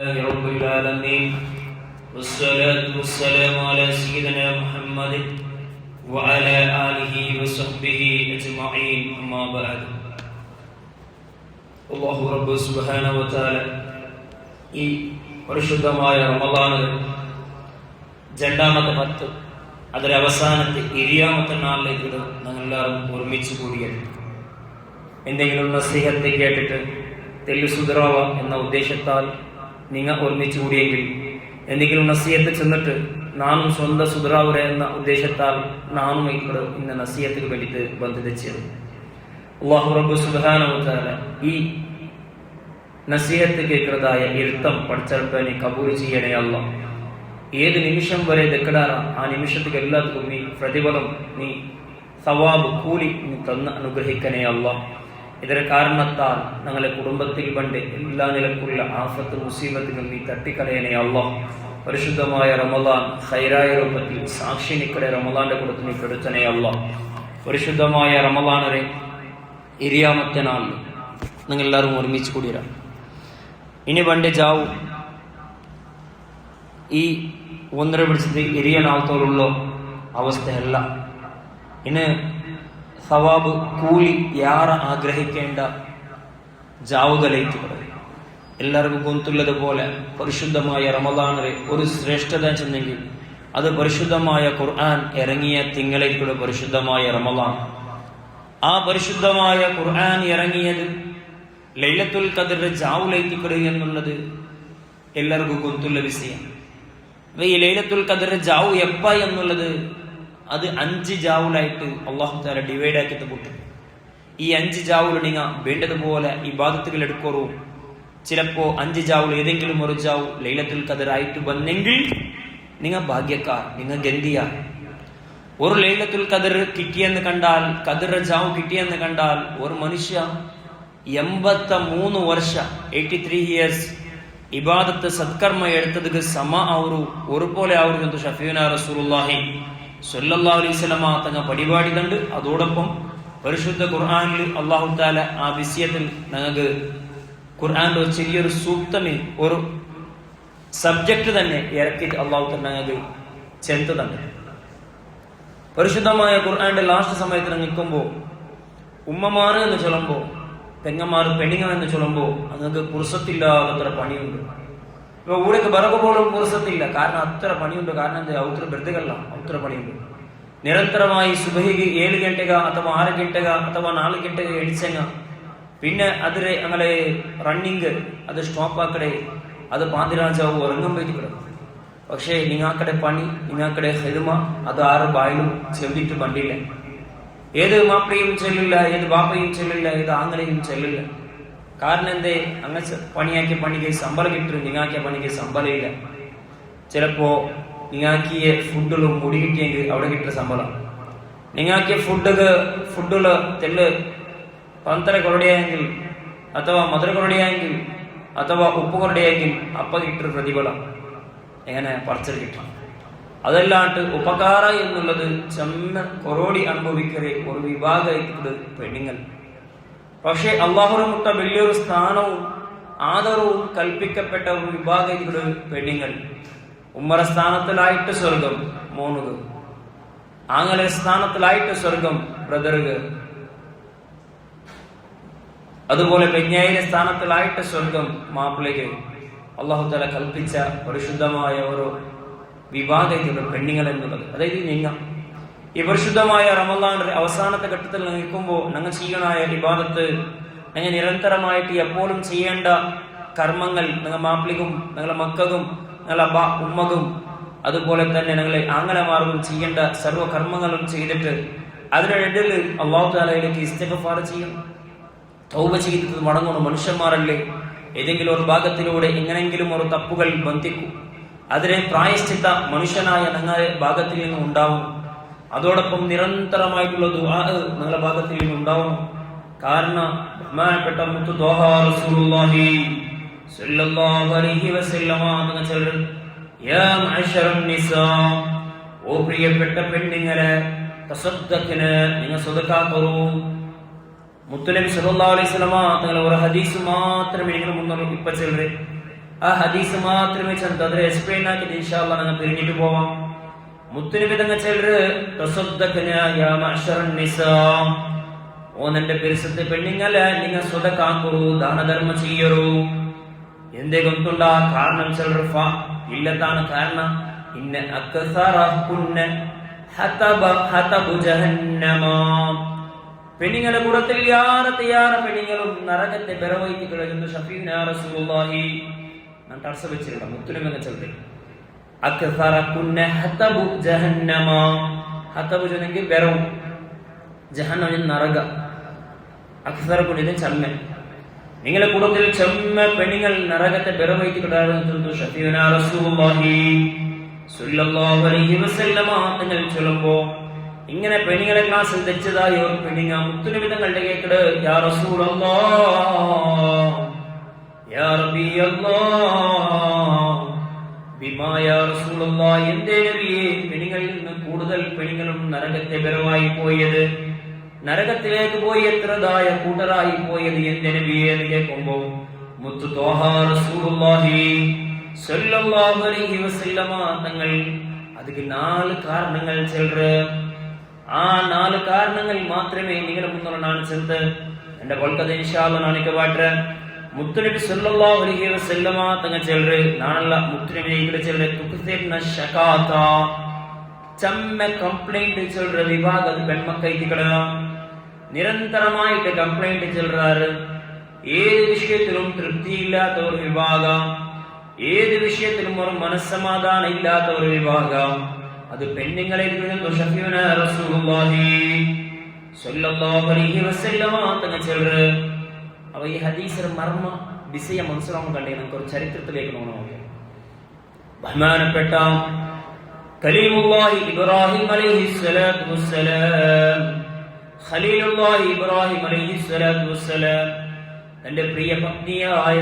رب العالمين والصلاة والسلام على سيدنا محمد وعلى آله وصحبه أجمعين أما بعد الله رب سبحانه وتعالى ഈ പരിശുദ്ധമായ റമളാൻ രണ്ടാമത്തെ 10 അതിലെ അവസാനത്തെ 7ാമത്തെ നാളിലേക്ക് ഞങ്ങളെല്ലാവരും ഒരുമിച്ച് കൂടിയത് എന്തെങ്കിലും നസീഹത്ത് കേട്ടിട്ട് തെല്ലു സുധറാവ എന്ന ഉദ്ദേശത്താൽ നിങ്ങൾ ഒരുമിച്ച് കൂടിയെങ്കിൽ എന്തെങ്കിലും നസീഹത്ത് ചെന്നിട്ട് നാനും സ്വന്തം സുധറാവുര എന്ന ഉദ്ദേശത്താൽ നാനും ഇവിടെ ഇന്ന് നസീഹത്തിന് വേണ്ടിയിട്ട് ബന്ധിച്ചത്. അല്ലാഹു റബ്ബ് സുബ്ഹാനഹു വ തആല ഈ നസീഹത്ത് കേൾക്കുന്നതായ ഇരുത്തം പഠിച്ചെടുപ്പനെ കബൂൽ ചെയ്യണേ അല്ലാ. ഏത് നിമിഷം വരെ ദക്കടാറ ആ നിമിഷത്തേക്ക് എല്ലാവർക്കും നീ പ്രതിഫലം, നീ സവാബ്, കൂലി നീ തന്ന് അനുഗ്രഹിക്കണേ അല്ലാ. ഇതിന്റെ കാരണത്താൽ ഞങ്ങളെ കുടുംബത്തിൽ പണ്ട് എല്ലാ നിലക്കുള്ള ആഫത്ത് മുസീബത്തുകൾ നീ തട്ടിക്കളയണേ അല്ലാ. പരിശുദ്ധമായ റമളാൻ ഖൈറായ രൂപത്തിൽ സാക്ഷി നിക്കടെ റമളാന്റെ കൊടുത്ത് നീ പെടുത്തണേ അല്ലാ. പരിശുദ്ധമായ റമളാനിലെ 7ാമത്തെ നാൾ നിങ്ങൾ എല്ലാവരും ഒരുമിച്ച് കൂടിയിരാ. ഇനി പണ്ട് ജാവു ഈ 1.5 പിടിച്ചത് 7 നാളത്തോളുള്ള അവസ്ഥയല്ല. ഇന്ന് സവാബ്, കൂലി യാറെ ആഗ്രഹിക്കേണ്ട ജാവുകളിലേക്ക് എല്ലാവർക്കും ഗൊന്തുള്ളതുപോലെ പരിശുദ്ധമായ റമളാനിലെ ഒരു ശ്രേഷ്ഠത ചെന്നെങ്കിൽ അത് പരിശുദ്ധമായ ഖുർആൻ ഇറങ്ങിയ തിങ്കളേക്കുള്ള പരിശുദ്ധമായ റമളാൻ. ആ പരിശുദ്ധമായ ഖുർആൻ ഇറങ്ങിയത് ലൈലത്തുൽ ഖദർ ജാവുലേക്ക് എന്നുള്ളത് എല്ലാവർക്കും ഗൊന്തുള്ള വിഷയം. ഈ ലൈലത്തുൽ ഖദർ ജാവു എപ്പ എന്നുള്ളത് അത് 5 ജാവുലായിട്ട് അല്ലാഹു തആല ഡിവൈഡ് ആക്കിയിട്ട് കൂട്ടും. ഈ 5 ജാവുൽ നിങ്ങൾ വേണ്ടതുപോലെ ഇബാദത്തുകൾ എടുക്കറൂ. ചിലപ്പോ 5 ജാവുൽ ഏതെങ്കിലും ഒരു ജാവു ലൈലത്തുൽ ഖദർ ആയിട്ട് വന്നെങ്കിൽ നിങ്ങൾ ഭാഗ്യക്കാർ, നിങ്ങൾ ഗന്ധിയാർ. ഒരു ലൈലത്തുൽ ഖദർ കിട്ടിയെന്ന് കണ്ടാൽ, ഖദർ ജാവു കിട്ടിയെന്ന് കണ്ടാൽ ഒരു മനുഷ്യ 83 ವರ್ಷ 83 ഇയേഴ്സ് ഇബാദത്ത് സത്കർമ്മ എടുത്തതിക്ക് സമ ആവൂ, ഒരുപോലെ ആവൂ എന്ന് ഷഫീന റസൂലുള്ളാഹി സ്വല്ലല്ലാഹു അലൈഹി വസല്ലമ തങ്ങൾ പരിപാടിയുണ്ട്. അതോടൊപ്പം പരിശുദ്ധ ഖുർആനിൽ അല്ലാഹു തആല ആ വിഷയത്തിൽ ഞങ്ങൾക്ക് ഖുർആനിൽ ഒരു ചെറിയൊരു സൂക്തമേ, ഒരു സബ്ജക്ട് തന്നെ ഇറക്കിയിട്ട് അല്ലാഹു തആല ഞങ്ങൾക്ക് ചെലുത്തുന്നുണ്ട്. പരിശുദ്ധമായ ഖുർആന്റെ ലാസ്റ്റ് സമയത്ത് നിൽക്കുമ്പോൾ ഉമ്മമാർ എന്ന് ചൊല്ലുമ്പോൾ, പെങ്ങന്മാർ പെണ്ണുങ്ങൾ എന്ന് ചൊല്ലുമ്പോൾ നിങ്ങൾക്ക് പുരുഷത്തില്ലാതത്ര പണിയുണ്ട്. ഇപ്പൊ ഊടൊക്കെ ബറക പോലും പുരുഷത്തില്ല, കാരണം അത്ര പണിയുണ്ട്. കാരണം എന്താ, ഔത്ര ബൃദ്ധകല്ല, ഔത്ര പണിയുണ്ട്. നിരന്തരമായി സുബഹിക്ക് 7 ಗಂಟೆಗ ಅಥವಾ 6 ಗಂಟೆಗ ಅಥವಾ 4 ಗಂಟೆಗ ಎಡಿಸಂಗ, പിന്നെ അതിലെ അങ്ങനെ റണ്ണിങ് അത് സ്റ്റോപ്പ് ആക്കടെ, അത് പാതിരാജാവ് ഉറങ്ങാൻ പറ്റി കിടക്കും. പക്ഷേ നിങ്ങാക്കടെ പണി, നിങ്ങാക്കടെ ഹെരുമ അത് ആറ് ബായിലും ചെവിട്ട് പണ്ടില്ല. ഏത് മാപ്പിളയും ചെല്ലില്ല, ഏത് ബാപ്പയും ചെല്ലില്ല, ഏത് ആങ്ങളെയും ചെല്ലില്ല. കാരണം എന്തേ, അങ്ങനെ പണിയാക്കിയ പണിക്ക് ശമ്പളം കിട്ടും, നിങ്ങാക്കിയ പണിക്ക് ശമ്പളം ഇല്ല. ചിലപ്പോ നിങ്ങാക്കിയ ഫുഡിൽ മുടി കിട്ടിയെങ്കിൽ അവിടെ കിട്ടുന്ന ശമ്പളം, നിങ്ങാക്കിയ ഫുഡില് തെല്ല് പന്തര കൊറടിയായെങ്കിൽ അഥവാ മധുര കൊറടിയായെങ്കിൽ അഥവാ ഉപ്പ് കൊറടിയായെങ്കിൽ അപ്പ കിട്ടുന്ന പ്രതിഫലം എങ്ങനെ പറിച്ചത് കിട്ടണം. അതല്ലാണ്ട് ഉപകാര എന്നുള്ളത് ചെമ്മ കൊറോടി അനുഭവിക്കേ ഒരു വിഭാഗമായിട്ട് പെണ്ണുങ്ങൾ. പക്ഷെ അള്ളാഹുവിനെ മുട്ട വലിയൊരു സ്ഥാനവും ആദരവും കൽപ്പിക്കപ്പെട്ട ഒരു വിഭാഗത്തിലുള്ള പെണ്ണുങ്ങൾ. ഉമ്മറ സ്ഥാനത്തിലായിട്ട് സ്വർഗം മോനുക, ആങ്ങളെ സ്ഥാനത്തിലായിട്ട് സ്വർഗം ബ്രദറുക, അതുപോലെ പെഞ്ഞായിരെ സ്ഥാനത്തിലായിട്ട് സ്വർഗം മാപ്പിളയ്ക്ക്. അള്ളാഹു തആല കൽപ്പിച്ച പരിശുദ്ധമായ ഒരു വിഭാഗത്തിലുള്ള പെണ്ണുങ്ങൾ എന്നുള്ളത്. അതായത് നിങ്ങൾ ഈ പരിശുദ്ധമായ റമളാനിന്റെ അവസാനത്തെ ഘട്ടത്തിൽ നിൽക്കുമ്പോൾ ഞങ്ങൾ ചെയ്യണായ ഇബാദത്ത്, ഞങ്ങൾ നിരന്തരമായിട്ട് എപ്പോഴും ചെയ്യേണ്ട കർമ്മങ്ങൾ, ഞങ്ങൾ മാപ്പിളിക്കും ഞങ്ങളെ മക്കൾക്കും ഞങ്ങളെ ഉമ്മക്കും അതുപോലെ തന്നെ ഞങ്ങളെ ആങ്ങളമാർക്കും ചെയ്യേണ്ട സർവ്വ കർമ്മങ്ങളും ചെയ്തിട്ട് അതിനിടയിൽ അല്ലാഹു തആലയിലേക്ക് ഇസ്തിഗ്ഫാർ ചെയ്യും, തൗബ ചെയ്തിട്ട് മടങ്ങുന്ന മനുഷ്യന്മാരല്ലേ. ഏതെങ്കിലും ഒരു ഭാഗത്തിലൂടെ എങ്ങനെങ്കിലും ഒരു തപ്പുകൾ ബന്ധിക്കും, അതിനെ പ്രായശ്ചിത്ത മനുഷ്യനായ ഞങ്ങളുടെ ഭാഗത്തിൽ നിന്നും ഉണ്ടാവും. അതോടൊപ്പം നിരന്തരമായിട്ടുള്ള ദുആ നിങ്ങളുടെ ഭാഗത്തിൽ നിന്നും ഉണ്ടാവണം. കാരണം ബഹുമാനപ്പെട്ട മുത്തു ത്വാഹ റസൂലുള്ളാഹി സ്വല്ലല്ലാഹു അലൈഹി വസല്ലമ തങ്ങൾ ചൊല്ലുന്നു, യാ മഅശറൻ നിസാ, ഓ പ്രിയപ്പെട്ട പെണ്ണുങ്ങളെ, തസദ്ദഖ്ന, നിങ്ങൾ സദഖ കറൂ. മുത്തുനബി സല്ലല്ലാഹു അലൈഹി വസല്ലമ തങ്ങൾ ഒരു ഹദീസ് മാത്രമേ നിങ്ങൾ മുന്നോട്ട് ഇപ്പ ചൊല്ലുന്നത്. ആ ഹദീസ് മാത്രമേ ചെന്ന് അതിൽ എക്സ്പ്ലെയിൻ ആക്കിയിട്ട് ഇൻഷാ അല്ലാഹ് ഞങ്ങൾ പിരിഞ്ഞിട്ട് പോവാം. മുത്തുനബി തങ്ങൾ ചെല്ലു തസദ്ദഖന യാ മഅ്ശറൻ നിസാ, ഓ നിന്റെ പരിശുദ്ധ പെണ്ണുങ്ങളെ നിങ്ങൾ സ്വതക്കാക്കുറു, ദാനധർമ്മം ചെയ്യറു. എന്തേ കൊണ്ടുള്ള കാരണം ചെല്ലു ഇല്ലതാണ് കാരണം ഇന്ന അക്സറകുന്ന ഹതബു ജഹന്നമ, പെണ്ണുങ്ങളുടെ കൂട്ടത്തിൽ യാറ പെണ്ണുങ്ങളും നരകത്തെ ബെറവൈത്തി കളയുന്നു. ഷഫീഉനാ റസൂലുള്ളാഹി ഞാൻ തർസ വെച്ചിട്ടുണ്ട് മുത്തുനബി തങ്ങൾ ചെല്ലു അക്സറകുന്ന ഹതബു ജഹന്നമ, ഹതബു ജനെങ്കിൽ ബെറവ്, ജഹന്നമ നരക, അക്സറകുന്ന ചമ്മ, നിങ്ങളുടെ കൂട്ടത്തിൽ ചെമ്മ പെണ്ണുങ്ങൾ നരകത്തെ ബെറവൈത്തി കളയുന്നു. ഷഫീഉനാ റസൂലുള്ളാഹി സ്വല്ലല്ലാഹു അലൈഹി വസല്ലമ തങ്ങൾ ചൊല്ലുമ്പോ ഇങ്ങനെ പെണ്ണുങ്ങളെ ക്ലാസ്സിൽ തെച്ചതായി ഒരു പെണ്ണുങ്ങ മുത്തുനബി തങ്ങളുടെ കേക്കട് യാ റസൂലല്ലാഹ് യാ റബിയല്ലാഹ് ബിമാ യാ റസൂലല്ലാഹ്, എന്തേ നബിയേ പെണ്ണുങ്ങളിൽ നിന്ന് കൂടുതൽ പെണ്ണുങ്ങളും നരകത്തെ ബെറവായി പോയത്, നരകത്തിലേക്ക് പോയി എത്രതായ കൂട്ടരായി പോയത് എന്റെ നബിയെ എന്ന് കേൾക്കുമ്പോ മുത്തു ത്വാഹ റസൂലുള്ളാഹി സ്വല്ലല്ലാഹു അലൈഹി വസല്ലമ തങ്ങൾ അതിന് 4 കാരണങ്ങൾ ചെല്ലു. ആ 4 കാരണങ്ങൾ മാത്രമേ നിങ്ങളുടെ മുന്നിൽ കാണിച്ചത്. എന്റെ കൊൽക്കത്ത ഇൻഷാ അല്ലാഹ് നാണിക്ക് വാട്ടെ മുത്തുനബി സ്വല്ലല്ലാഹു അലൈഹി വസല്ലമ തങ്ങൾ ചെല്ലു നാണല്ല മുത്തുനബി ഇവിടെ ചെല്ലു തുക്സിർന ശകാത, ചമ്മ കംപ്ലൈന്റ് ചെല്ലു വിഭാഗം പെൺമക്കൈത്തിക്കട നിരന്തരമായിട്ട് കംപ്ലൈന്റ് ചെല്ലാറ്. ഏത് വിഷയത്തിലും തൃപ്തിയില്ലാത്ത ഒരു വിഭാഗം, ഏത് വിഷയത്തിലും ഒരു മനസ്സമാധാനം ഇല്ലാത്ത ഒരു വിഭാഗം, അത് പെണ്ണുങ്ങളെ ഷഫീഉനാ റസൂലുള്ളാഹി സ്വല്ലല്ലാഹു അലൈഹി വസല്ലമ തങ്ങൾ ചെല്ലു. അപ്പൊ ഈ ഹദീസിന്റെ മർമ്മ വിഷയം മനസ്സിലാക്കാൻ കണ്ടേ നമുക്ക് ഒരു ചരിത്രത്തിലേക്ക് നോക്കണം. ബഹുമാനപ്പെട്ട കലീമുല്ലാഹി ഇബ്രാഹിം അലൈഹിസ്സലാത്തു വസ്സലാം, ഖലീലുല്ലാഹി ഇബ്രാഹിം അലൈഹിസ്സലാത്തു വസ്സലാം തന്റെ പ്രിയ പത്നിയായ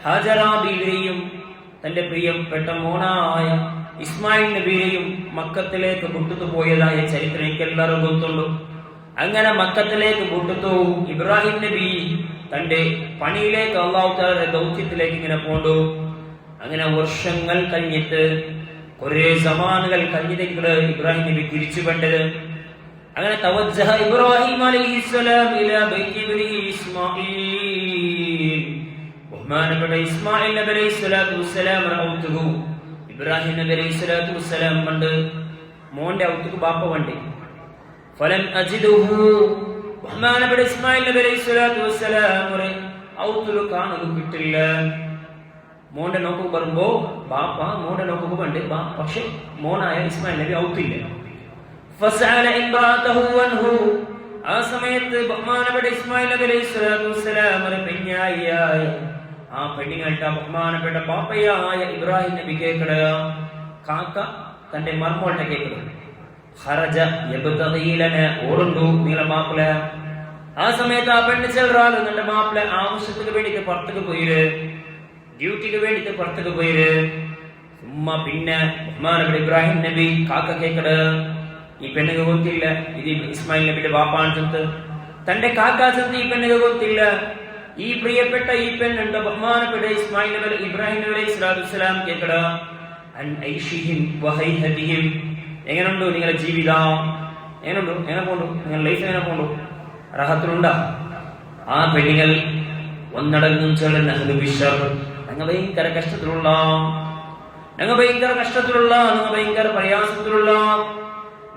ഹാജറ ബീവിയെയും തന്റെ പ്രിയപ്പെട്ട മോനായ ഇസ്മായിൽ നബിയെയും മക്കത്തിലേക്ക് കൊണ്ടുപോയതായ ചരിത്രം എനിക്ക് എല്ലാവരും ಗೊತ್ತುള്ളൂ. അങ്ങനെ മക്കത്തിലേക്ക് കൊണ്ടുപോ ഇബ്രാഹിം നബി തന്റെ പണിയിലേക്ക് അല്ലാഹു തആല ദൗത്യത്തിലേക്ക് ഇങ്ങനെ പോണ്ടു. അങ്ങനെ വർഷങ്ങൾ കഴിഞ്ഞിട്ട് കുറെ സമാനുകൾ കഴിഞ്ഞിട്ട് ഇബ്രാഹിം നബി തിരിച്ചു വേണ്ടത്. അങ്ങനെ തവജ്ജഹ ഇബ്രാഹിം അലൈഹിസ്സലാം ഇലാ ബൈതി ഇബ്നീ ഇസ്മാഈൽ, ബഹുമാനപ്പെട്ട ഇസ്മായിൽ നബി അലൈഹിസ്സലാത്തു വസ്സലാം റഔതുഹു, ഇബ്രാഹിം നബി അലൈഹിസ്സലാത്തു വസ്സലാം കണ്ട് മോന്റെ ഔത്തുക്ക് ബാപ്പ വണ്ടി. ഫലം അജിദുഹു, ബഹുമാനപ്പെട്ട ഇസ്മായിൽ നബി അലൈഹിസ്സലാത്തു വസ്സലാം ഔത്തുൽ കാണുക കിട്ടില്ല. മോന്റെ നോക്കു വരുമ്പോ ബാപ്പ മോന്റെ നോക്കു വണ്ടി, പക്ഷെ മോനായ ഇസ്മായിൽ നബി ഔത്തില്ല. ഫസഅല ഇംറാതഹു അൻഹു, ആ സമയത്ത് ബഹുമാനപ്പെട്ട ഇസ്മായിൽ നബി അലൈഹിസ്സലാത്തു വസ്സലാം പെണ്ണായ ആ പെണ്ണിങ്ങൾട്ട ബഹുമാനപ്പെട്ട പാപ്പയായ ഇബ്രാഹിം നബി കേക്കട കാക്ക തന്റെ മർമ്മോൾട്ട കേക്കട ഖറജ യബ്തഗീലന ഓടുണ്ടു നീല മാപ്പിള. ആ സമയത്ത് ആ പെണ്ണ് ചെല്റാല് തന്റെ മാപ്പിള ആവശ്യത്തിന് വേണ്ടിട്ട് പുറത്തേക്ക് പോയിര്, ഡ്യൂട്ടിക്ക് വേണ്ടിട്ട് പുറത്തേക്ക് പോയിര്. ഉമ്മ പിന്നെ ബഹുമാനപ്പെട്ട ഇബ്രാഹിം നബി കാക്ക കേക്കട ഈ പെണ്ണുക ಗೊತ್ತಿಲ್ಲ ഇത് ഇസ്മായിൽ നബിയുടെ ബാപ്പാണ് ചെന്ന്, തന്റെ കാക്ക ചെന്ന് ഈ പെണ്ണുക ಗೊತ್ತಿല്ല. ഈ പ്രിയപ്പെട്ട ഈ പെണ്ണുണ്ട് ബഹുമാനപ്പെട്ട ഇസ്മായിൽ നബി ഇബ്രാഹിം നബി അലൈഹിസ്സലാത്തു വസ്സലാം കേക്കട അൻ ഐഷിഹിം വഹൈഹതിഹിം, എങ്ങനെയുണ്ടോ നിങ്ങളുടെ ജീവിതം, എങ്ങനെയുണ്ടോ, എങ്ങനെ പോണ്ടു നിങ്ങളുടെ ലൈഫ്, എങ്ങനെ പോണ്ടു, റഹത്തിലുണ്ടാ? ആ പെണ്ണുങ്ങൾ ഒന്നടങ്കും ചെല്ലുന്ന ഞങ്ങൾ ഭയങ്കര കഷ്ടത്തിലുള്ള, ഞങ്ങൾ ഭയങ്കര കഷ്ടത്തിലുള്ള, ഞങ്ങൾ ഭയങ്കര പ്രയാസത്തിലുള്ള,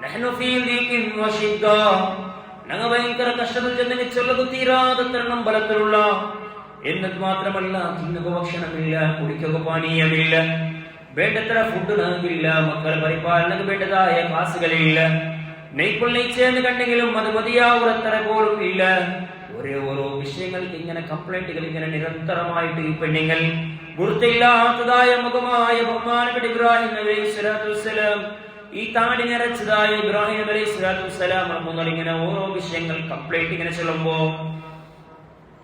ഞങ്ങൾ ഭയങ്കര കഷ്ടത്തിൽ ചെന്നെങ്കിൽ ചൊല്ലത് തീരാതെ തരണം ബലത്തിലുള്ള, എന്നത് മാത്രമല്ല തിന്നുക ഭക്ഷണമില്ല, കുടിക്കുക പാനീയമില്ല, വേണ്ടത്ര ഫുഡ് നൽകില്ല, മക്കളെ പരിപാലനക്ക് വേണ്ടതായ ക്ലാസുകളില്ല, നെയ്ക്കൊള്ളിച്ചെന്ന് കണ്ടെങ്കിലും അത് മതിയാവുറത്ര പോലും ഇല്ല. ഓരോ വിഷയങ്ങൾക്ക് ഇങ്ങനെ കംപ്ലൈന്റുകൾ ഇങ്ങനെ നിരന്തരമായിട്ട് ഈ പെണ്ണുങ്ങൾ വൃത്തിയില്ലാത്തതായ മുഖമായ ബഹുമാനപ്പെട്ട ഇബ്രാഹിം നബി അലൈഹിസ്സലാത്തു വസ്സലാം, ഈ താടി നിറച്ചതായ ഇബ്രാഹിം നബി അലൈഹിസ്സലാത്തു വസ്സലാം ഇങ്ങനെ ഓരോ വിഷയങ്ങൾ കംപ്ലൈന്റ് ഇങ്ങനെ ചെല്ലുമ്പോ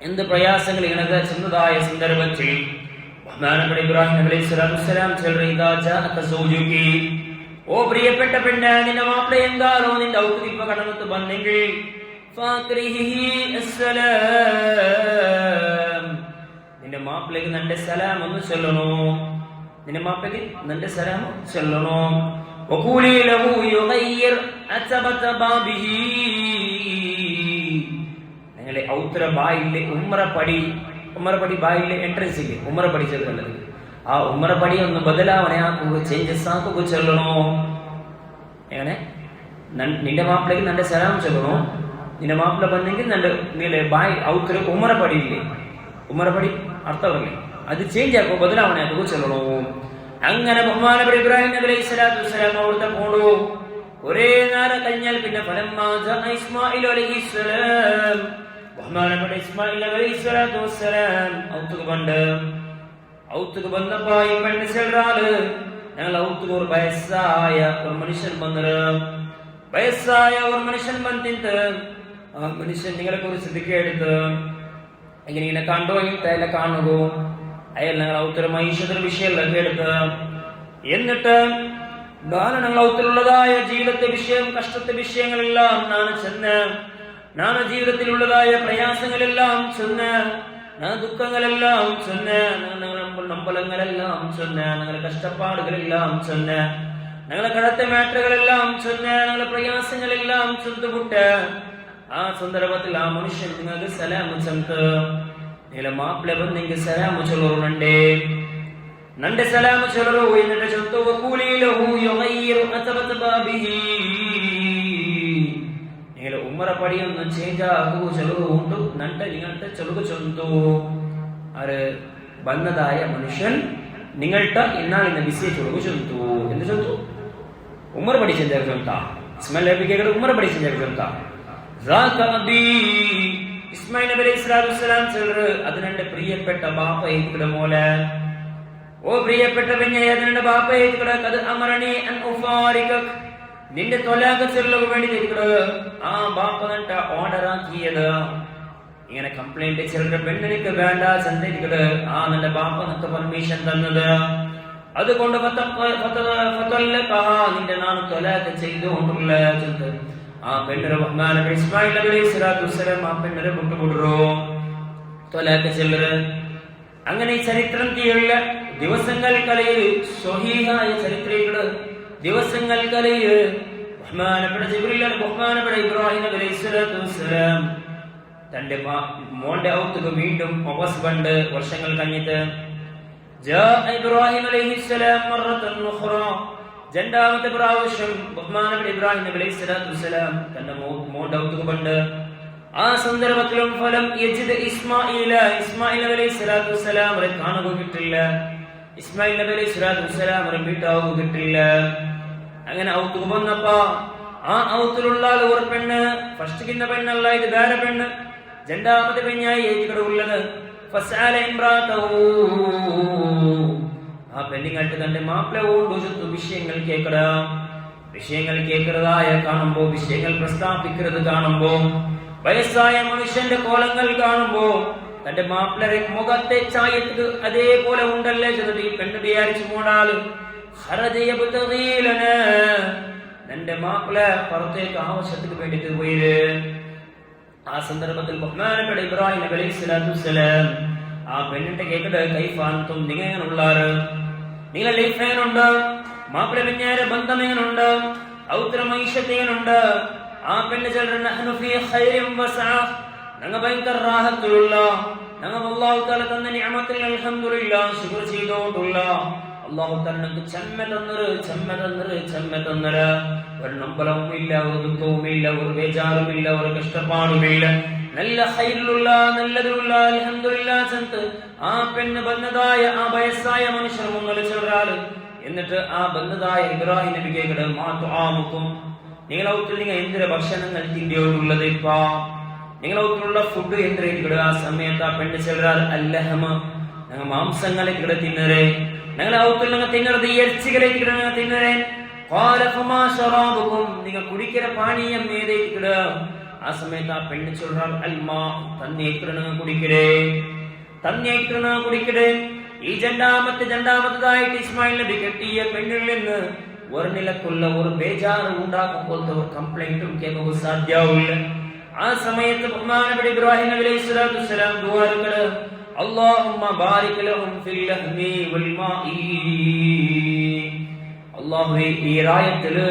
എന്ത് പ്രയാസങ്ങൾ ഇങ്ങനെ ചെന്നതായ സന്ദർഭത്തിൽ ബഹുമാനപ്പെട്ട ഇബ്രാഹിം നബി അലൈഹിസ്സലാത്തു വസ്സലാം ചെല്ലുക, ഓ പ്രിയപ്പെട്ട പെണ്ണ്, നിന്റെ മാപ്പിള എന്താണോ നിന്റെ ഔദ്യോഗിക കടമത്ത് വന്നെങ്കിൽ നിന്റെ മാപ്പിളേക്ക് നിന്റെ സലാം ഒന്ന് ചൊല്ലണോ, നിന്റെ മാപ്പിളേക്ക് നിന്റെ സലാം ചൊല്ലണോ. വഖൂലി ലഹു യുഗയ്യിർ അതബത ബാബിഹി, നിങ്ങളെ ഔത്ര ബായിലെ ഉംറപടി ബായിലെ എൻട്രൻസ് ഇല്ലേ, ഉംറപടി ചെല്ലുന്നത്, ആ ഉംറപടി ഒന്ന് ബദലാവണേ ആക്കുക, ചേഞ്ചസ് ആക്കുക ചൊല്ലണോ. എങ്ങനെ നിന്റെ മാപ്പിളേക്ക് നിന്റെ സലാം ചൊല്ലണോ, നിന്റെ മാപ്പിള ಬಂದೆങ്കിൽ നിന്റെ ಮೇಲೆ ಬಾಯಿ ಔತ್ರ ಉಮರಪಡಿ ಇല്ലേ, ഉമറപടി അർത്ഥമല്ലേ, അത് ചേഞ്ച് ആക്കോ, ബദലാവണേ ആക്കുക ചൊല്ലണോ. അങ്ങനെ ബഹുമാനപ്പെട്ട ഇബ്രാഹിം നബി അലൈഹി സ്വലാത്തു വസ്സലാം അവിടുത്തെ പോണു. ഒരേ നേരം കഴിഞ്ഞാൽ പിന്നെ ഇസ്മായിൽ അലൈഹിസ്സലാം, ബഹുമാനപ്പെട്ട ഇസ്മായിൽ നബി അലൈഹി സ്വലാത്തു വസ്സലാം ഔത്തുക്ക് വന്നപ്പോ ഈ പെണ്ണ് ചെല്ലാണ്, ഞങ്ങൾ ഔത്തുക്ക് ഒരു വയസ്സായ ഒരു മനുഷ്യൻ വന്നത്, വയസ്സായ ഒരു മനുഷ്യൻ വന്നിട്ട് ആ മനുഷ്യൻ നിങ്ങളെ കുറിച്ച് എടുത്ത് ഇങ്ങനെ കണ്ടോ തല കാണുകോ, അയാൾ ഞങ്ങൾ ഔത്തര മൈഷത്തിന്റെ വിഷയങ്ങളൊക്കെ എടുത്ത്, എന്നിട്ട് ഞങ്ങൾ ഔത്തരുള്ളതായ ജീവിതത്തെ വിഷയം, കഷ്ടത്തെ വിഷയങ്ങളെല്ലാം നാണ് ജീവിതത്തിലുള്ളതായ പ്രയാസങ്ങളെല്ലാം ചൊന്ന്, ദുഃഖങ്ങളെല്ലാം ചൊന്ന്, നമ്പലങ്ങളെല്ലാം ചൊന്ന്, ഞങ്ങളുടെ കഷ്ടപ്പാടുകളെല്ലാം ചൊന്ന്, ഞങ്ങളെ കടത്തെ മാറ്ററുകളെല്ലാം ചൊന്ന്, ഞങ്ങളുടെ പ്രയാസങ്ങളെല്ലാം ചൊന്നുപുട്ട്, ആ സന്ദർഭത്തിൽ ആ മനുഷ്യൻ നിങ്ങൾക്ക് സലാം ചൊന്ന്, നിങ്ങളെ മാപ്പിള ಬಂದು സലാം ചൊല്ലರು, നന്റെ സലാം ചൊല്ലರು. എന്നിട്ട് ചൊന്നു വഖൂലി ലഹു യുഗയ്യിർ അതബത ബാബിഹി, നിങ്ങളെ ഉംറപടി ഒന്ന് ചേഞ്ച് ആക്കുക ചൊല്ലു ഉണ്ട്, നന്റെ നിങ്ങളുടെ ചൊല്ലുക ചൊന്നു. ആര് വന്നതായ മനുഷ്യൻ നിങ്ങളുടെ ഇന്നാളിന്റെ വിസയെ ചൊല്ലുക ചൊന്നു. എന്ത് ചൊന്നു? ഉംറപടി ചേഞ്ച് ആക്കുക ചൊന്ന, ഇസ്മായിൽ നബിക്ക് ഉംറപടി ചേഞ്ച് ആക്കുക ചൊന്ന. ഇസ്മായിൽ നബി അലൈഹി സ്വലാത്തു വസ്സലാം ചൊല്ലറ്, അതിനെന്റെ പ്രിയപ്പെട്ട ബാപ്പ ഏറ്റുകിട മോലെ, ഓ പ്രിയപ്പെട്ട പെണ്ണെ, അതിനെന്റെ ബാപ്പ ഏറ്റുകിട, അത് അമറണി അൻ ഉഫാരികക്, നിന്റെ തൊലാഖ് ചൊല്ലുക വേണ്ടി ഏറ്റുകിട, ആ ബാപ്പ നട്ട ഓർഡർ ആക്കിയത്. ഇങ്ങനെ കംപ്ലൈന്റ് ചെല്ലുന്ന പെണ്ണിനിക്ക് വേണ്ട ചന്തയിക്കട്, ആ നിന്റെ ബാപ്പ നിനക്ക് പെർമിഷൻ തന്നത്, അതുകൊണ്ട് നിന്റെ നാം തൊലാഖ് ചെയ്തുകൊണ്ടുള്ള ചിന്ത. ആ പെണ്ണൊരു ബഹുമാനപ്പെട്ട ഇസ്മായിൽ നബി അലൈഹി സ്വലാത്തു വസ്സലാം ആ പെണ്ണൊരു മുട്ടുമുടറോ തൊലാഖ് ചെല്ലറ്. അങ്ങനെ ഈ ചരിത്രം തീയുള്ള ദിവസങ്ങൾ കലയിൽ സ്വഹീഹായ ചരിത്രങ്ങള് ദിവസങ്ങൾ കലയിൽ ബഹുമാനപ്പെട്ട ബഹുമാനപ്പെട്ട ഇബ്രാഹിം നബി അലൈഹി സ്വലാത്തു വസ്സലാം തന്റെ മോന്റെ ഔത്തുക വീണ്ടും വാപസ് കണ്ട് വർഷങ്ങൾ കഴിഞ്ഞിട്ട് ഇബ്രാഹിം അലൈഹിസ്സലാം മറത്തൻ ഉഖ്റ, രണ്ടാമത്തെ പ്രാവശ്യം ബഹുമാനപ്പെട്ട ഇബ്രാഹിം നബി അലൈഹി സ്വലാത്തു വസ്സലാം തന്റെ മോന്റെ ഔത്തുക കണ്ട്, ആ സന്ദർഭത്തിലും ഫലം യജിദ് ഇസ്മായിൽ നബി അലൈഹി സ്വലാത്തു വസ്സലാം കാണുക കിട്ടില്ല, ഇസ്മായിൽ നബി അലൈഹി സ്വലാത്തു വസ്സലാം റിപ്പീറ്റാവുക കിട്ടില്ല. അങ്ങനെ ഔത്തുക വന്നപ്പോ ആ ഔത്തിലുള്ള ഒരു പെണ്ണ്, ഫസ്റ്റ് പെണ്ണല്ല, ഇത് വേറെ പെണ്ണ്, രണ്ടാമത്തെ പെണ്ണായി ഏറ്റുകട ഉള്ളത്. ആ പെണ്ണിങ്ങട്ട് തന്റെ മാപ്പിള ഓണ്ടു വിഷയങ്ങൾ കേൾക്കറതായ കാണുമ്പോ, വിഷയങ്ങൾ പ്രസ്താവിക്കുന്നത് കാണുമ്പോ, വയസ്സായ മനുഷ്യന്റെ കോലങ്ങൾ കാണുമ്പോ, തന്റെ മാപ്പിളരെ മുഖത്തെ ചായത്ത് അതേപോലെ ഉണ്ടല്ലേ ചെന്നിട്ട് ഈ പെണ്ണ് വിചാരിച്ചു പോണാലും എന്റെ മാപ്പിള പുറത്തേക്ക് ആവശ്യത്തിന് വേണ്ടിട്ട് പോയത്. ആ സന്ദർഭത്തിൽ ബഹുമാനപ്പെട്ട ഇബ്രാഹിം നബി അലൈഹി സ്വലാത്തു വസ്സലാം ആ പെണ്ണിന്റെ കേക്കട്ടെ, കൈഫാൻതും, നിങ്ങൾ എങ്ങനെയുള്ളാറ്, നിങ്ങളെ ലൈഫ് എങ്ങനുണ്ട്, മാപ്പിള പിന്നാരെ ബന്ധം എങ്ങനുണ്ട്, ഔത്ര മൈഷത്ത് എങ്ങനുണ്ട്. ആ പെണ്ണ് ഞങ്ങൾ ഭയങ്കര റാഹത്തിലുള്ള, ഞങ്ങൾ അല്ലാഹു തആല തന്ന നിഅമത്തിൽ അൽഹംദുലില്ലാഹ് ശുക്ർ ചെയ്തോണ്ടുള്ള, അല്ലാഹു തആല നമുക്ക് ചെമ്മ തന്നര്, ഒരു നമ്പലവും ഇല്ല, ഒരു ദുഃഖവും ഇല്ല, ഒരു ബേജാറും ഇല്ല, ഒരു കഷ്ടപ്പാടുമില്ല, നല്ല ഹൈറിലുള്ള നല്ലതുള്ള അൽഹംദുലില്ലാഹ് ചന്ത്. ആ പെണ്ണ് ബന്ധതായ ആ വയസ്സായ മനുഷ്യർ മുന്നിൽ ചെറാല്. എന്നിട്ട് ആ ബന്ധതായ ഇബ്രാഹിം നബി കേക്കട്, മാതുആമുക്കും, നിങ്ങളൗത്തിൽ നിങ്ങൾ എന്തൊരു ഭക്ഷണങ്ങൾ തിണ്ടിയോടുള്ളത്, ഇപ്പാ നിങ്ങളൗത്തിലുള്ള ഫുഡ് എന്തിരിക്കട്. ആ സമയത്ത് ആ പെണ്ണ് ചെറാൽ അല്ലഹമ, ഞങ്ങൾ മാംസങ്ങളെ കിട തിന്നരേ, ഞങ്ങളെ ഔത്തിൽ നിങ്ങൾ തിന്നറത് ഇറച്ചികളെ കിട തിന്നരേ. നിങ്ങൾ കുടിക്കുന്ന പാനീയം ഏതേക്കിട. ആ സമയത്ത് ആ പെണ്ണ് ചൊല്ലാണ് അൽമാ, തന്നേക്കിട കുടിക്കടേ. ഈ രണ്ടാമത്തതായിട്ട് ഇസ്മായിൽ നബി കെട്ടിയ പെണ്ണിൽ നിന്ന് ഒരു നിലക്കുള്ള ഒരു ബേജാറ് ഉണ്ടാക്കുമ്പോഴത്തെ ഒരു കംപ്ലൈന്റും കേൾക്കുക സാധ്യമില്ല. ആ സമയത്ത് ബഹുമാനപ്പെട്ട ഇബ്രാഹിം നബി അലൈഹി സ്വലാത്തു വസ്സലാം ദുആ اللهم بارك لهم في اللحم والماء. അല്ലാഹുവേ ഈ റായത്തില്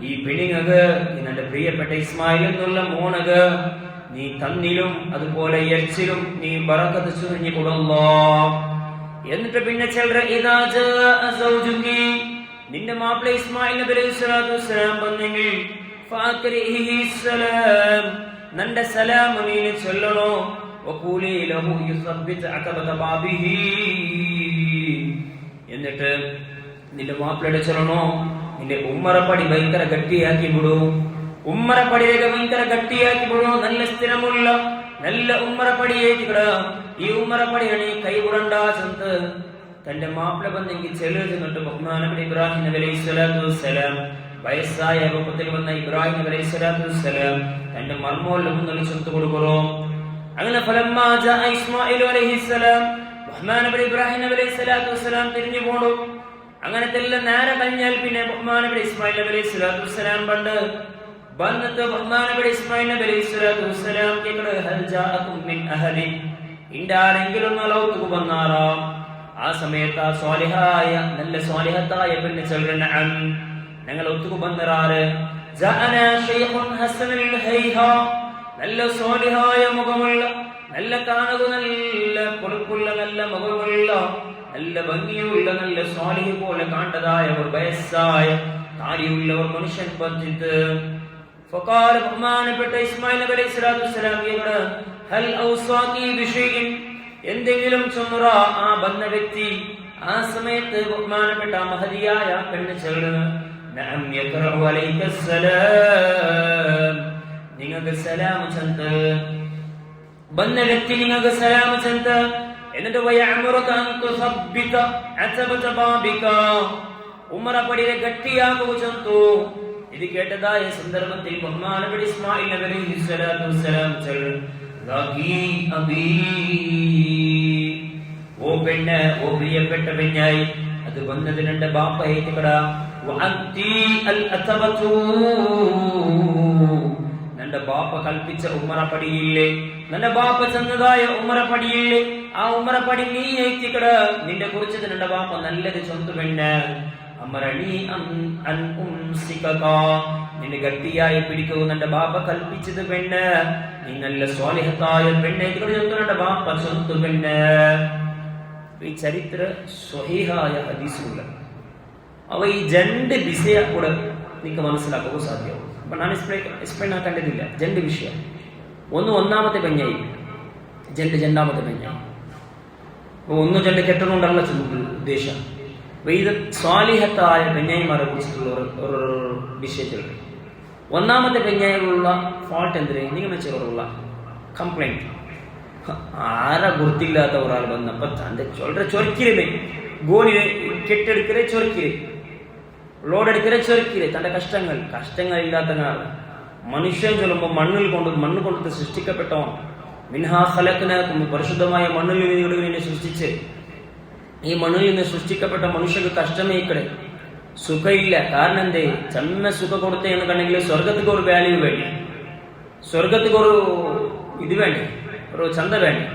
ഈ പെണ്ണുങ്ങക്ക് നിന്റെ പ്രിയപ്പെട്ട ഇസ്മായിൽ എന്നുള്ള മോനക്ക് നീ തന്നിലും അതുപോലെ ഇറച്ചിലും നീ ബറക്കത്ത് ചൊരിഞ്ഞു കൊടുല്ലോ. എന്നിട്ട് പിന്നെ ചിലർ ഇദാ ജാഅ സൗജുകി നിന്റെ മാപ്പിള ഇസ്മായിൽ നബി അലൈഹി സ്വലാത്തു വസ്സലാം വന്നെങ്കിൽ ഫാക്രിഹി സലാം നന്റെ സലാം നീ ചൊല്ലണോ. വഖൂലി ലഹു യുസബ്ബിത് അഖബത ബാബിഹി എന്നിട്ട് നിന്റെ മാപ്പിളയുടെ ചൊല്ലണോ നിന്റെ ഉമ്മറപ്പടി ഭയങ്കര ഗട്ടിയാക്കി വിടൂ. ഉമ്മറപ്പടിയൊക്കെ ഭയങ്കര ഗട്ടിയാക്കി വിടൂ. നല്ല സ്ഥിരമുള്ള നല്ല ഉമ്മറപ്പടിയേറ്റിക്കട. ഈ ഉമ്മറപ്പടിയാണ് ഈ കൈവിടണ്ട ചെന്ന് തന്റെ മാപ്പിള ബന്ധെങ്കിൽ ചെലു ചെന്നിട്ട് ബഹുമാനപ്പെട്ട ഇബ്രാഹിം നബി അലൈഹി സ്വലാത്തു വസ്സലാം വയസ്സായ രൂപത്തിൽ വന്ന ഇബ്രാഹിം നബി അലൈഹി സ്വലാത്തു വസ്സലാം തന്റെ മർമ്മോലിന് മുന്നിൽ ചെത്തു കൊടുക്കറോ. അങ്ങനെ ഫലമ്മാ ജാഅ ഇസ്മാഈൽ അലൈഹിസ്സലാം ബഹുമാനപ്പെട്ട ഇബ്രാഹിം നബി അലൈഹി സ്വലാത്തു വസ്സലാം തിരിഞ്ഞു പോണു. അങ്ങനത്തെ എല്ലാം നേരെ കഴിഞ്ഞാൽ പിന്നെ ബഹുമാനപ്പെട്ട ഇസ്മായിൽ നബി അലൈഹി സ്വലാത്തു വസ്സലാം പണ്ട് വന്നിട്ട് ബഹുമാനപ്പെട്ട ഇസ്മായിൽ നബി അലൈഹി സ്വലാത്തു വസ്സലാം കേൾക്കട് ഹൽ ജാഅകും മിൻ അഹലി ഇണ്ടാരെങ്കിലും ലൗതുകു വന്നാറാ. ആ സമയത്ത് ആ സ്വാലിഹായ നല്ല സ്വാലിഹത്തായ പെണ്ണ് ചൊല്ലുന്ന ഞങ്ങൾ ഒത്തുകു വന്നറാറ് ജഅനാ ശൈഖുൻ ഹസനുൽ ഹൈഹ നല്ല സ്വാലിഹായ മുഖമുള്ള നല്ല കാണുക നല്ല പൊളുപ്പുള്ള നല്ല മുഖമുള്ള നല്ല ഭംഗിയുള്ള നല്ല സ്വാലിഹ് പോലെ കാണ്ടതായ ഒരു വയസ്സായ താടിയുള്ള ഒരു മനുഷ്യൻ വന്നിട്ട് ഫഖാല ബഹുമാനപ്പെട്ട ഇസ്മായിൽ നബി അലൈഹി സ്വലാത്തു വസ്സലാം ഇവിടെ ഹൽ ഔസാഖി ബിശൈഇൻ എന്തെങ്കിലും ചൊന്നുറ. ആ വന്ന വ്യക്തി ആ സമയത്ത് ബഹുമാനപ്പെട്ട മഹദിയായ പെണ്ണ് ചൊല്ലുന്നു നഅം യഖറഉ അലൈക്കസ്സലാം നിങ്ങൾക്ക് സലാം ചൊല്ല്. വന്ന വ്യക്തി നിങ്ങൾക്ക് സലാം ചൊല്ല്. എന്നിട്ട് വയഅമുറുക അൻ തുസബ്ബിത അതബത ബാബിക ഉമറപടിയെ ഗട്ടിയാക്കുക ചൊല്ല്. ഇത് കേട്ടതായ സന്ദർഭത്തിൽ ബഹുമാനപ്പെട്ട ഇസ്മായിൽ നബി അലൈഹി സ്വലാത്തു വസ്സലാം ചൊല്ല് ഓ പെണ്ണ് ഓ പ്രിയപ്പെട്ട പെണ്ണായി അത് വന്നത് എന്റെ ബാപ്പ ഏറ്റുകടാ. നിന്റെ ബാപ്പ കൽപ്പിച്ച ഉമ്മറപ്പടിയില്ലേ നിന്റെ ബാപ്പ ചെന്നതായ ഉമ്മറപ്പടിയില്ലേ ആ ഉമ്മറപ്പടി നീ ഏറ്റിക്കട. നിന്റെ കുറിച്ച് നിന്റെ ബാപ്പ നല്ലത് ചൊന്തു പെണ്ണ് നിന്നെ ഗട്ടിയായി പിടിക്കൂ നിന്റെ ബാപ്പ കൽപ്പിച്ചത് പെണ്ണ്. നീ നല്ല സ്വാലിഹത്തായ പെണ്ണേറ്റിയുടെ ബാപ്പ ചൊന്തു പെണ്ണ്. ഈ ചരിത്ര സ്വഹീഹായ ഹദീസുള്ള അവ ഈ രണ്ട് വിഷയ കൂടെ നിങ്ങൾക്ക് മനസ്സിലാക്കുക സാധ്യമാവും. അപ്പൊ ഞാൻ എക്സ്പ്ലെയിൻ ആക്കേണ്ടതില്ല. രണ്ട് വിഷയം ഒന്ന് ഒന്നാമത്തെ പെഞ്ഞായി ജണ്ട് രണ്ടാമത്തെ പെഞ്ഞായി ഒന്ന് ജണ്ട് കെട്ടണുണ്ടല്ല ഉദ്ദേശം. ഇത് സ്വാലിഹത്തായ പെഞ്ഞായിമാരെ കുറിച്ചിട്ടുള്ള ഒരു വിഷയത്തിലുണ്ട്. ഒന്നാമത്തെ പെഞ്ഞായിലുള്ള ഫാൾട്ട് എന്തിന് നിങ്ങൾ വെച്ചുള്ള കംപ്ലൈന്റ് ആരാ ഗുർത്തില്ലാത്ത ഒരാൾ വന്നപ്പോ തന്റെ ചൊരക്കിരേ ഗോലിനെ കെട്ടെടുക്കരെ ചൊരക്കിരേ ലോഡെടുക്കരെ ചൊരക്കിരേ തന്റെ കഷ്ടങ്ങൾ ഇല്ലാത്ത മനുഷ്യൻ ചൊല്ലുമ്പോ മണ്ണ് കൊണ്ട് സൃഷ്ടിക്കപ്പെട്ടവൻ മിൻഹാ ഖലഖ്നാകും പരിശുദ്ധമായ മണ്ണിൽ നിന്ന് സൃഷ്ടിച്ച് ഈ മണ്ണിൽ നിന്ന് സൃഷ്ടിക്കപ്പെട്ട മനുഷ്യർക്ക് കഷ്ടമേ ഇക്കടെ സുഖമില്ല. കാരണം എന്തേ ചെന്ന സുഖം കൊടുത്തേ എന്ന് കണ്ടെങ്കിൽ സ്വർഗത്തിക്ക് ഒരു വാല്യൂ വേണ്ടി സ്വർഗത്തിക്ക് ഒരു ഇത് വേണ്ടി ഒരു ചന്ത വേണ്ടി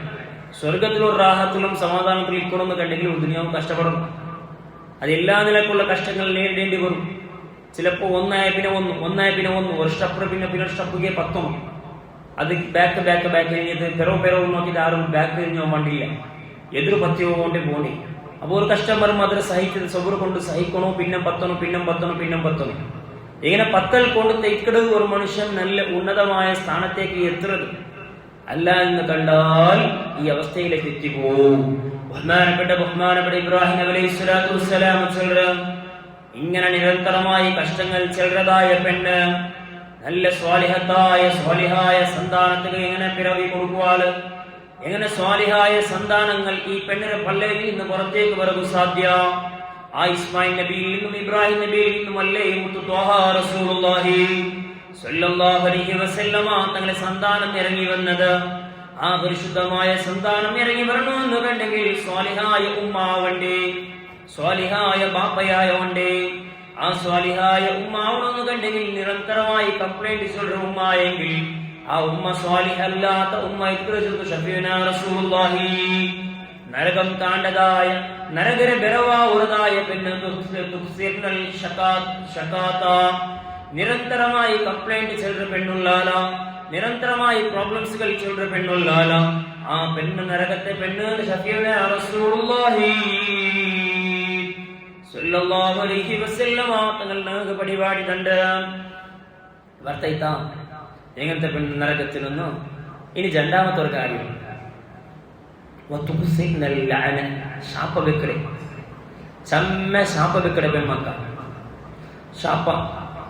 സ്വർഗത്തിലൊരു റാഹത്തിലും സമാധാനത്തിലും ഇക്കണമെന്ന് കണ്ടെങ്കിൽ ദുനിയാവും കഷ്ടപ്പെടണം. അത് എല്ലാ നിലക്കുള്ള കഷ്ടങ്ങൾ നേരിടേണ്ടി വരും. ചിലപ്പോൾ ഒന്നായ പിന്നെ ഒരു സ്റ്റെപ്പ് പിന്നെ സ്റ്റെപ്പ് 10 അത് ബാക്ക് കഴിഞ്ഞത് പെറോ നോക്കിയിട്ട് ആരും ബാക്ക് കഴിഞ്ഞോ വണ്ടിയില്ല എതിർ പത്തിയോ കൊണ്ട് പോണി. അപ്പോൾ ഒരു കസ്റ്റമർ മാത്രം സഹിച്ചത് സബർ കൊണ്ട് സഹിക്കണോ പിന്നെ 10 ഇങ്ങനെ 10 കൊണ്ട് തെക്കട് ഒരു മനുഷ്യൻ നല്ല ഉന്നതമായ സ്ഥാനത്തേക്ക് എത്തുന്നത് അല്ല എന്ന് കണ്ടാൽ ഈ അവസ്ഥയിലേക്ക് എത്തിപ്പോവും. ബഹുമാനപ്പെട്ട ഇബ്രാഹിം നബി അലൈഹി സ്വലാത്തു വസ്സലാം ഇങ്ങനെ നിരന്തരമായി കഷ്ടങ്ങൾ ചെറുതായ പെണ്ണ് നല്ല സ്വാലിഹായ സന്താനത്തിന് എങ്ങനെ പിറവി കൊടുക്കുവാള് എങ്ങനെ സ്വാലിഹായ സന്താനങ്ങൾ ഈ പെണ്ണിന്റെ പള്ളയിൽ നിന്ന് പുറത്തേക്ക് വരവ് സാധ്യ. ആ ഇസ്മായിൽ നബിയിൽ നിന്നും ഇബ്രാഹിം നബിയിൽ നിന്നും അല്ലേ മുത്തു ത്വാഹ റസൂലുള്ളാഹി സ്വല്ലല്ലാഹു അലൈഹി വസല്ലമ തങ്ങളുടെ സന്താനം ഇറങ്ങി വന്നത്. ആ പരിശുദ്ധമായ സന്താനം ഇറങ്ങി വരണമെന്ന് കണ്ടെങ്കിൽ സ്വാലിഹായ ഉമ്മാവണ്ടേ സ്വാലിഹായ ബാപ്പയായ വണ്ടേ. ആ സ്വാലിഹായ ഉമ്മാവണമെന്ന് കണ്ടെങ്കിൽ നിരന്തരമായി കംപ്ലൈന്റ് ചൊല്ലുന്ന ഉമ്മായെങ്കിൽ ആ ഉമ്മ സ്വാലിഹ അല്ലാത്ത ഉമ്മ റസൂലുള്ളാഹി നരകം താണ്ടതായ നരകര ബെറവാവുന്നതായ പെണ്ണ് നിരന്തരമായി കംപ്ലൈന്റ് ചെല്ലുന്ന പെണ്ണുള്ളാല, നിരന്തരമായി പ്രോബ്ലംസുകൾ ചെല്ലുന്ന പെണ്ണുള്ളാല, ആ പെണ്ണ് നരകത്തെ പെണ്ണ് ഷഫീഉനാ റസൂലുള്ളാഹി സ്വല്ലല്ലാഹു അലൈഹി വസല്ലമ തങ്ങൾ നമുക്ക് പരിപാടി കണ്ട് വർത്തയിത്ത എങ്ങനത്തെ പെണ്ണ് നരകത്തിൽ നിന്നു. ഇനി രണ്ടാമത്തെ ഒരു കാര്യം, ಶಾಪ ಬೆಕ್ಕಡೆ ಚಮ್ಮೆ ಶಾಪ ಬೆಕ್ಕಡೆ ಬೆಮ್ಮಕ್ಕ ಶಾಪ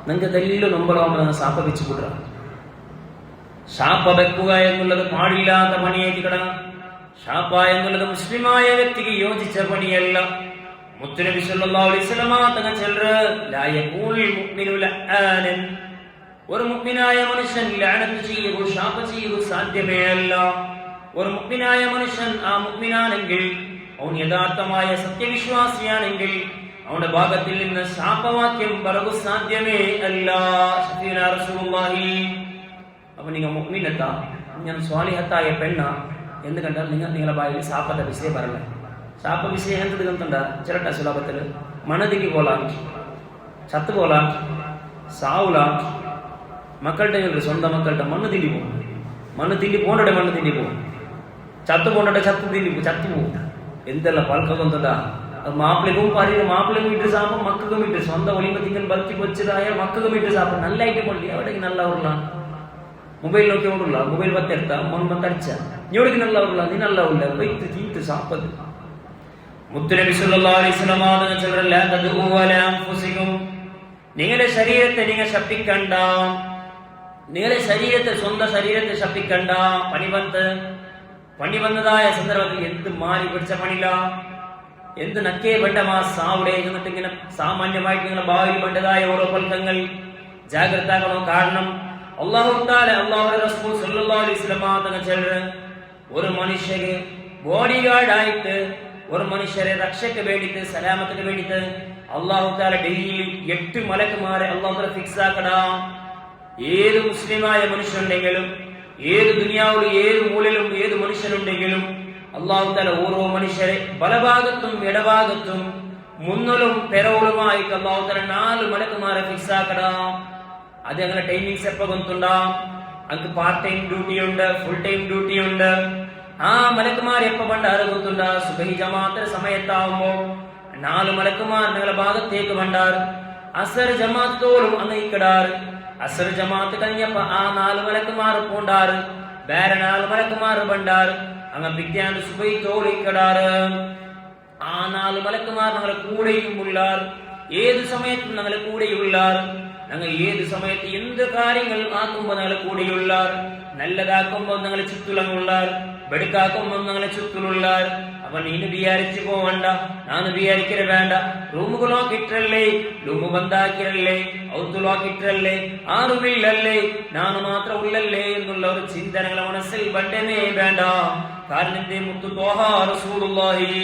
ನಂಗೆ തെല്ലു നൊമ്പളാകുമ്പോൾ നിങ്ങൾ ಶಾಪ വെച്ച് കൂട്ടുക. ಶಾಪ വെക്കുക എന്നുള്ളത് പാടില്ലാത്ത പണിയായിക്കട. ಶಾಪ എന്നുള്ളത് മുസ്ലിമായ വ്യക്തിക്ക് യോജിച്ച പണിയല്ല. മുത്തുനബി സല്ലല്ലാഹു അലൈഹി വസല്ലമ തങ്ങൾ ഒരു മുഅ്മിനായ മനുഷ്യൻ ലഅനത്ത് ചെയ്യുക, ശാപ ചെയ്യുക സാധ്യമേ അല്ല. ഒരു മുഅ്മിനായ മനുഷ്യൻ ആ മുഅ്മിനാണെങ്കിൽ, അവൻ യഥാർത്ഥമായ സത്യവിശ്വാസിയാണെങ്കിൽ അവന്റെ ഭാഗത്തിൽ നിന്ന് ശാപവാക്യം പറകു സാധ്യമേ അല്ല. ഷഫീഉനാ റസൂലുള്ളാഹി. അപ്പൊ നിങ്ങൾ മുഅ്മിനത്ത, ഞാൻ സ്വാലിഹത്തായ പെണ്ണ എന്ന് കണ്ടാൽ നിങ്ങളെ ബായിൽ ശാപത്തെ വിഷയം പറയല. ശാപ വിഷയം എന്ത് കണ്ട ചിരട്ട സുലഭത്തില് മണതിക്ക് പോലാം, ചത്തു പോലാം, സാവുലാം, മക്കളുടെ സ്വന്തം മക്കളുടെ മണ്ണ് തിണ്ടി പോകും, മണ്ണ് തിണ്ടി പോണ്ടടെ മണ്ണ് തിണ്ടി പോകും, ചത്തു പോണ്ടടെ ചത്തു പോകും. എന്തെല്ലാം പൽക്കൊന്നുണ്ടാ മാപ്പിളക്കും പറയുക. മാപ്പിളക്കും ഇട്ട് സാപ്പം മക്കൾക്കും ഇട്ട് സ്വന്തം ഒളിമ്പത്തിക്കൽ ബർക്കി വെച്ചതായ മക്കൾക്കും ഇട്ട് സാപ്പം നല്ലായിട്ട് പൊള്ളി. അവിടേക്ക് നല്ല ഉരുള മൊബൈൽ നോക്കി ഓടുള്ള മൊബൈൽ പത്തെടുത്ത മൊത്തടിച്ച ഇവിടേക്ക് നല്ല ഉരുള നീ നല്ല ഉള്ള വൈത്ത് തീറ്റ് സാപ്പത്. മുത്തുനബി സല്ലല്ലാഹു അലൈഹി വസല്ലം നിങ്ങളുടെ ശരീരത്തെ നിങ്ങൾ ശപ്പിക്കണ്ട, നിങ്ങളുടെ ശരീരത്തെ സ്വന്തം ശരീരത്തെ ശപ്പിക്കണ്ട. പണി വന്നതായ സന്ദർഭത്തിൽ എന്ത് മാറി പിടിച്ച പണില്ല, എന്ത് നക്കേ വേണ്ടമാ സാവിടെ എന്നിട്ട് ഇങ്ങനെ സാമാന്യമായിട്ട് നിങ്ങളുടെ ഭാവിയിൽ വേണ്ടതായ ഓരോ ഫലങ്ങൾ ജാഗ്രത ആകണം. കാരണം അല്ലാഹുവിന്റെ റസൂൽ സല്ലല്ലാഹു അലൈഹി വസല്ലം തങ്ങൾ ഒരു മനുഷ്യന് ബോഡി ഗാർഡായിട്ട്, ഒരു മനുഷ്യരെ രക്ഷയ്ക്ക് വേണ്ടിയിട്ട്, സലാമത്തിന് വേണ്ടിയിട്ട് അല്ലാഹു തആല ഡെയിലി 8 മലക്കുമാരെ അല്ലാഹു ഫിക്സ് ആക്കടാ. ഏത് മുസ്ലിമായ മനുഷ്യനുണ്ടെങ്കിലും, ഏത് ദുനിയാവിലും ഏത് മൂലയിലും ഏത് മനുഷ്യനുണ്ടെങ്കിലും അല്ലാഹു തആല ഓരോ മനുഷ്യരെ ബലഭാഗത്തും ഇടഭാഗത്തും മുന്നലും പെരവുലുമായിട്ട് അല്ലാഹു തആല 4 മലക്കുമാരെ ഫിക്സ് ആക്കടാ. അത് അങ്ങനെ ടൈമിങ്സ് എപ്പോ കൊണ്ടുണ്ടാ, അങ്ങ് പാർട്ട് ടൈം ഡ്യൂട്ടി ഉണ്ട്, ഫുൾ ടൈം ഡ്യൂട്ടി ഉണ്ട്. ആ മലക്കുമാർ എപ്പോ പണ്ടാറ് കൊണ്ടുണ്ടാ, സുബഹി ജമാഅത്ത് സമയത്താവുമ്പോ 4 മലക്കുമാർ നിങ്ങളുടെ ഭാഗത്തേക്ക് വണ്ടാറ്. അസർ ജമാഅത്തോളും അങ്ങ് ഇക്കടാറ്. അസർ ജമാഅത്ത് കഴിഞ്ഞപ്പോ ആ 4 മലക്കുമാർ പോണ്ടാറ്. വേറെ 4 മലക്കുമാർ പണ്ടാറ്. അങ്ങ് പിറ്റേന്ന് സുബഹി തോളിക്കടാറ്. ആ 4 മലക്കുമാർ ഞങ്ങളെ കൂടെയും ഉള്ളാർ. ഏത് സമയത്തും ഞങ്ങളെ കൂടെയുള്ളാർ. ഞങ്ങൾ ഏത് സമയത്ത് എന്ത് കാര്യങ്ങൾ ആക്കുമ്പോ ഞങ്ങളെ കൂടെയുള്ളാർ. നല്ലതാക്കുമ്പോ ഞങ്ങളെ ചുറ്റുള്ളാർ, ബെടുക്കാക്കുമ്പോ ഞങ്ങളെ ചുറ്റുള്ളാർ. അപ്പൊ നീನು വിചാരിച്ചു പോവണ്ട, ನಾನು ವಿಚಾರಿಕರೆ ಬೇಡ. ರೂಮುಗಳಾಕಿಟ್ರಲ್ಲೇ, ರೂಮು ಬಂದಾಕಿರಲ್ಲೇ, ಔತುಲಾಕಿಟ್ರಲ್ಲೇ, ആരുമില്ലല്ലേ, ನಾನು ಮಾತ್ರ ഉള്ളല്ലേ എന്നുള്ള ഒരു ചിന്തനങ്ങളെ മനസ്സിൽ ബണ്ടമേ വേണ്ട. കാരണം മുത്തു ത്വാഹ റസൂലുള്ളാഹി,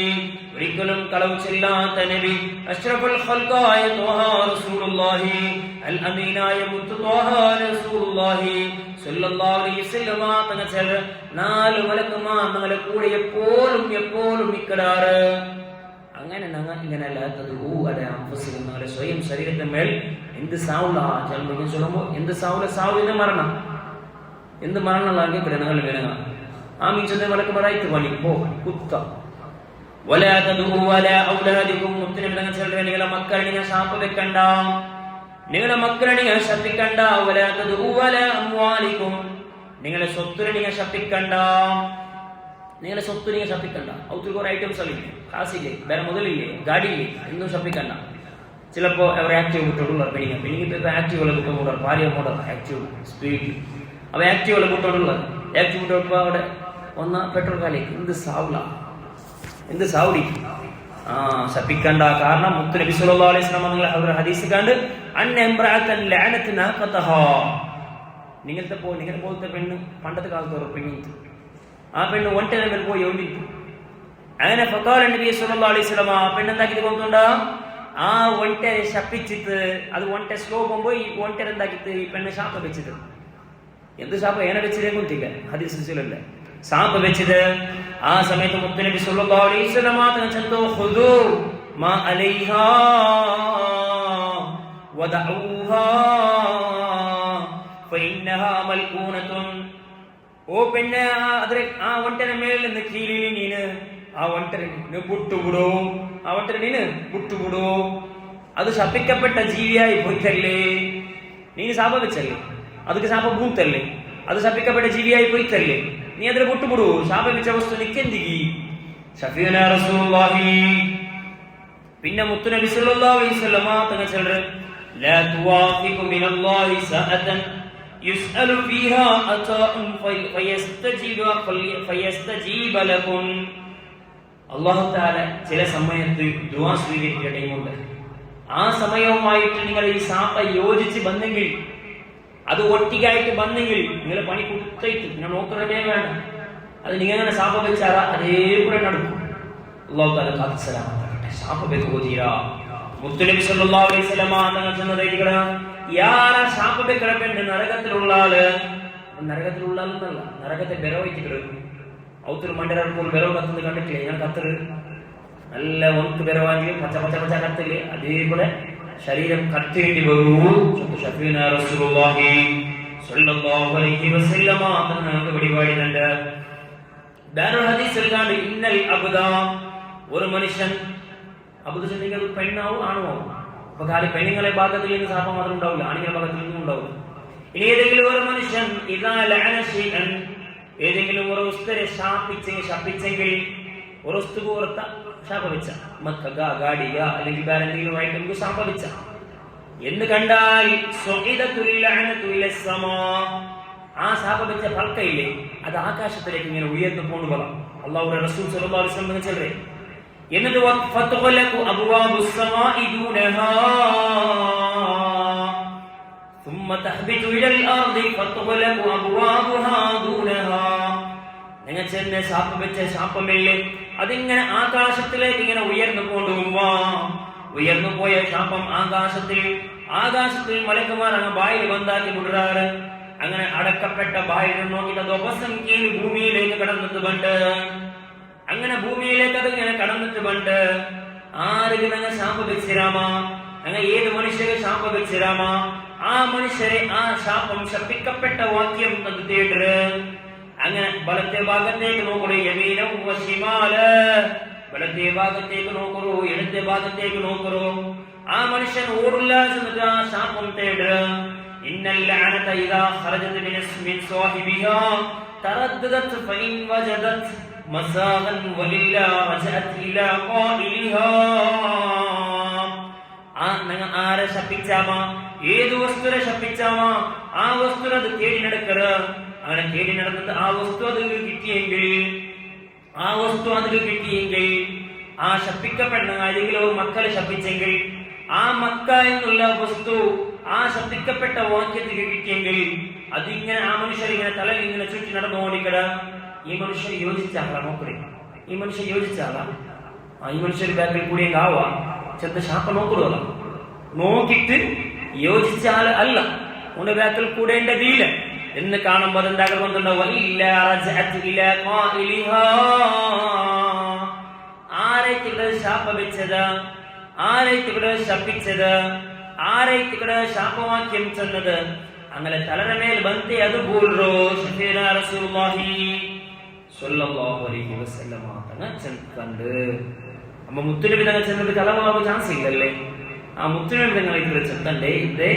ഒരിക്കലും കളവ് ചെല്ലാത്ത നബി, അഷ്റഫുൽ ഖൽഖായ ത്വാഹ റസൂലുള്ളാഹി, അൽ അമീനായ മുത്തു ത്വാഹ റസൂലുള്ളാഹി സല്ലല്ലാഹു അലൈഹി വസല്ലം തങ്ങൾ 4 മലക്കുമാർ ഞങ്ങളുടെ കൂടെ എപ്പോഴും എപ്പോഴും ഇക്കടാറ്. അങ്ങനെ ഞങ്ങൾ ഇങ്ങനെയല്ല ഞങ്ങളുടെ സ്വയം ശരീരത്തിന് മേൽ എന്ത് സാവുള്ള ചിലപ്പോൾ ചൊല്ലുമ്പോ എന്ത് സാവുന്ന മരണം, എന്ത് മരണമുള്ള ഇവിടെ ഞങ്ങൾ വേണ ആ മീച്ചത്തെ മലക്ക് മറായിട്ട് പണി പോ കുത്ത നിങ്ങളുടെ മക്കളെ നിങ്ങൾ ശാപ വെക്കണ്ട, നിങ്ങളുടെ മക്കളെ നിങ്ങൾ ശപ്പിക്കണ്ട. നിങ്ങളെ സ്വത്തിനെ നിങ്ങൾ ശപ്പിക്കണ്ട, നിങ്ങളെ സ്വത്ത് നിങ്ങൾ ശപ്പിക്കണ്ട. ഔത്തിൽ കുറെ ഐറ്റംസ് അല്ലേ, കാശില്ലേ, വേറെ മുതലില്ലേ, ഗാഡിയില്ലേ, ഒന്നും ശപ്പിക്കണ്ട. ചിലപ്പോ അവർ ആക്റ്റീവ് വിട്ടോടുള്ള പെണ്ണിങ്ങിപ്പോ ആക്റ്റീവ് വിട്ടോടുള്ള ഭാര്യ മോഡൽ ആക്റ്റീവ് സ്പീഡ് അവ ആക്റ്റീവ് വിട്ടോടുള്ള ആക്റ്റീവ് വിട്ടോടുമ്പോ അവിടെ ഒന്ന് പെട്രോൾ കാലേക്ക് എന്ത് സാവുടി ശപ്പിക്കണ്ട. കാരണം മുത്ത് നബി സല്ലല്ലാഹു അലൈഹി വസല്ലം നിങ്ങൾ ഹദീസ് കണ്ട് അൻഇംറഅതൻ ലഅനത് നാഖതഹാ, നിങ്ങളുടെ പോലത്തെ പെണ്ണ് പണ്ടത്തെ കാലത്ത് ഒരു പെണ്ണ്, ആ പെണ്ണ് ഒറ്റനെ മേൽ പോയി ഒളിഞ്ഞു. അങ്ങനെ ഫഖാല നബി സല്ലല്ലാഹു അലൈഹി വസല്ലം ആ പെണ്ണെന്താക്കി കൊണ്ടുണ്ടാ, ആ ഒറ്റനെ ശപ്പിച്ചിട്ട് അത് ഒറ്റ സ്ലോ പോകുമ്പോ ഈ ഒറ്റനെന്താക്കിട്ട് ഈ പെണ്ണ് ശാപ വെച്ചിട്ട് എന്ത് ശാപ ഏനെ വെച്ചിട്ടേ കൊണ്ടില്ല ഹദീസിലല്ലേ. സാപ്പ് വെച്ചത്. ആ സമയത്ത് മുത്തുനബി സല്ലല്ലാഹു അലൈഹി വസല്ലം തങ്ങൾ ചൊല്ലുന്നു, ഖുദൂ മാ അലൈഹാ വദഊഹാ ഫഇന്നഹാ മൽഊനതുൻ. ഓ പെണ്ണെ, ആ ഒട്ടന മേൽ നിന്ന് കീഴിൽ നീന് ആ ഒട്ടനെ ബുട്ടുവിടോ, ആ ഒട്ടനെ നീന് ബുട്ടുവിടോ. അത് ശപിക്കപ്പെട്ട ജീവിയായി പോയിട്ടല്ലേ, നീ ശാപ വെച്ചല്ലേ, ಅದಕ್ಕೆ ಶಾಪ ಭೂತല്ലേ, ಅದು ಶಪಿಕಪಟ್ಟ ಜೀವಿಯಾಗಿ പോയിട്ടല്ലേ, നീ അതിനെ വിട്ടുപിടൂ. ശാപമിച്ച വസ്തു നിക്കെന്തികി? ഷഫീന റസൂലുള്ളാഹി. പിന്നെ മുത്തുനബി സല്ലല്ലാഹു അലൈഹി വസല്ലം തങ്ങൾ ചൊല്ലുന്നു, ലാ തുവാഫിഖു മിനല്ലാഹി സഅതൻ യുസ്അലു ഫീഹാ അതാഉൻ ഫയസ്തജീബ ലകും. അല്ലാഹു തആല ചില സമയത്ത് ദുആ സ്വീകരിക്കുന്ന ടൈമുണ്ട്. ആ സമയവുമായിട്ട് നിങ്ങൾ ഈ ശാപ യോജിച്ച് ബന്നെങ്കിൽ, അത് ഒട്ടിക്കായിട്ട് ബന്നെങ്കിൽ നിങ്ങൾ പണി കൊടുത്തിട്ട് നിങ്ങൾ നോക്കുന്നതേ വേണ്ട. അത് നിങ്ങൾ അങ്ങനെ ശാപ വെച്ചാൽ അതേപോലെ നടക്കും. അല്ലാഹു തആല കാത്തുസലാമത്താകട്ടെ. ശാപ വെക്കോതീരാ മുത്തുനബി സല്ലല്ലാഹു അലൈഹി വസല്ലം തങ്ങൾ ചെന്നതേടിക്കട യാര ശാപ വെക്കട പെണ്ണ് നരകത്തിലുള്ള ആള്, നരകത്തിലുള്ള ആളെന്നല്ല, നരകത്തെ ബെറോയിച്ച് കിടക്കും. ഔത്തർ മണ്ടരപ്പോൾ ബെറോ കത്തുന്നത് കണ്ടിട്ടില്ലേ? ഞാൻ കത്തറ് നല്ല ഒന്നുക്ക് ബെറവാണെങ്കിൽ പച്ച പച്ച പച്ച കത്തില്ലേ, അതേപോലെ ശരീരം കത്തേണ്ടി വരൂ. ഷഫീന റസൂലുള്ളാഹി സ്വല്ലല്ലാഹു അലൈഹി വസല്ലം തങ്ങൾക്ക് വെളിപാടുന്നുണ്ട്. ദാറുൽ ഹദീസിൽ കാണും, ഇന്നൽ അബ്ദ, ഒരു മനുഷ്യൻ, അബ്ദ ചെന്നെങ്കിൽ പെണ്ണാവും ആണോ? അപ്പൊ കാലി പെണ്ണുങ്ങളെ ഭാഗത്തിൽ നിന്ന് ശാപം മാത്രം ഉണ്ടാവില്ല, ആണുങ്ങളുടെ ഭാഗത്തിൽ നിന്നും ഉണ്ടാവില്ല. ഇനി ഏതെങ്കിലും ഒരു മനുഷ്യൻ ഇദാ ലഅന ശൈഅൻ, ഏതെങ്കിലും ഒരു വസ്തുവിനെ ശപിച്ചെങ്കിൽ, ഒരു വസ്തുക്ക് ഓർത്ത ശാപവിച്ച മക്ക ഗാഡിക അല്ലെങ്കിൽ വേറെ എന്തെങ്കിലും ആയിട്ട് നമുക്ക് ശാപവിച്ച എന്ന് കണ്ടാൽ ആ ശാപവിച്ച ഫൽക്കയില്ലേ, അത് ആകാശത്തിലേക്ക് ഇങ്ങനെ ഉയർന്നു പോണു പറ. അല്ലാഹുവിന്റെ റസൂൽ സല്ലല്ലാഹു അലൈഹി വസല്ലം ചെല്ലേ. എന്നിട്ട് ഫതഖലഖു അബ്വാബുസ് സമാഇ ദൂനഹാ ثم تهبط الى الارض فتغلق ابوابها دونها. നിങ്ങൾ ചെന്ന് ശാപവിച്ച ശാപമില്ലേ, അതിങ്ങനെ ആകാശത്തിലേക്ക് ഇങ്ങനെ ഉയർന്നു കൊണ്ടുപോവാ. ഉയർന്നു പോയ ശാപം ആകാശത്തിൽ മലക്കുമാർ അങ്ങ് ബായിൽ ബന്ധാക്കി വിടുറാറ്. അങ്ങനെ അടക്കപ്പെട്ട ബായിൽ നോക്കിയിട്ട് അത് ഉപസംഖ്യയിൽ ഭൂമിയിലേക്ക് കടന്നിട്ടുമുണ്ട്. അങ്ങനെ ഭൂമിയിലേക്ക് അതിങ്ങനെ കടന്നിട്ടുമുണ്ട്. ആരെങ്കിലും അങ്ങ് ശാപവിച്ചിരാമ, അങ്ങനെ ഏത് മനുഷ്യരെ ശാപവിച്ചിരാമ, ആ മനുഷ്യരെ ആ ശാപം ശപിക്കപ്പെട്ട വാക്യം അത് തേടര്. അങ്ങനെ വലത്തെ ഭാഗത്തേക്ക് നോക്കൂ, യമീനം വശിമാല, വലത്തെ ഭാഗത്തേക്ക് നോക്കൂ, ഇടത്തെ ഭാഗത്തേക്ക് നോക്കൂ. ആ മനുഷ്യൻ ഓടില്ല എന്നിട്ട് ആ ശാപം തേടര്. ഇന്നൽ ലഅനത ഇദാ ഖറജത് മിൻ സ്വാഹിബിഹാ തറദ്ദദത് ഫഇൻ വജദത് മസാഗൻ വലില്ലാ റജഅത് ഇലാ ഖായിലിഹാ. ആരെ ശപിച്ചാമോ, ഏത് വസ്തുരെ ശപിച്ചാമോ, ആ വസ്തു അത് തേടി നടക്കറ്. അങ്ങനെ തേടി നടന്നിട്ട് ആ വസ്തു അത് കിട്ടിയെങ്കിൽ, ആ ശപിക്കപ്പെടുന്ന ഏതെങ്കിലും ഒരു മക്കളെ ശപിച്ചെങ്കിൽ, ആ മക്ക എന്നുള്ള വസ്തു ആ ശപിക്കപ്പെട്ട വാക്യത്തിൽ കിട്ടിയെങ്കിൽ, അതിങ്ങനെ ആ മനുഷ്യർ ഇങ്ങനെ തലയിൽ ഇങ്ങനെ ചുറ്റി നടന്നു ഓടിക്കട. ഈ മനുഷ്യർ യോജിച്ചാളാ നോക്കണേ, ഈ മനുഷ്യർ യോജിച്ചാളാ, ഈ മനുഷ്യർ ബാക്കിൽ കൂടി ആവാ ചെന്ന് ശാപ നോക്കിടുവല്ല, നോക്കിയിട്ട് യോജിച്ചാൽ അല്ല ഉന്റെ ബാക്കിൽ കൂടേണ്ടതില്ല എന്ന് കാണുമ്പോൾ അതെന്താകുന്നുണ്ടാവും. ആരേക്കിവിടെ ശാപവിച്ചത്, ആരേക്കിവിടെ ശപിച്ചത്, ആരേക്കിവിടെ ശാപവാക്യം ചെന്നത്, അങ്ങനെ തലരമേൽ ബന്ധി അത് പോലോ ഷഫീന റസൂലുള്ളാഹി സ്വല്ലല്ലാഹു അലൈഹി വസല്ലം തങ്ങൾ ചെന്നത്. അപ്പൊ മുത്തുനബി തങ്ങൾ ചെന്നത് കളവാകും ചാൻസ് ഇല്ലല്ലേ. ആ മുത്തുനബി തങ്ങൾ ഇവിടെ ചെത്തണ്ടേ, ഇതേ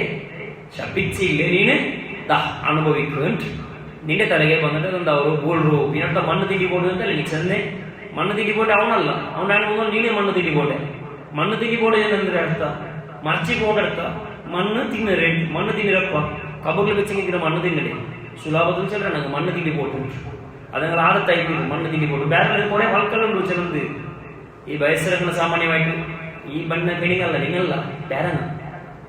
ശപിച്ചില്ലേ നീന് അನುಭವಿക്കുന്നുണ്ട്. നിന്റെ തലകെ വന്നിട്ട് എന്താവും ബോൾറോ പിന്നത്തെ മണ്ണ് തിരി പോടുന്നല്ലേ നീ ചെന്നേ. മണ്ണ് തിരി പോട്ടെ അവനല്ല, അവനാണ് നീനെ മണ്ണ് തിരി പോട്ടെ. മണ്ണ് തിരി പോടെ എന്തൊരു അടുത്ത മറിച്ച് പോകെടുത്ത മണ്ണ് തിന്നരേ, മണ്ണ് തിന്നിരപ്പ കബറിൽ വെച്ചെങ്കിൽ മണ്ണ് തിന്നലേ സുലാഭത്തിൽ ചെല്ലണം. മണ്ണ് തിരി പോട്ടു അതങ്ങൾ ആടത്തായി മണ്ണ് തിരി പോട്ടു. വേറെ കുറെ ആൾക്കാരുണ്ട് ചെന്നത് ഈ വയസ്സിറക്കുന്ന സാമാന്യമായിട്ട് ഈ ബണ്ണ പെണികളല്ല, നിങ്ങളല്ല വേറെങ്ങ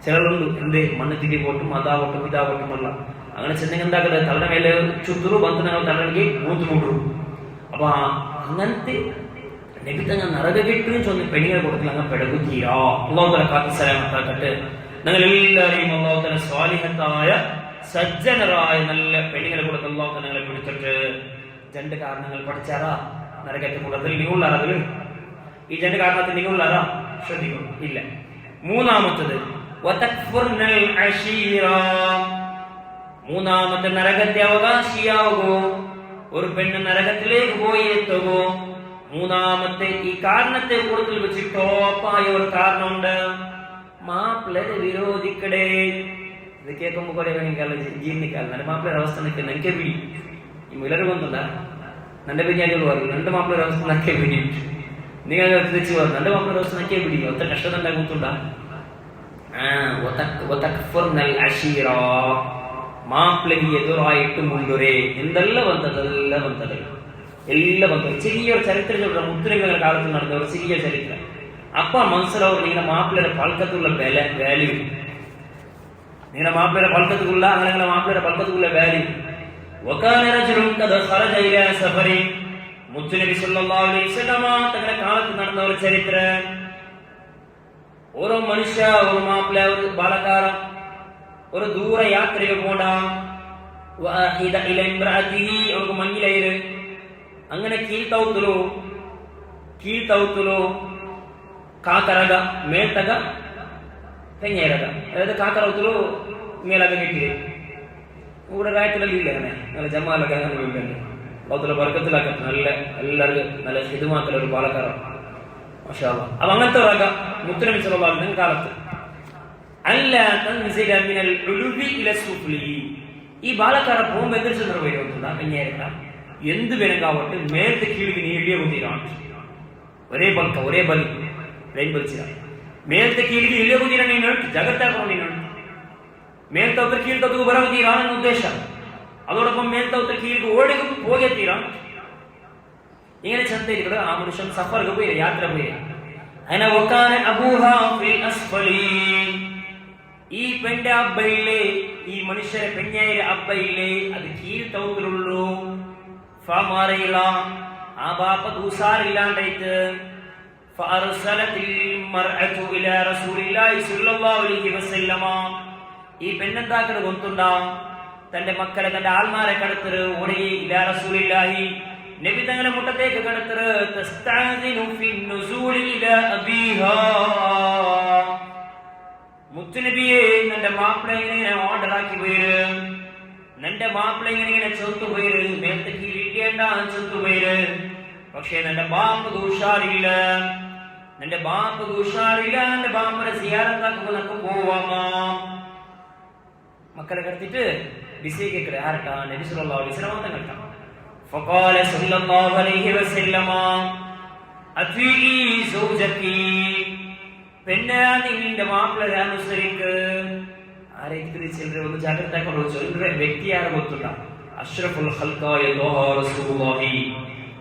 ചിലരുണ്ട്. എന്തേ മണ്ണ് തിരി പോട്ടും അതാവട്ടും ഇതാവട്ടും അല്ല. അങ്ങനെ ചെന്നെങ്കിൽ എന്താക്കട്ടെ തലയുടെ മേലെ ചുറ്റുറു ബന്ധു ഞങ്ങൾ തലക്ക് മൂത്ത് മുട്ടു. അപ്പൊ അങ്ങനത്തെ ലഭിത്തങ്ങ നരക കിട്ടുകയും ചൊന്ന് പെണികളെ കൊടുത്തില്ല അങ്ങ് പെടകു തീരാ. അല്ലാഹു തആല കാത്തു സലാമത്താക്കട്ടെ. ഞങ്ങൾ എല്ലാവരെയും അല്ലാഹു തആല സ്വാലിഹത്തായ സജ്ജനരായ നല്ല പെണികളെ കൊടുത്ത് അല്ലാഹു തആല ഞങ്ങളെ പിടിച്ചിട്ട് രണ്ട് കാരണങ്ങൾ പഠിച്ചാറാ നരകത്തിൽ കൂടുതൽ നീങ്ങുള്ളാറ അതിൽ ഈ രണ്ട് കാരണത്തിൽ നീങ്ങുള്ളാറാ ശ്രദ്ധിക്കും ഇല്ല. മൂന്നാമത്തത് മൂന്നാമത്തെ നരകത്തെ അവകാശിയാവുകോ ഒരു പെണ്ണ് നരകത്തിലേക്ക് പോയി എത്തുകോ മൂന്നാമത്തെ ഈ കാരണത്തെ കൂടുതൽ വെച്ച് ടോപ്പായ ഒരു കാരണമുണ്ട് മാപ്പിളരെ വിരോധിക്കടേ. ഇത് കേൾക്കുമ്പോ കുറെ ജീർണിക്കാൽ നല്ല മാപ്പിളയുടെ അവസ്ഥ നിൽക്കുന്ന എനിക്ക് പിടി ഈ മിലർ കൊണ്ടല്ല നല്ല ബിരിയാണികൾ പറഞ്ഞു രണ്ട് മാപ്പിളയുടെ അവസ്ഥ നക്കെ പിടി നിങ്ങൾ തിരിച്ചു പറഞ്ഞു രണ്ട് മാപ്പിളയുടെ അവസ്ഥ നക്കെ പിടി ഒത്ത കഷ്ടത ഉണ്ടാകുന്നുണ്ടാ മാപ്പിളക്ക് എതിരായിട്ട് മുണ്ടൊരേ എന്തെല്ലാം വന്നത് എല്ലാം വന്നത് ചെറിയൊരു ചരിത്രം ചൊല്ല മുസ്ലിങ്ങളുടെ കാലത്ത് നടന്ന ഒരു ചെറിയ ചരിത്രം അപ്പ മനസ്സിലാവും നിങ്ങളുടെ മാപ്പിളയുടെ പഴക്കത്തുള്ള വാല്യൂ നിങ്ങളുടെ മാപ്പിളയുടെ പഴക്കത്തുള്ള അങ്ങനെ നിങ്ങളുടെ മാപ്പിളയുടെ പഴക്കത്തുള്ള വാല്യൂ മുത്തുനബി സല്ലല്ലാഹു അലൈഹി വസല്ലമ തങ്ങളുടെ കാലത്ത് നടന്ന ഒരു ചരിത്രം ഓരോ മനുഷ്യ ഒരു മാപ്പിള ഒരു ബാലക്കാര ഒരു ദൂര യാത്രയിൽ പോണ്ട അവർക്ക് മഞ്ഞിലയില് അങ്ങനെ കീഴ്ത്തൗത്തുലോ കാക്കറക മേൽത്തക തെങ്ങേരക അതായത് കാക്കറൗത്തുലോ മേലക കിട്ടിയത് ഇവിടെ രായത്തിലല്ല ഇല്ല അങ്ങനെ നല്ല ജമാലൊക്കെ അങ്ങനെ വീണ്ടുണ്ട് ലോകത്തിലെ വർക്കത്തിലാക്കട്ടെ നല്ല എല്ലാവർക്കും നല്ല ഹിതുമാക്കല ഒരു പാലക്കാര മാഷാ അല്ലാഹ്. അപ്പൊ അങ്ങനത്തെ ഒരു മുത്തുനബി സല്ലല്ലാഹു അലൈഹി വസല്ലം കാലത്ത് ഈ ബാലക്കാര പോകുമ്പോ എന്തൊരു സന്ദർഭം പെഞ്ഞേരക്ക എന്ത് വേണമെങ്കാവട്ടെ മേലത്തെ കീഴിക്ക് നീ ഇടിയ കുതിരാണ് ഒരേ ബലി ലൈൻ വലിച്ചാണ് മേലത്തെ കീഴിക്ക് ഇടിയ കുതിര നീನು ജഗത്താക്കണം നീನು മേൽത്തവത്തെ കീഴ്ത്തവർക്ക് ബലവതീരാണെന്ന് ഉദ്ദേശം അതോടൊപ്പം മേൽത്തവത്തെ കീഴിക്ക് ഓടുകയും പോകെത്തീരാണ് ഇങ്ങനെ ചിന്തയിരിക്കുന്നത് ആ മനുഷ്യൻ സഫർക്ക് പോയി യാത്ര പോയി അങ്ങനെ ഈ പെണ്ണിന്റെ അബ്ബയില്ലേ ഈ മനുഷ്യരെ പെഞ്ഞേരെ അബ്ബയില്ലേ അത് കീഴ്ത്തവത്തിലുള്ളൂ ഫമാറിയില്ല ആ ബാപ്പ ദൂസാറില്ലാണ്ടായിട്ട് ഈ പെണ്ണെന്താക്കത് കൊത്തുണ്ടാ തന്റെ മക്കളെ തന്റെ ആൾമാരെ കടത്തര് ഓടി ഇലാ റസൂലില്ലാഹി നബി തങ്ങളുടെ മുട്ടത്തേക്ക് കടത്തര് മുത്തുനബിയെ നിന്റെ മാപ്പിള ഇങ്ങനെ ഓർഡർ ആക്കി പോയിര് നിന്റെ മാപ്പിള ഇങ്ങനെ ചെറുത്തുപോയിര് മേലത്തെ കീഴിക്കേണ്ട ചെറുത്തുപോയിര് പക്ഷേ നിന്റെ ബാപ്പ് ദൂഷാറില്ല നിന്റെ ബാപ്പരെ സിയാറത്താക്കുമ്പോ നമുക്ക് പോവാമാ മക്കളെ കടത്തിട്ട് ബിസി കേക്കടെ ആരട്ടാ നബി സല്ലല്ലാഹു അലൈഹി വസല്ലം തങ്ങൾക്കാ ഫഖാല സല്ലല്ലാഹു അലൈഹി വസല്ലം അത്വീ സൗജക്കി പെണ്ണാ നിന്റെ മാപ്പിളരെ അനുസരിക്ക് ആരെങ്കിലും ചിലരെ ഒന്ന് ജാഗ്രതയാക്കണോ ചൊല്ലുന്ന വ്യക്തി ആരെ ಗೊತ್ತುണ്ട അഷ്റഫുൽ ഖൽഖായ ദോഹ റസൂലുള്ളാഹി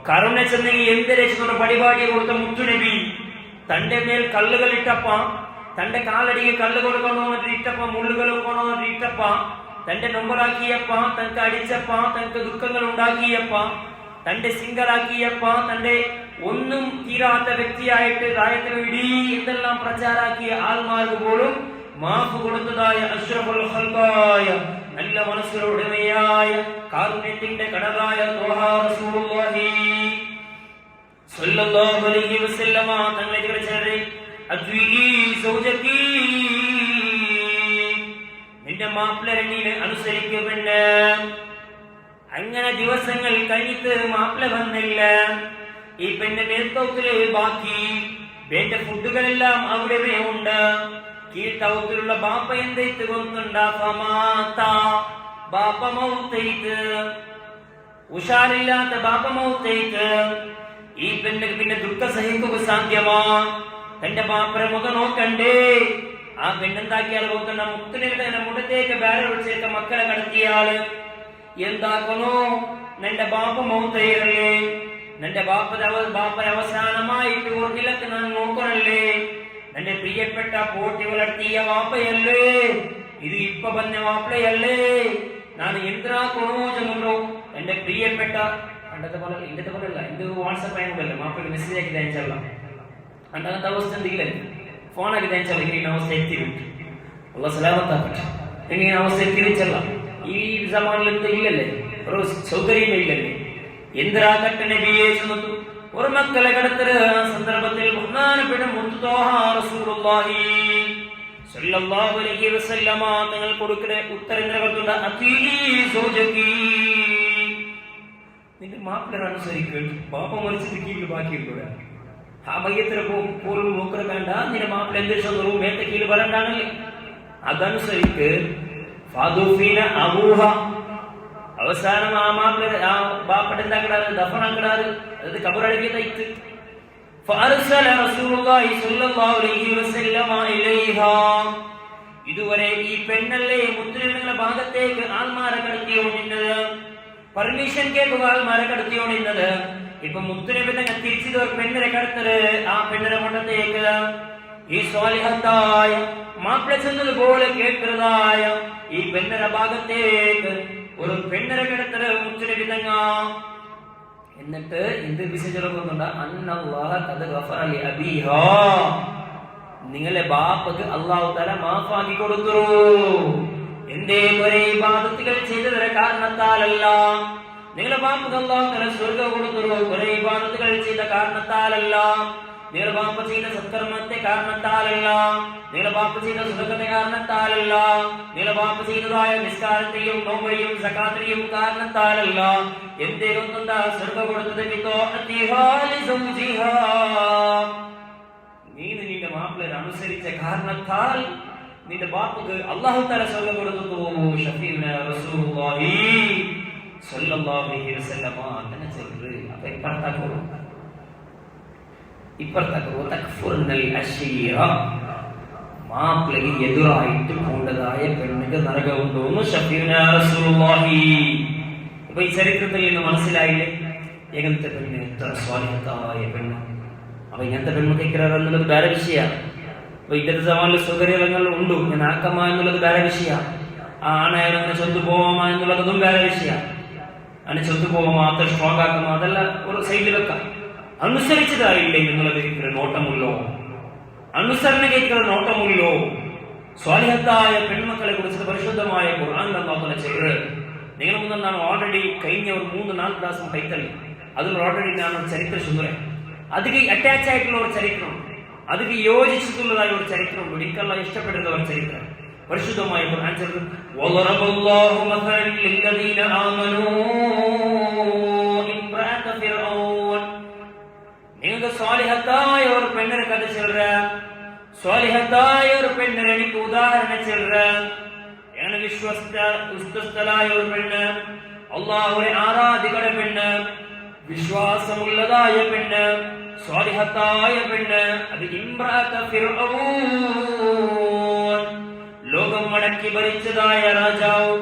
കരുണ ചെന്നെങ്കിൽ എന്ത് രചന പരിപാടിയെ കൊടുത്ത മുത്തുനബി തന്റെ മേൽ കല്ലുകൾ ഇട്ടപ്പ തന്റെ കാലടിಗೆ കല്ല് കൊടുക്കണോ എന്നിട്ട് ഇട്ടപ്പ മുള്ളുകൾ വെക്കണോ എന്നിട്ട് ഇട്ടപ്പ തന്റെ നൊമ്പറാക്കിയപ്പ തനിക്ക് അടിച്ചപ്പ തനിക്ക് ദുഃഖങ്ങൾ ഉണ്ടാക്കിയപ്പ തന്റെ സിംഗറാക്കിയപ്പ തന്റെ ഒന്നും തീരാത്ത വ്യക്തിയായിട്ട് രായത്തിന് ഇടീ എന്തെല്ലാം പ്രചാരാക്കിയ ആൾമാർക്ക് പോലും മാഫ് കൊടുത്തതായ അഷ്റഫുൽ ഖൽഖായ നല്ല മനസ്സിലുടമയായ കാരുണ്യത്തിന്റെ കടലായ ത്വഹ റസൂലുള്ളാഹി സല്ലല്ലാഹു അലൈഹി വസല്ലമ തങ്ങളെ കുറിച്ച് അദ്വീ സൗജക്കി നിന്റെ മാപ്പിളരെ നീ അനുസരിക്കുമെന്ന്. അങ്ങനെ ദിവസങ്ങൾ കഴിഞ്ഞിട്ട് മാപ്പിള വന്നില്ല. ഈ പെണ്ണ് മേൽത്തൗത്തില് ബാക്കി വേണ്ട ഫുഡുകളെല്ലാം അവിടെ ഉണ്ട്. കീഴ്ത്തൗത്തിലുള്ള ബാപ്പ എന്തെയ്ത്ത് കൊന്നുണ്ടാത്ത ബാപ്പ മൗത്തൈത്ത് ഉഷാറില്ലാത്ത ബാപ്പ മൗത്തൈത്ത് ഈ പെണ്ണിന് പിന്നെ ദുഃഖ സഹിക്കുക സാധ്യമാ. തന്റെ ബാപ്പരെ മുഖം നോക്കണ്ടേ. ആ പെണ്ണെന്താക്കിയാൽ നോക്കണ്ട മുത്തുനിട്ട് മുഖത്തേക്ക് ബാര വിളിച്ചേക്ക മക്കളെ കടത്തിയാള് എന്താക്കണോ നിന്റെ ബാപ്പ മൗത്തയല്ലേ നിന്റെ ബാപ്പരെ അവസാനമായിട്ട് ഒരു നിലക്ക് ഞാൻ നോക്കണല്ലേ. എന്റെ പ്രിയപ്പെട്ട പോട്ടി വളർത്തിയ വാപ്പയല്ലേ ഇത് ഇപ്പ പറഞ്ഞ വാപ്പയല്ലേ ഞാൻ എന്തിനാക്കണോ ചെന്നോ എന്റെ പ്രിയപ്പെട്ട പണ്ടത്തെ പോലെ ഇന്നത്തെ പോലെയല്ല. ഇത് വാട്സപ്പ് ആയതല്ല മാപ്പയുടെ മെസ്സേജ് ആക്കി തയ്ച്ചല്ല അങ്ങനത്തെ അവസ്ഥ എന്തെങ്കിലും ഫോണാക്കി തയ്ച്ചല്ല ഇങ്ങനെ അവസ്ഥ എത്തിവിട്ടു ഉള്ള സലാമത്താക്കട്ടെ. ഇങ്ങനെ അവസ്ഥ എത്തിരിച്ചല്ല. ഈ സമാനിൽ എന്ത് ഇല്ലല്ലേ ഒരു സൗകര്യമേ ഇല്ലല്ലേ. എന്തിനാകട്ടെ നബിയെ ചുമത്തു ഒരു മക്കളെ കടത്തല്. ആ സന്ദർഭത്തിൽ ബഹുമാനപ്പെട്ട മുത്തു ത്വാഹ റസൂലുള്ളാഹി സ്വല്ലല്ലാഹു അലൈഹി വസല്ലമ തങ്ങൾ കൊടുക്കുന്ന ഉത്തരങ്ങളെ അതീ സൗജകി, നിന്റെ മാപ്പിള അനുസരിക്കും. പാപ്പ മരിച്ചിട്ട് കീഴിൽ ബാക്കിയുള്ളൂ. ആ മയ്യത്തിന് പോലും മൂക്കറ് വേണ്ട. നിന്റെ മാപ്പിള എന്ത് ചെന്നറും മേത്തെ കീഴിൽ വരണ്ടാണല്ലേ. അതനുസരിക്ക് ഫാദുഫീന അബൂഹ, അവസാനം ആ മാപ്പിള ആ ബാപ്പട്ട് എന്താക്കിടാറ്, ദഫനാക്കിടാറ്, അത് കബറടക്കി തയ്ത്ത്. ഫഅർസല റസൂലുള്ളാഹി സ്വല്ലല്ലാഹു അലൈഹി വസല്ലമ ഇലൈഹാ, ഇതുവരെ ഈ പെണ്ണല്ലേ മുസ്ലിങ്ങളുടെ ഭാഗത്തേക്ക് ആൾമാരെ കടത്തിയോണ്ടിരുന്നത്, പെർമിഷൻ കേൾക്കുക ആൾമാരെ കടത്തിയോണ്ടിരുന്നത്. ഇപ്പൊ മുത്തുനബി തന്നെ തിരിച്ചത് ഒരു പെണ്ണിനെ കടത്തല്. ആ പെണ്ണിനെ കൊണ്ടത്തേക്ക് ഈ സ്വാലിഹത്തായ മാപ്പിള ചെന്നതുപോലെ കേൾക്കുന്നതായ ഈ പെണ്ണിന്റെ ഭാഗത്തേക്ക് ഒരു പെണ്ണിനെ കടത്തല് മുത്തുനബി തങ്ങ. എന്നിട്ട് എന്ത് വിശേഷിക്കുന്നുണ്ട്, നിങ്ങളെ ബാപ്പക്ക് അല്ലാഹു തആല മാഫാക്കി കൊടുത്തു. എന്തേ ഒരേ ഇബാദത്തുകൾ ചെയ്തതിന്റെ കാരണത്താലല്ല. നിങ്ങളെ ബാപ്പക്ക് അല്ലാഹു തആല സ്വർഗ്ഗം കൊടുത്തു. ഒരേ ഇബാദത്തുകൾ ചെയ്ത കാരണത്താലല്ല. നിങ്ങളുടെ ബാപ്പ ചെയ്ത സത്കർമ്മത്തെ കാരണത്താലല്ല. നിങ്ങളുടെ ബാപ്പ ചെയ്ത സുഖത്തെ കാരണത്താലല്ല. നിങ്ങളുടെ ബാപ്പ ചെയ്തതായ നിസ്കാരത്തെയും നോമ്പയും സകാത്തിനെയും കാരണത്താലല്ല. എന്തേകൊണ്ടാ സ്വർഗ്ഗം കൊടുത്തത്? നീ നിന്റെ മാപ്പിളെ അനുസരിച്ച കാരണത്താൽ നിന്റെ ബാപ്പക്ക് അല്ലാഹു തആല സ്വർഗ്ഗം കൊടുത്തു. ഷഫീഉനാ റസൂലുള്ളാഹി സ്വല്ലല്ലാഹു അലൈഹി വസല്ലമ അങ്ങനെ ചെയ്തു. അപ്പൊ മാപ്പിളക്ക് എതിരായിട്ട് കൊണ്ടതായ പെണ്ണിന്റെ നരകവും തോന്നുന്നു. ഷഫീഉനാ റസൂലുള്ളാഹി. അപ്പൊ ഈ ചരിത്രത്തിൽ നിന്ന് മനസ്സിലായില്ലേ എങ്ങനത്തെ പെണ്ണ്, എത്ര സ്വാലിഹത്തായ പെണ്ണ്. അപ്പൊ ഇങ്ങനത്തെ പെൺമക്കൾ എന്നുള്ളത് വേറെ വിഷയമാണ്. അപ്പൊ ഇന്നത്തെ സമാനിൽ സൗകര്യങ്ങൾ ഉണ്ട്. ഞാൻ ആക്കമ്മ എന്നുള്ളത് വേറെ വിഷയമാണ്. ആ ആണായാലും അങ്ങനെ ചൊത്തു പോവാമ എന്നുള്ളതും വേറെ വിഷയമാണ്. അങ്ങനെ ചൊത്തു പോവാമ അത്ര സ്ട്രോങ് ആക്കുമോ അതെല്ലാം ഒരു സൈഡിൽ വെക്കാം. അനുസരിച്ചതായില്ലേ എന്നുള്ളത് നോട്ടമുള്ളോ, അനുസരണയ്ക്ക് നോട്ടമുള്ളോ. സ്വാലിഹത്തായ പെൺമക്കളെ കുറിച്ച് പരിശുദ്ധമായ ഖുർആൻ അല്ലാഹു ചെയ്ത് നിങ്ങളുടെ മുന്നിൽ ഞാൻ ഓൾറെഡി കഴിഞ്ഞ ഒരു 3-4 ക്ലാസ് കൈത്തള്ളി. അതിൽ ഓൾറെഡി ഞാൻ ഒരു ചരിത്ര സുന്ദരം, അതിക്ക് അറ്റാച്ച് ആയിട്ടുള്ള ഒരു ചരിത്രം, അതിക്ക് യോജിച്ചിട്ടുള്ളതായ ഒരു ചരിത്രമുണ്ട്. എനിക്കല്ല ഇഷ്ടപ്പെടുന്ന ഒരു ചരിത്രം പരിശുദ്ധമായ ഖുർആൻ ചരിത്രം. വളറബല്ലാഹു മസലൻ ലില്ലദീന ആമനൂ ഇംറഅത ഫിർഔൻ. നിങ്ങൾക്ക് സ്വാലിഹത്തായ ഒരു പെണ്ണിനെ കഥ ചെല്ലുക, സ്വാലിഹത്തായ ഒരു പെണ്ണിനെ എനിക്ക് ഉദാഹരണം ചെല്ലുക. അങ്ങനെ വിശ്വസ്തലായ ഒരു പെണ്ണ്, അല്ലാഹുവിനെ ആരാധിക്കുന്ന പെണ്ണ്, വിശ്വാസമുള്ളതായ പെണ്ണ്, സ്വാലിഹത്തായ പെണ്ണ്, അത് ഇംറഅത ഫിർഔൻ, ലോകം മടക്കി ഭരിച്ചതായ രാജാവ്.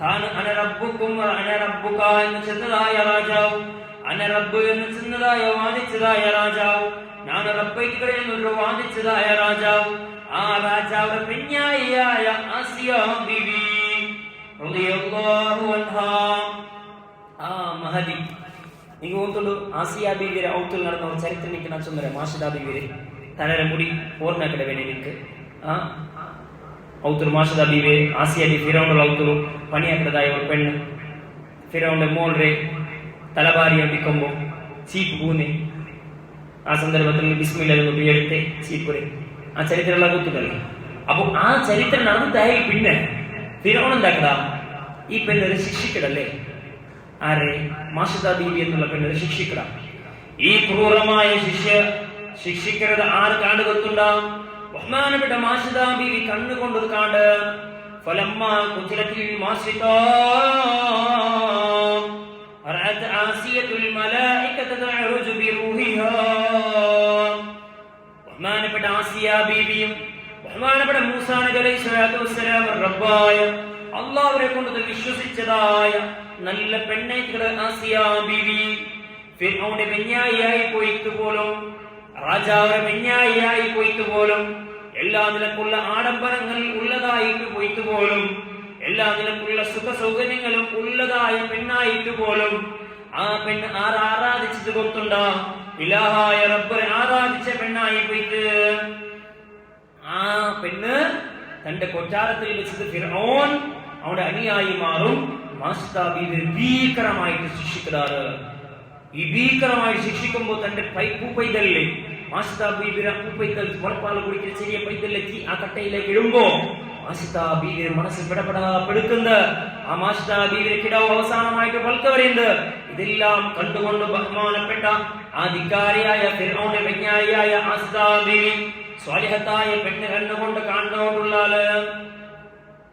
താൻ അനറബ്ബുക്കും അനറബ്ബുക എന്ന് ചെന്നതായ രാജാവ്, അനറബ്ബ് എന്ന് ചെന്നതായ വാദിച്ചതായ രാജാവ്, ഞാൻ റബ്ബൈകളിൽ നിന്ന് വാദിച്ചതായ രാജാവ്. ആ രാജാവ് പെഞ്ഞായിയായ ആസിയ ബീവി റളിയല്ലാഹു അൻഹാ. ആ മഹദി നിങ്ങൾ ഓർത്തുള്ളൂ. ആസിയ ബീവിയുടെ ഔത്തിൽ നടന്ന ഒരു ചരിത്രം എനിക്ക് ഞാൻ ചൊന്നര. മാഷിദ ബീവിയുടെ തലര മുടി ഓർമ്മക്കിടവേനെ എനിക്ക് ആ ഔത്തുൽ മാഷിദ ബീവി ആസിയ ബി ഫിറൗനുള്ള ഔത്തുಲು പണിയാക്കിടതായ ഒരു പെണ്ണ്. ഫിറൗന്റെ മോളുടെ തലഭാരി അടിക്കുമ്പോൾ ചീപ്പ് പൂന്നി. ആ സന്ദർഭത്തിൽ ബിസ്മില്ലാഹ് എടുത്ത് ചീപ്പുരെ. ആ ചരിത്രമുള്ള കൂത്തുകളി. അപ്പൊ ആ ചരിത്രം നടന്നതായി പിന്നെ ഫിറൗൻ എന്താക്കടാ ഈ പെണ്ണൊരു ശിക്ഷിക്കടല്ലേ. ആരെ? മാഷിദ ബീവി എന്നുള്ള പെണ്ണൊരു ശിക്ഷിക്കട. ഈ ക്രൂരമായ ശിക്ഷിക്കരുത് ആര് കാണ്ട് കൊത്തുണ്ടാവും? ബഹുമാനപ്പെട്ട മാഷിദ ബീവി കണ്ണുകൊണ്ടത് കാണ്ട്. ഫലമ്മ കുതിരത്തിൽ മാഷിദ റഅത് ആസിയത്തുൽ മലായികത തഅറുജു ബിറൂഹിഹാ. ബഹുമാനപ്പെട്ട ആസിയ ബീവിയും ബഹുമാനപ്പെട്ട മൂസാ നബി അലൈഹി സ്വലാത്തു വസ്സലാം റബ്ബായ അല്ലാഹുവിനെ കൊണ്ട് വിശ്വസിച്ചതായ നല്ല പെണ്ണായിക്കട ആസിയ ബീവി ഫിർഔന്റെ പെഞ്ഞായിയായി പോയിട്ട് പോലും, രാജാവിന്റെ പെഞ്ഞായിയായി പോയിട്ട് പോലും, എല്ലാ നിലക്കുള്ള ആഡംബരങ്ങൾ ഉള്ളതായിട്ട് പോയിട്ട് പോലും, എല്ലാ നിലക്കുള്ള സുഖ സൗകര്യങ്ങളും ഉള്ളതായ പെണ്ണായിട്ട് പോലും ആ പെണ്ണ് ആരാധിച്ചത് കൊത്തുണ്ട ഇലാഹായ റബ്ബിനെ ആരാധിച്ച പെണ്ണായി പോയിട്ട് ആ പെണ്ണ് തന്റെ കൊട്ടാരത്തിൽ വെച്ചത് ഫിർഔൻ അവന്റെ അനുയായി മാറും. മാഷിദ ബീവി ഭീകരമായിട്ട് ശിക്ഷിക്കാറ്. ഈ ഭീകരമായി ശിക്ഷിക്കുമ്പോൾ തന്റെ പൂപ്പൈതല്ലേ ആശിതാ ബീവിയുടെ പൂപ്പൈതൽ മുളപ്പാൽ കുടിക്കുന്ന ചെറിയ പൈതലെത്തി ആ കട്ടയിലേക്ക് ഇടുമ്പോ ആശിതാ ബീവിയുടെ മനസ്സിൽ പെടുക്കുന്ന ആ മാഷിതാ ബീവിയുടെ കിടാവ് അവസാനമായിട്ട് പൽക്കവരുണ്ട്. ഇതെല്ലാം കണ്ടുകൊണ്ട് ബഹുമാനപ്പെട്ട ആ ധിക്കാരിയായ ഫിർഔന്റെ വിജ്ഞാനിയായ ആശിതാ ബീവി സ്വാലിഹത്തായ പെണ്ണ് കണ്ണുകൊണ്ട് കണ്ടുകൊണ്ടുള്ളത്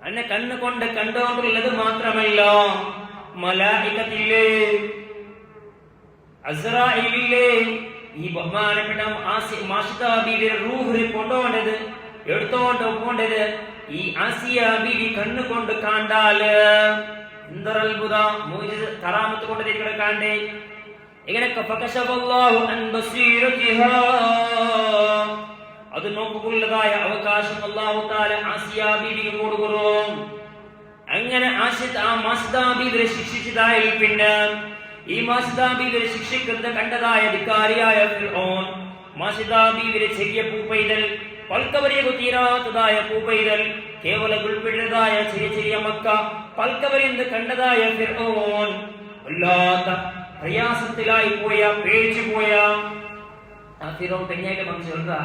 അന്നെ കണ്ണുകൊണ്ട് കണ്ടുകൊണ്ടുള്ളത് മാത്രമല്ല, മലായികത്തില്ലേ, അസ്രാഈലില്ലേ, ഈ ബഹുമാനപ്പെട്ട മാഷിതാ ബീവിയുടെ റൂഹ് കൊണ്ടുപോകേണ്ടത് എടുത്തോണ്ട് പോകേണ്ടത് ഈ ആസിയ ബീവി കണ്ണുകൊണ്ട് കണ്ടാല് എന്തൊരത്ഭുത മോചിത കറാമത്ത് കൊണ്ട് ഇവിടെ കാണ്ടേ ഇങ്ങനൊക്കെ അത് നോക്കുള്ളതായ അവകാശം അല്ലാഹു തആല ആസിയ ബീവിക്ക് കൊടുക്കും. അങ്ങനെ ആ മാഷിതാ ബീവിയെ ശിക്ഷിച്ചതായി പിന്നെ ഈ മാഷിതാ ബീവിയെ ശിക്ഷിക്കുന്ന കണ്ടതായ ധിക്കാരിയായ ഫിർഔൻ മാഷിതാ ബീവിയെ ചെറിയ പൂപ്പൈതൽ പൽക്കവരിയെ തീരാത്തതായ പൂപ്പൈതൽ കേവല ഉൾപ്പെടുന്നതായ ചെറിയ ചെറിയ മക്ക പൽക്കവരെന്ന് കണ്ടതായ ഫിർഔൻ വല്ലാത്ത പ്രയാസത്തിലായി പോയ പേടിച്ചു പോയ ആ ഫിർഔൻ പെഞ്ഞായിട്ട് മനസ്സിലാ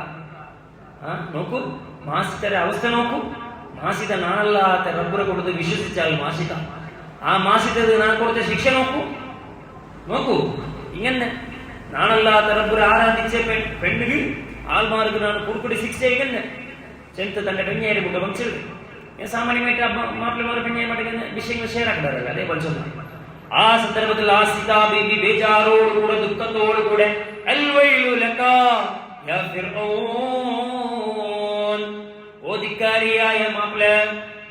നോക്കൂ മാഷിതയുടെ അവസ്ഥ നോക്കൂ. മാഷിത നാളല്ലാത്ത റബ്ബറെ കൊടുത്ത് വിശ്വസിച്ചാൽ മാഷിത ആ മാഷിതത് നാ കൊടുത്ത ശിക്ഷ നോക്കൂ ഇങ്ങനെ നാളല്ലാത്ത റബ്ബറെ ആരാധിച്ച പെണ്ണുകൾ ആൾമാർക്ക് നാണ് കുറുക്കുടി ശിക്ഷ ഇങ്ങനെ ചെലുത്ത് തന്റെ പെഞ്ഞായിരം കൂട്ട വംശം ഞാൻ സാമാന്യമായിട്ട് മാപ്പിളമാരെ പെഞ്ഞായി മടങ്ങുന്ന വിഷയങ്ങൾ ഷെയർ ആക്കാറില്ല. അതേപോലെ ചൊല്ലാം ആ സന്ദർഭത്തിൽ ആ സീതാ ബീബി ബേജാറോടുകൂടെ ദുഃഖത്തോടുകൂടെ ഓധിക്കാരിയായ മാപ്പിള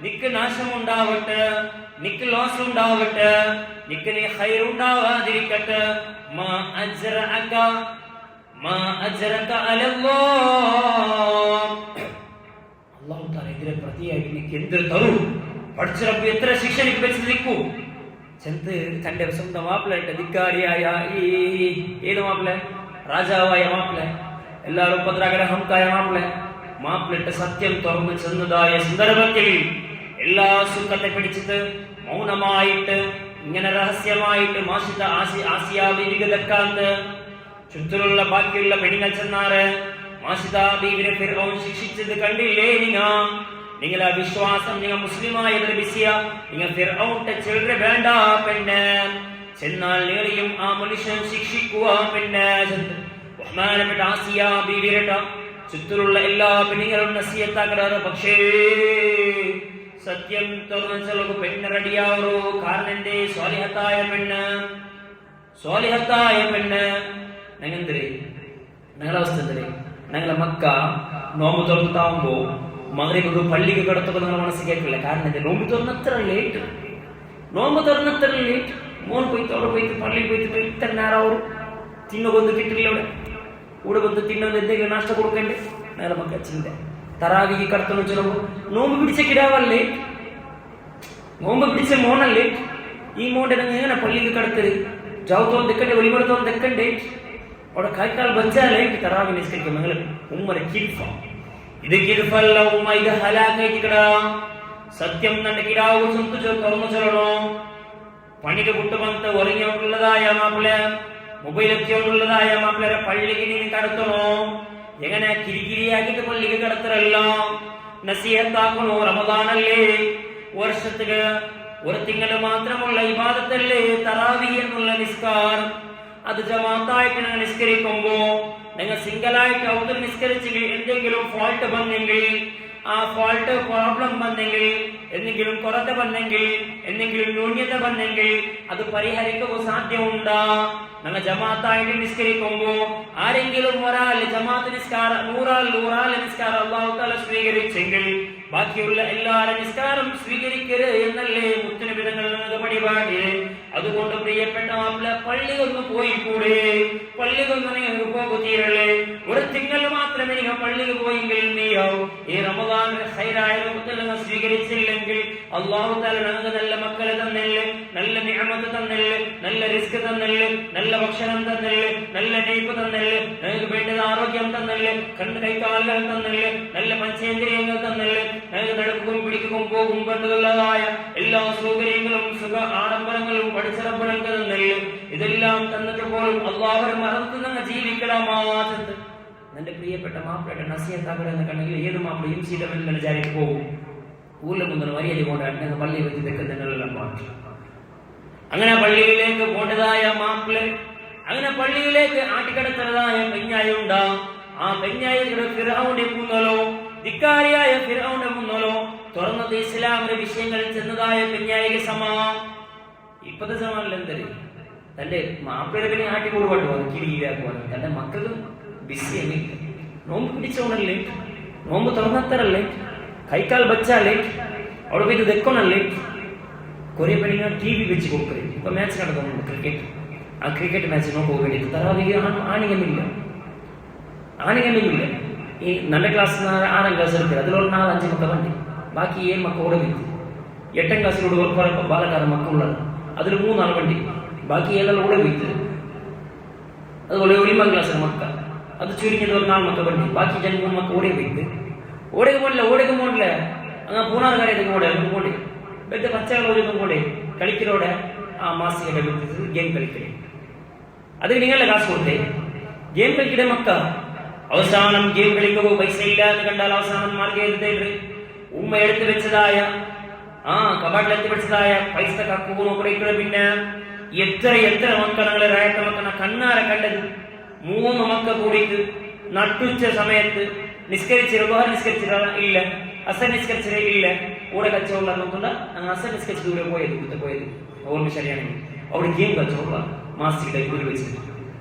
നിക്ക് നാശമുണ്ടാവട്ടെ, നിക്ക് ലോസ് ഉണ്ടാവട്ടെ, നിക്ക് നീ ഖൈർ ഉണ്ടാവാതിരിക്കട്ടെ. മാ അജ്റഅക അല്ലാഹു തആല ഇതിനെ പ്രതിയായിട്ട് നിനക്ക് എന്തൊരു തരും പഠിച്ച റബ്ബ് എത്ര ശിക്ഷ നിനക്ക് വെച്ച് നിൽക്കൂ ചെന്ത് തന്റെ സ്വന്തം മാപ്പിളായിട്ട് ധിക്കാരിയായ ഈ ഏത് മാപ്പിള രാജാവായ മാപ്പിള എല്ലാവരും പത്രാഗ്രഹംകായ മാപ്പിളിട്ട് സത്യം തുറന്നു ചെന്നതായ സന്ദർഭത്തിൽ എല്ലാ സുഖത്തെ പിടിച്ചിട്ട് മൗനമായിട്ട് ഇങ്ങനെ രഹസ്യമായിട്ട് ആസിയ ബീവിക്ക് ദക്കാന്ത് ചുറ്റിലുള്ള ബാക്കിയുള്ള പെണ്ണുങ്ങൾ ചെന്നാറ് മാഷിതാ ബീവിനെ ഫിർഔൻ ശിക്ഷിച്ചത് കണ്ടില്ലേ? നിങ്ങളെ വിശ്വാസം നിങ്ങൾ മുസ്ലിമായത് ബിസിയ നിങ്ങൾ ഫിർഔന്റെ ചിൽഡ്ര വേണ്ട പെണ്ണ് ചെന്നാൽ നിങ്ങളെയും ആ മനുഷ്യൻ ശിക്ഷിക്കുക പെണ്ണ്. ബഹുമാനപ്പെട്ട ആസിയ ബീവിയുടെ ചുറ്റിലുള്ള എല്ലാ പെണ്ണുങ്ങളും നസിയത്താക്കാറ്. പക്ഷേ സത്യം തുറന്നു പെണ്ണ് റെഡിയാവോ? കാരണം എന്റെ സ്വാലിഹത്തായ പെണ്ണ് ഞങ്ങളെന്തരേ ഞങ്ങളെ അവസ്ഥ എന്തരേ ഞങ്ങളെ മക്ക നോമ്പ് തുറന്നിട്ടാവുമ്പോ മഗ്രിബ് പള്ളിക്ക് കിടത്തൊക്കെ നിങ്ങളെ മനസ്സിൽ കേൾക്കില്ല. കാരണം എന്താ നോമ്പ് തുറന്നത്ര ലേറ്റ് മോൻ പോയിട്ട് അവിടെ പോയിട്ട് പള്ളിയിൽ പോയിട്ട് ഇത്ര നേരം തിന്നൊന്ന് കിട്ടില്ല. ഇവിടെ വന്ന് തിന്നുന്ന എന്തെങ്കിലും നാഷ്ട കൊടുക്കണ്ടേ? ഞങ്ങളെ മക്ക ചിന്ത തറാവിക്ക് കടത്തണം വെച്ചോ നോമ്പ് പിടിച്ച കിടാവല്ലേ, നോമ്പ് പിടിച്ച മോണല്ലേ. ഈ മോണ്ടെ ഞങ്ങൾ എങ്ങനെ പള്ളിക്ക് കടത്തത് ജാവത്തോളം തെക്കണ്ടേ വെളിപ്പെടുത്തോളം തെക്കണ്ടേ അവിടെ കായ്ക്കാൽ ബഞ്ചാലേ തറാവി നിസ്കരിക്കും. നിങ്ങൾ ഉമ്മര കിൽഫ ഇത് കിൽഫല്ല ഉമ്മ ഇത് ഹലാക്കായിട്ടിക്കടാ. സത്യം തന്റെ കിടാവ് തുറന്നു ചൊല്ലണോ? പണിക്ക് കുട്ടുപന്ത് ഒരങ്ങിയോണ്ടുള്ളതായ മാപ്പിള മൊബൈൽ എത്തിയോണ്ടുള്ളതായ മാപ്പിളരെ പള്ളിക്ക് നീ കടത്തണോ? എങ്ങനെ കിരികിരിയാക്കിട്ട് പള്ളിക്ക് കടത്തരല്ലോ. നസീഹത്താക്കണോ? റമദാനല്ലേ, വർഷത്തില് ഒരു തിങ്കള് മാത്രമുള്ള ഇബാദത്തല്ലേ തറാവി എന്നുള്ള നിസ്കാരം. അത് ജമാഅത്തായിട്ട് നിങ്ങൾ നിസ്കരിക്കുമ്പോ നിങ്ങൾ സിംഗിളായിട്ട് ഔട്ട് നിസ്കരിച്ചെങ്കിൽ എന്തെങ്കിലും ഫോൾട്ട് വന്നെങ്കിൽ ആ ഫോൾട്ട് പ്രോബ്ലം വന്നെങ്കിൽ എന്തെങ്കിലും കുറത വന്നെങ്കിൽ എന്തെങ്കിലും ന്യൂന്യത വന്നെങ്കിൽ അത് പരിഹരിക്കുക സാധ്യമുണ്ടാ. നിങ്ങൾ ജമാഅത്തായിട്ട് നിസ്കരിക്കുമ്പോ ആരെങ്കിലും ഒരാൾ ജമാഅത്ത് നിസ്കാരം 100 നിസ്കാരം അല്ലാഹു തആല സ്വീകരിച്ചെങ്കിൽ ബാക്കിയുള്ള എല്ലാവരും നിസ്കാരം സ്വീകരിക്കരുത് എന്നല്ലേ മുത്തുനബി തങ്ങൾ നമുക്ക് പടിപാടി. അതുകൊണ്ട് പ്രിയപ്പെട്ട മാപ്പിള പള്ളിയൊന്ന് പോയി കൂടെ? പള്ളിയൊന്നും നിങ്ങൾക്ക് പോകുതീരല്ലേ? ഒരു തിങ്കൾ മാത്രമേ നിങ്ങൾ പള്ളിയിൽ പോയെങ്കിൽ നീയാവും. ഈ റമദാൻ ഖൈറായ രൂപത്തിൽ നിങ്ങൾ സ്വീകരിച്ചില്ലെങ്കിൽ അല്ലാഹു തആല നമുക്ക് നല്ല മക്കളെ തന്നല്ലേ, നല്ല നിഅമത്ത് തന്നല്ലേ, നല്ല റിസ്ക് തന്നല്ലേ, നല്ല ഭക്ഷണം തന്നല്ലേ, നല്ല നീപ്പ് തന്നല്ലേ, നിങ്ങൾക്ക് വേണ്ടത് ആരോഗ്യം തന്നല്ലേ, കണ്ണ് കൈകാലുകൾ തന്നല്ലേ, നല്ല പഞ്ചേന്ദ്രിയങ്ങൾ തന്നല്ലേ, നിങ്ങൾക്ക് നടക്കുകയും പിടിക്കുകയും പോകും വേണ്ടതുള്ളതായ എല്ലാ സൗകര്യങ്ങളും സുഖ ആഡംബരങ്ങളും പഠിച്ചറമ്പരങ്ങളും ഇതെല്ലാം തന്നിട്ട് പോലും അള്ളാഹുവിനെ മറന്നു നിങ്ങൾ ജീവിക്കലാമാറ്റത്ത് എന്റെ പ്രിയപ്പെട്ട മാപ്പിളയുടെ നസിയത്താകലെന്ന് കണ്ടെങ്കിൽ ഏത് മാപ്പിളയും ശീലമെന്ന് വിചാരിച്ചു പോകും. ഊരിലെ മുന്നിൽ മര്യാദ കൊണ്ടാണ് പള്ളിയിൽ വെച്ച് വെക്കുന്നതിനെല്ലാം പാട്ട്. അങ്ങനെ പള്ളിയിലേക്ക് പോണ്ടതായ മാപ്പിള്, അങ്ങനെ പള്ളിയിലേക്ക് ആട്ടിക്കടത്തതായ പെഞ്ഞായ ഉണ്ടാവും. ആ പെഞ്ഞായയുടെ ഫിർഔന്റെ മുന്നലോ ധിക്കാരിയായ ഫിർഔന്റെ മുന്നലോ തുറന്നത് ഇസ്ലാമിന്റെ വിഷയങ്ങളിൽ ചെന്നതായ പെഞ്ഞായക്ക് ഇപ്പത്തെ സമാനിൽ എന്തര് തന്റെ മാപ്പിളയുടെ പിന്നെ ആട്ടിക്കൊടുപാട്ട് കിരീരാക്കുവാണ്. തന്റെ മക്കൾക്ക് ബിസിയല്ലേ, നോമ്പ് പിടിച്ചോണല്ലേ, നോമ്പ് തുറന്നത്തരല്ലേ, കൈക്കാൽ ബച്ചാലേ, അവിടെ പോയി തെക്കണല്ലേ. കുറെ പെണ്ണുങ്ങൾ TV വെച്ച് കൊടുക്കരുത്. ഇപ്പൊ മാച്ച് നടക്കുന്നുണ്ട് ക്രിക്കറ്റ്. ആ ക്രിക്കറ്റ് മാച്ച് നോക്കാൻ വേണ്ടിയിട്ട് തറാവീഹ് ആണികമില്ല. ഈ നല്ല ക്ലാസ് 6ാം ക്ലാസ് എടുക്കുക, അതിലുള്ള 4-5 മക്ക വണ്ടി, ബാക്കി 7 മക്ക ഓടെ വിത്ത്. 8ാം ക്ലാസ്സിലൂടെ ബാലക്കാരൻ മക്കളുള്ളത്, അതിൽ 3 ആൾ വണ്ടി, ബാക്കി 7 ഓടെ വിത്ത്. അതുപോലെ 1 ക്ലാസ്സിലെ മക്ക, അത് ചുരുങ്ങിയത് ഒരു 4 മക്ക വണ്ടി, ബാക്കി 3 മക്ക ഓടെ വിത്ത്. ഓടേക്ക് പോണില്ല അങ്ങ് പൂണാറുകാരേക്ക് പോണ്ടേ വെറുതെ പച്ചകളൊന്നും കൂടെ കളിക്കലോടെ ആ മാസികയുടെ ഗെയിം കളിക്കലേ. അത് നിങ്ങളുടെ കാശ് കൊടുത്തേ ഗെയിം കളിക്കടേ മക്ക. അവസാനം ഗെയിം കളിക്കുമ്പോ പൈസ ഇല്ല എന്ന് കണ്ടാൽ അവസാനം മാർഗം ഉമ്മ എടുത്തു വെച്ചതായ കബാട്ടിൽ എടുത്തു വെച്ചതായ പൈസ കക്കൂണോ കളിക്കണ. പിന്നെ എത്ര മക്കളെ രായത്തെ മക്കളെ കണ്ണാരെ കണ്ടത്. 3 മക്ക കൂടിയിട്ട് നട്ടുച്ച സമയത്ത് നിസ്കരിച്ചില്ല, അസർ നിസ്കരിച്ചില്ല ഇല്ല, കൂടെ കച്ചവടം നോക്കണ്ട. ഞങ്ങൾ അസർ നിസ്കരിച്ച് ദൂരെ പോയത് ഓർമ്മ ശരിയാണെങ്കിൽ അവിടെ ഗെയിം കച്ചവട മാസിയുടെ ഇതിൽ വെച്ചിട്ട്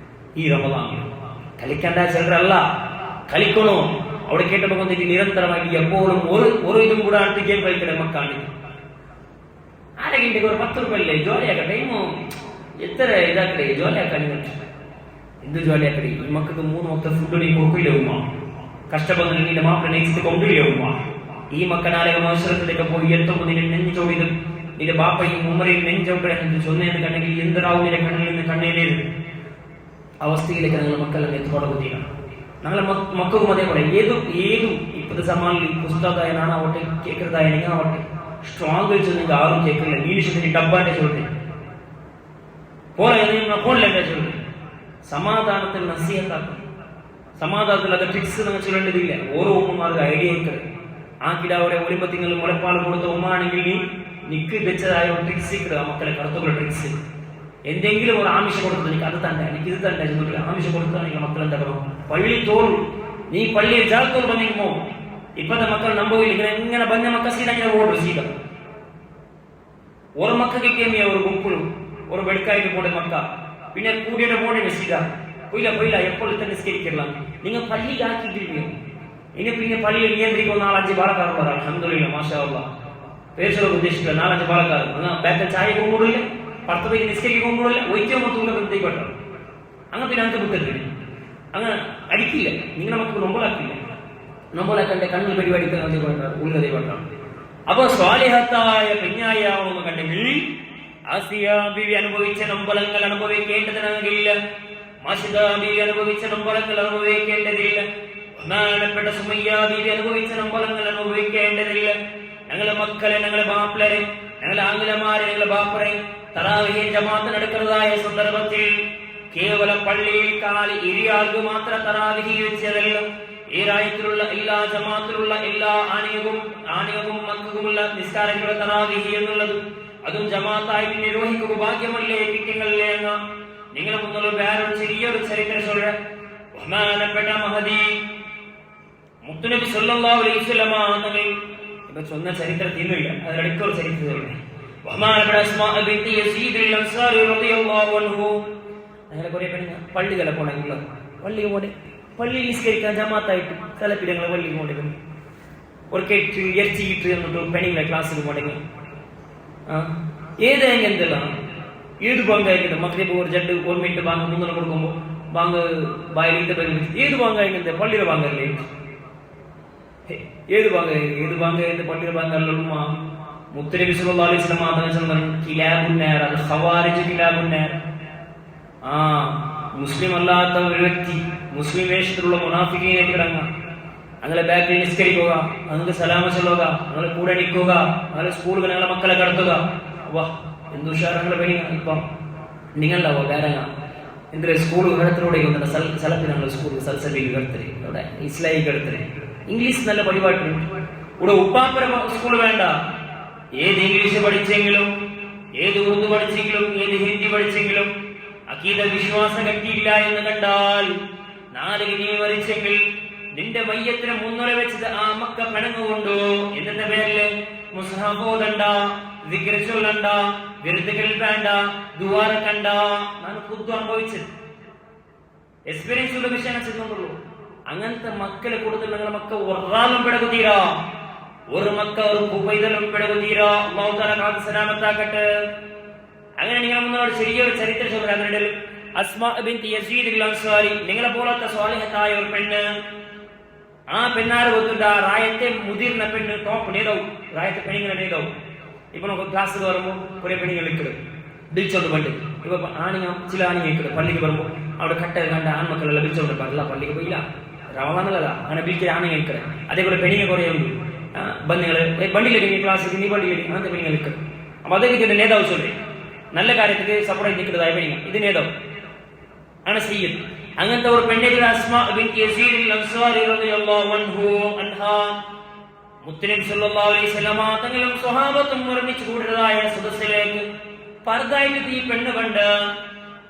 ഈ റമദാൻ കളിക്കണ്ട ചിലരല്ല കളിക്കണോ. അവിടെ കേട്ടപ്പോ നിരന്തരമായിട്ട് എപ്പോഴും ഒരു ഇതും കൂടെ ആയിട്ട് ഗെയിം കളിക്കണേ മക്കാണ്. ആരെങ്കിലും ഒരു 10 രൂപയല്ലേ ജോലിയാക്ക ടൈമോ എത്ര ഇതാക്കടേ ജോലിയാക്കാൻ. എന്ത് ജോലിയാക്കടേ? ഈ മക്കൾക്ക് 3 വക്ത ഫുഡ് നീ കൊടുക്കില്ല ഉമ്മ, കഷ്ടപ്പെടുന്ന നിന്റെ മാപ്പിള നെക്സ്റ്റ് കൊണ്ടില്ല ഉമ്മ. ഈ മക്കനാലക മത്സരത്തിലേക്ക് പോയി എത്തുമ്പോൾ നിന്റെ നെഞ്ചോടിത് നിന്റെ ബാപ്പയും ഉമ്മറയും നെഞ്ചോട്ടെന്ന് ചൊന്നേന്ന് കണ്ടെങ്കിൽ എന്തൊരാവും നിന്റെ കണ്ണിൽ നിന്ന് കണ്ണേനേത് അവസ്ഥയിലേക്ക് ഞങ്ങൾ മക്കളെ തുടങ്ങുകയാണ്. ഞങ്ങളെ മക്കൾക്കും അതേപോലെ ഏതും ഇപ്പത്തെ സമാനിൽ പുസ്തകതായനാണാവട്ടെ കേൾക്കുന്നതായനാവട്ടെ സ്ട്രോങ് വെച്ച് നിങ്ങൾക്ക് ആരും കേൾക്കില്ല. നീലിഷത്തിന്റെ ഡബ്ബാന്റെ ചോട്ടെ ഫോണിലെന്താ ചോട്ടെ സമാധാനത്തിൽ നസിഹത്താക്കും. സമാധാനത്തിൽ അത് ട്രിക്സ് നിങ്ങൾ ചൊല്ലേണ്ടതില്ല. ഓരോ ഉമ്മമാർക്ക് ഐഡിയ ആ കിടാവിടെ ഒലിമ്പത്തിങ്ങൾ മുലപ്പാൽ കൊടുത്ത ഉമ്മാണെങ്കിൽ നിക്ക് വെച്ചതായ ട്രിക്സ് ഇടുക. മക്കളെ കറുത്തുള്ള ട്രിക്സ് എന്തെങ്കിലും ഒരു ആവശ്യം കൊടുത്തത് എനിക്ക് അത് തന്നെ എനിക്ക് ഇത് തന്നെ ചെന്നിട്ട് ആവശ്യം കൊടുത്താണെങ്കിൽ മക്കൾ എന്താക്കണം പള്ളി തോറും നീ പള്ളിയിൽ ജാത്തോട് ಬಂದಿങ്ങോ. ഇപ്പത്തെ മക്കൾ നമ്പൂരിൽ ഇങ്ങനെ ಬಂದ മക്ക സീത ഇങ്ങനെ ഓടും സീത ഒരു മക്ക കിട്ടിയ ഒരു ഗുംപ്പുളും ഒരു വെടുക്കായിട്ട് പോടെ മക്ക പിന്നെ കൂടിയുടെ പോടെ സീത പോയില്ല എപ്പോഴും തന്നെ നിസ്കരിക്കില്ല. നിങ്ങൾ പള്ളിയിലാക്കിയിട്ടില്ലയോ? ഇനി പിന്നെ പള്ളിയിൽ നിയന്ത്രിക്കുന്ന 4-5 പാലക്കാരുള്ളത് അൽഹംദുലില്ലാഹ് മാഷാ അല്ലാഹ് പേഴ്സൊക്കെ ഉദ്ദേശിക്കുക 4-5 പാലക്കാർ ബാക്കിൽ ചായ കൊണ്ടുകൂടില്ല, 10 പേര് നിസ്കരിക്കൊണ്ടുകൂടില്ല, ഒറ്റമൊത്തൂല ബന്ധപ്പെട്ട അങ്ങനെ പിന്നെ അങ്ങനത്തെ ബുദ്ധത്തിൽ അങ്ങനെ അടിക്കില്ല. നിങ്ങളെ മക്കൾ നൊമ്പലാക്കന്റെ കണ്ണിൽ പരിപാടി ഉള്ളതേ കൊണ്ടാണ്. അപ്പൊ സ്വാലിഹത്തായ പെഞ്ഞായാവെന്ന് കണ്ടെങ്കിൽ ആസിയ ബീവി അനുഭവിച്ച നൊമ്പലങ്ങൾ അനുഭവിക്കേണ്ടതിനാകില്ല. മാഷിദ ബീവി അനുഭവിച്ച നൊമ്പലങ്ങൾ അനുഭവിക്കേണ്ടതില്ല. ബഹുമാനപ്പെട്ട സുമയ്യ ബീവി അനുഭവിച്ച നൊമ്പലങ്ങൾ അനുഭവിക്കേണ്ടതില്ല. ഞങ്ങളെ മക്കളെ, ഞങ്ങളെ ബാപ്പിളരെ, ഞങ്ങളെ ആംഗലമാരെ, ഞങ്ങളെ ബാപ്പറെ തറാവീഹ് ജമാഅത്ത് നടക്കുന്നതായ സന്ദർഭത്തിൽ കേവലം പള്ളിയിൽ കാലി ഇരിയാൾക്ക് മാത്രം തറാവീഹ് വെച്ചതല്ല. ഈ രാജ്യത്തിലുള്ള എല്ലാ ജമാഅത്തിലുള്ള എല്ലാ ആണികവും മക്കൾക്കുമുള്ള നിസ്കാരങ്ങളുടെ തറാവീഹ് എന്നുള്ളത് അതും ജമാഅത്തായിട്ട് നിർവഹിക്കുക ഭാഗ്യമല്ലേ കിട്ടിയങ്ങളല്ലേ എന്ന നിങ്ങളെ മുന്നുള്ള വേറൊരു ചെറിയൊരു ചരിത്രം சொல்ற. ബഹുമാനപ്പെട്ട മഹദി മുത്തുനബി സല്ലല്ലാഹു അലൈഹി വസല്ലം തങ്ങൾ ഇപ്പൊ சொன்ன ചരിത്രം തീർന്നില്ല, അതിലൊരു ചരിത്രം ബഹുമാനപ്പെട്ട അസ്മാ ബിൻതി യസീദ് അൽ-അൻസാരി റളിയല്ലാഹു അൻഹു അങ്ങനെ കുറെ പെണ്ണുങ്ങൾ പള്ളികളെ പോണെങ്കിൽ പള്ളി നിസ്കരിക്കാൻ ജമാഅത്തായിട്ട് കലപ്പിടങ്ങളെ പള്ളിയിൽ പോകണമെങ്കിൽ ഒരു കേട്ട് ഇറച്ചിയിട്ട് എന്നിട്ട് പെണ്ണുങ്ങളെ ക്ലാസ്സിൽ പോകണമെങ്കിൽ ഏതെങ്കിലും എന്തെല്ലാം ഏത് ബാങ്കായിരിക്കും മക്കളെ ഒരു 1 മിനിറ്റ് ബാങ്ക് 3 കൊടുക്കുമ്പോൾ ബാങ്ക് ബായിലിട്ട് ഏത് ബാങ്കായിരിക്കും പള്ളിയുടെ ബാങ്കല്ലേ? ഏത് ബാങ്ക് പള്ളിയുടെ ബാങ്കല്ല. മുത്തനബി സല്ലല്ലാഹു അലൈഹി വസല്ലം കിലാബുന്നാർ അത് ഖവാരിജ് കിലാബുന്നാർ. മുസ്ലിം അല്ലാത്ത ഒരു വ്യക്തി മുസ്ലിം വേഷത്തിലുള്ള മുനാഫിഖീനെ കിടങ്ങാം. അങ്ങനെ ബാക്കിൽ നിസ്കരിക്കുക, അങ്ങനെ സലാമ ചൊല്ലുക, അങ്ങനെ കൂടെ നിൽക്കുക, അങ്ങനെ സ്കൂളുകൾ ഞങ്ങളെ മക്കളെ കടത്തുക. എന്ത് ഉഷാറങ്ങളെ പെണ്ണി ഇപ്പം നിങ്ങളുണ്ടാവോ വേറെങ്ങ എന്തൊരു സ്കൂൾ കിടത്തിലൂടെ കൊണ്ടുണ്ട് സ്ഥലത്തിനാണ് സ്കൂൾ സൽസബിയിൽ കിടത്തല് ഇവിടെ ഇസ്ലായി കിടത്തല് ഇംഗ്ലീഷ് നല്ല പരിപാടി ഇവിടെ ഉപ്പാപ്പര സ്കൂൾ വേണ്ട. ഏത് ഇംഗ്ലീഷ് പഠിച്ചെങ്കിലും ഏത് ഉറുദു പഠിച്ചെങ്കിലും ഏത് ഹിന്ദി പഠിച്ചെങ്കിലും അക്കീദ വിശ്വാസം കെട്ടിയില്ല എന്ന് കണ്ടാൽ 4 നീ വരച്ചെങ്കിൽ നിന്റെ മയ്യത്തിന് മുൻനിര വെച്ചത് ആ മക്ക പിണങ്ങുകൊണ്ടു എന്നതിന്റെ പേരില് മുസ്ഹഫോദണ്ട, ദിക്ർ ചൊല്ലണ്ട, വിരുദ്ധകൾ വേണ്ട, ദുആറക്കണ്ട. ഞാൻ ഖുദ് അനുഭവിച്ചത് എക്സ്പീരിയൻസ് ഉള്ള വിഷയം ചെന്നുള്ളൂ. അങ്ങനത്തെ മക്കളെ കൂടുതൽ നിങ്ങളുടെ മക്ക ഒരാളും പിടകുതീരാ, ഒരു മക്ക ഒരു പൈതലും പിടകുതീരാ. അല്ലാഹു തആല കാത്ത് സലാമത്താക്കട്ടെ. അങ്ങനെ നിങ്ങൾ മുന്നോട്ട് ചെറിയൊരു ചരിത്രം ചൊല്ലുന്നുണ്ട്. അസ്മാ ബിൻത് യസീദ് അൽ അൻസാരി, നിങ്ങളെ പോലത്തെ സ്വാലിഹത്തായ ഒരു പെണ്ണ്. ആ പെണ്ണാറ് ಗೊತ್ತುಂಟ, ರಾಯത്തെ മുതിർന്ന പെണ്ണ്, ടോപ്പ് നേതാവ്, ರಾಯത്തെ പെണ്ണുങ്ങളെ നേതാവ്. ഇപ്പൊ നമുക്ക് ക്ലാസ് കയറുമ്പോൾ കുറെ പെണ്ണുങ്ങൾ നിൽക്കുന്നത് ബിൽച്ചോണ്ട് പണ്ട്. ഇപ്പൊ ആണിങ്ങ ചില ആണിങ്ങ നിൽക്കുന്നത് പള്ളിക്ക് വരുമ്പോൾ അവിടെ കട്ട കണ്ട ആൺമക്കളെല്ലാം ബിൽച്ചോണ്ട് പാടില്ല, പള്ളിക്ക് പോയില്ല, റമദാനല്ല അങ്ങനെ ബിൽക്ക് ആണിങ്ങ നിൽക്കുന്നത്. അതേപോലെ പെണ്ണുങ്ങൾ കുറേ ഉണ്ട്. ബന്ധുങ്ങള് വണ്ടിയിലേക്ക് ക്ലാസ് നീ വണ്ടിയിലേക്ക് അങ്ങനത്തെ പെണ്ണുങ്ങൾ നിൽക്കുന്നത്. അപ്പൊ അദ്ദേഹത്തിന്റെ നേതാവ് ചൊല്ലി നല്ല കാര്യത്തിക്ക് സപ്പോർട്ട് നിൽക്കുന്നതായ പെണ്ണുങ്ങൾ, ഇത് നേതാവ് ആണ് സയ്യിദ്. അങ്ങനത്തെ ഒരു പെണ്ണിന്റെ അസ്മാ ബിൻത് യസീദ് അൽ അൻസാരി റളിയല്ലാഹു അൻഹാ മുത്തനബി സല്ലല്ലാഹു അലൈഹി വസല്ലമ തങ്ങളും സ്വഹാബത്തും ഒരുമിച്ച് കൂടിയതായ സദസ്സിലേക്ക് പർദായിട്ട് ഈ പെണ്ണ് കണ്ട്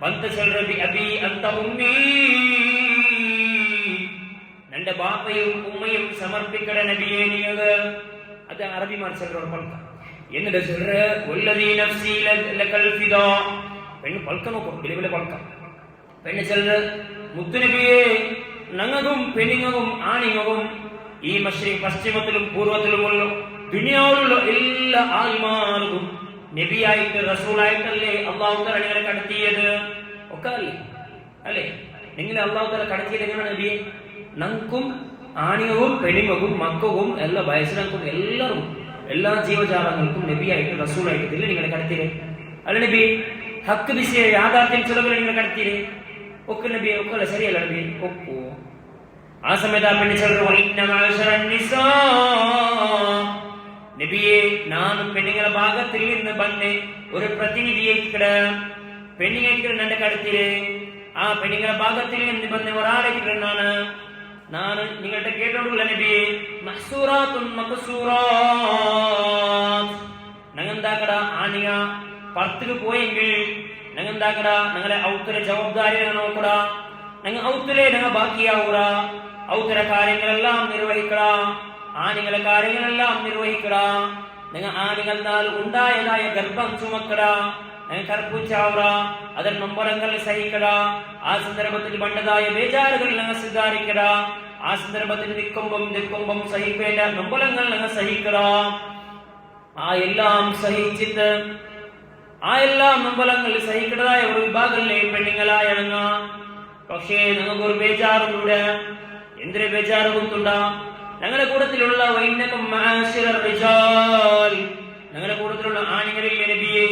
ബന്ത ചൽറബി അബി അന്ത ഉമ്മീ, നിന്റെ ബാപ്പയും ഉമ്മയും സമർപ്പിക്കട നബിയേ നീയത്. അത് അറബിമാർ ചൊല്ലുന്ന പൽക്ക. എന്നിട്ട് ചൊല്ല് വല്ലദീ നഫ്സി ലകൽ ഫിദാ, പെണ്ണ് പൽക്ക നോക്കും, വലിയ പൽക്ക. പെണ്ണ് ചൊല്ല് മുത്തുനബിയെ ഞങ്ങൾക്കും പെണ്ണുങ്ങൾക്കും ആണിങ്ങൾക്കും ഈ പശ്ചിമത്തിലും പൂർവ്വത്തിലുമുള്ള ദുനിയാവിലുള്ള എല്ലാ ആത്മാർക്കും നബിയായിട്ട് റസൂലായിട്ടല്ലേ അല്ലാഹു തആല നിങ്ങളെ കടത്തിയത്? ഒക്കെ അല്ലേ? നിങ്ങളെ അല്ലാഹു തആല കടത്തിയത് എങ്ങനെയാണ് നബിയെ? ഞങ്ങൾക്കും ആണിങ്ങൾക്കും പെണ്ണുങ്ങൾക്കും മക്കൾക്കും എല്ലാ വയസ്സിനും എല്ലാവരും എല്ലാ ജീവജാലങ്ങൾക്കും നബിയായിട്ട് റസൂലായിട്ട് ഇല്ലേ നിങ്ങളെ കടത്തിയത്? അല്ല നബി, ഹക്ക് വിഷയ യാഥാർത്ഥ്യം ചിലവരെ നിങ്ങളെ കടത്തിയത് ഒക്കെ നബിയെ? ഒക്കെ ശരിയല്ല നബി? ഒക്കോ. ആ സമയത്ത് ആ പെണ്ണ് നബിയെ നാനും പെണ്ണുങ്ങളെ ഭാഗത്തിൽ നിന്ന് വന്ന് ഒരു പ്രതിനിധിയെ പെണ്ണുങ്ങൾ എന്റെ കടത്തില് ആ പെണ്ണുങ്ങളെ ഭാഗത്തിൽ നിന്ന് വന്ന് ഒരാളെ കിട്ടുന്നാണ് ನಾನು ನಿങ്ങളുടെ ಕೇಟೋಡುಗಳ ನಬಿ ಮಹ್ಸೂರಾತುನ್ മഖ്സൂറാത്ത്. ഞങ്ങെന്താക്കട ആണിയ പർത്തുക്ക് പോയെങ്കിൽ ഞങ്ങെന്താക്കട ഞങ്ങളെ ഔത്തര ജവാബ്ദാരി നോക്കട, ഞങ്ങൾ ഔത്തരെ ഞങ്ങൾ ബാക്കിയാവൂറ, ഔത്തര കാര്യങ്ങളെല്ലാം നിർവഹിക്കട, ആണികളെ കാര്യങ്ങളെല്ലാം നിർവഹിക്കട. ഞങ്ങൾ ആണികൾ നാൾ ഉണ്ടായതായ ഗർഭം ചുമക്കട, ഞങ്ങൾ കർപ്പൂച്ചാവറ, അതൻ നൊമ്പരങ്ങൾ സഹിക്കട. ആ സന്ദർഭത്തിൽ പണ്ടതായ ബേജാറുകൾ ഞങ്ങൾ സിദ്ധാരിക്കട. ആ സന്ദർഭത്തിൽ നിൽക്കുമ്പം സഹിക്കേണ്ട നൊമ്പരങ്ങൾ ഞങ്ങൾ സഹിക്കട. ആ എല്ലാം സഹിച്ചിട്ട് ആ എല്ലാം നൊമ്പരങ്ങൾ സഹിക്കടതായ ഒരു വിഭാഗങ്ങളിലെ പെണ്ണുങ്ങളായ ഞങ്ങ. പക്ഷേ ഞങ്ങൾക്കൊരു ബേജാറുണ്ട്. എന്തൊരു ബേജാറ് കൊണ്ടുണ്ട? ഞങ്ങളുടെ കൂട്ടത്തിലുള്ള ഞങ്ങളുടെ കൂട്ടത്തിലുള്ള ആണികളിൽ നബിയെ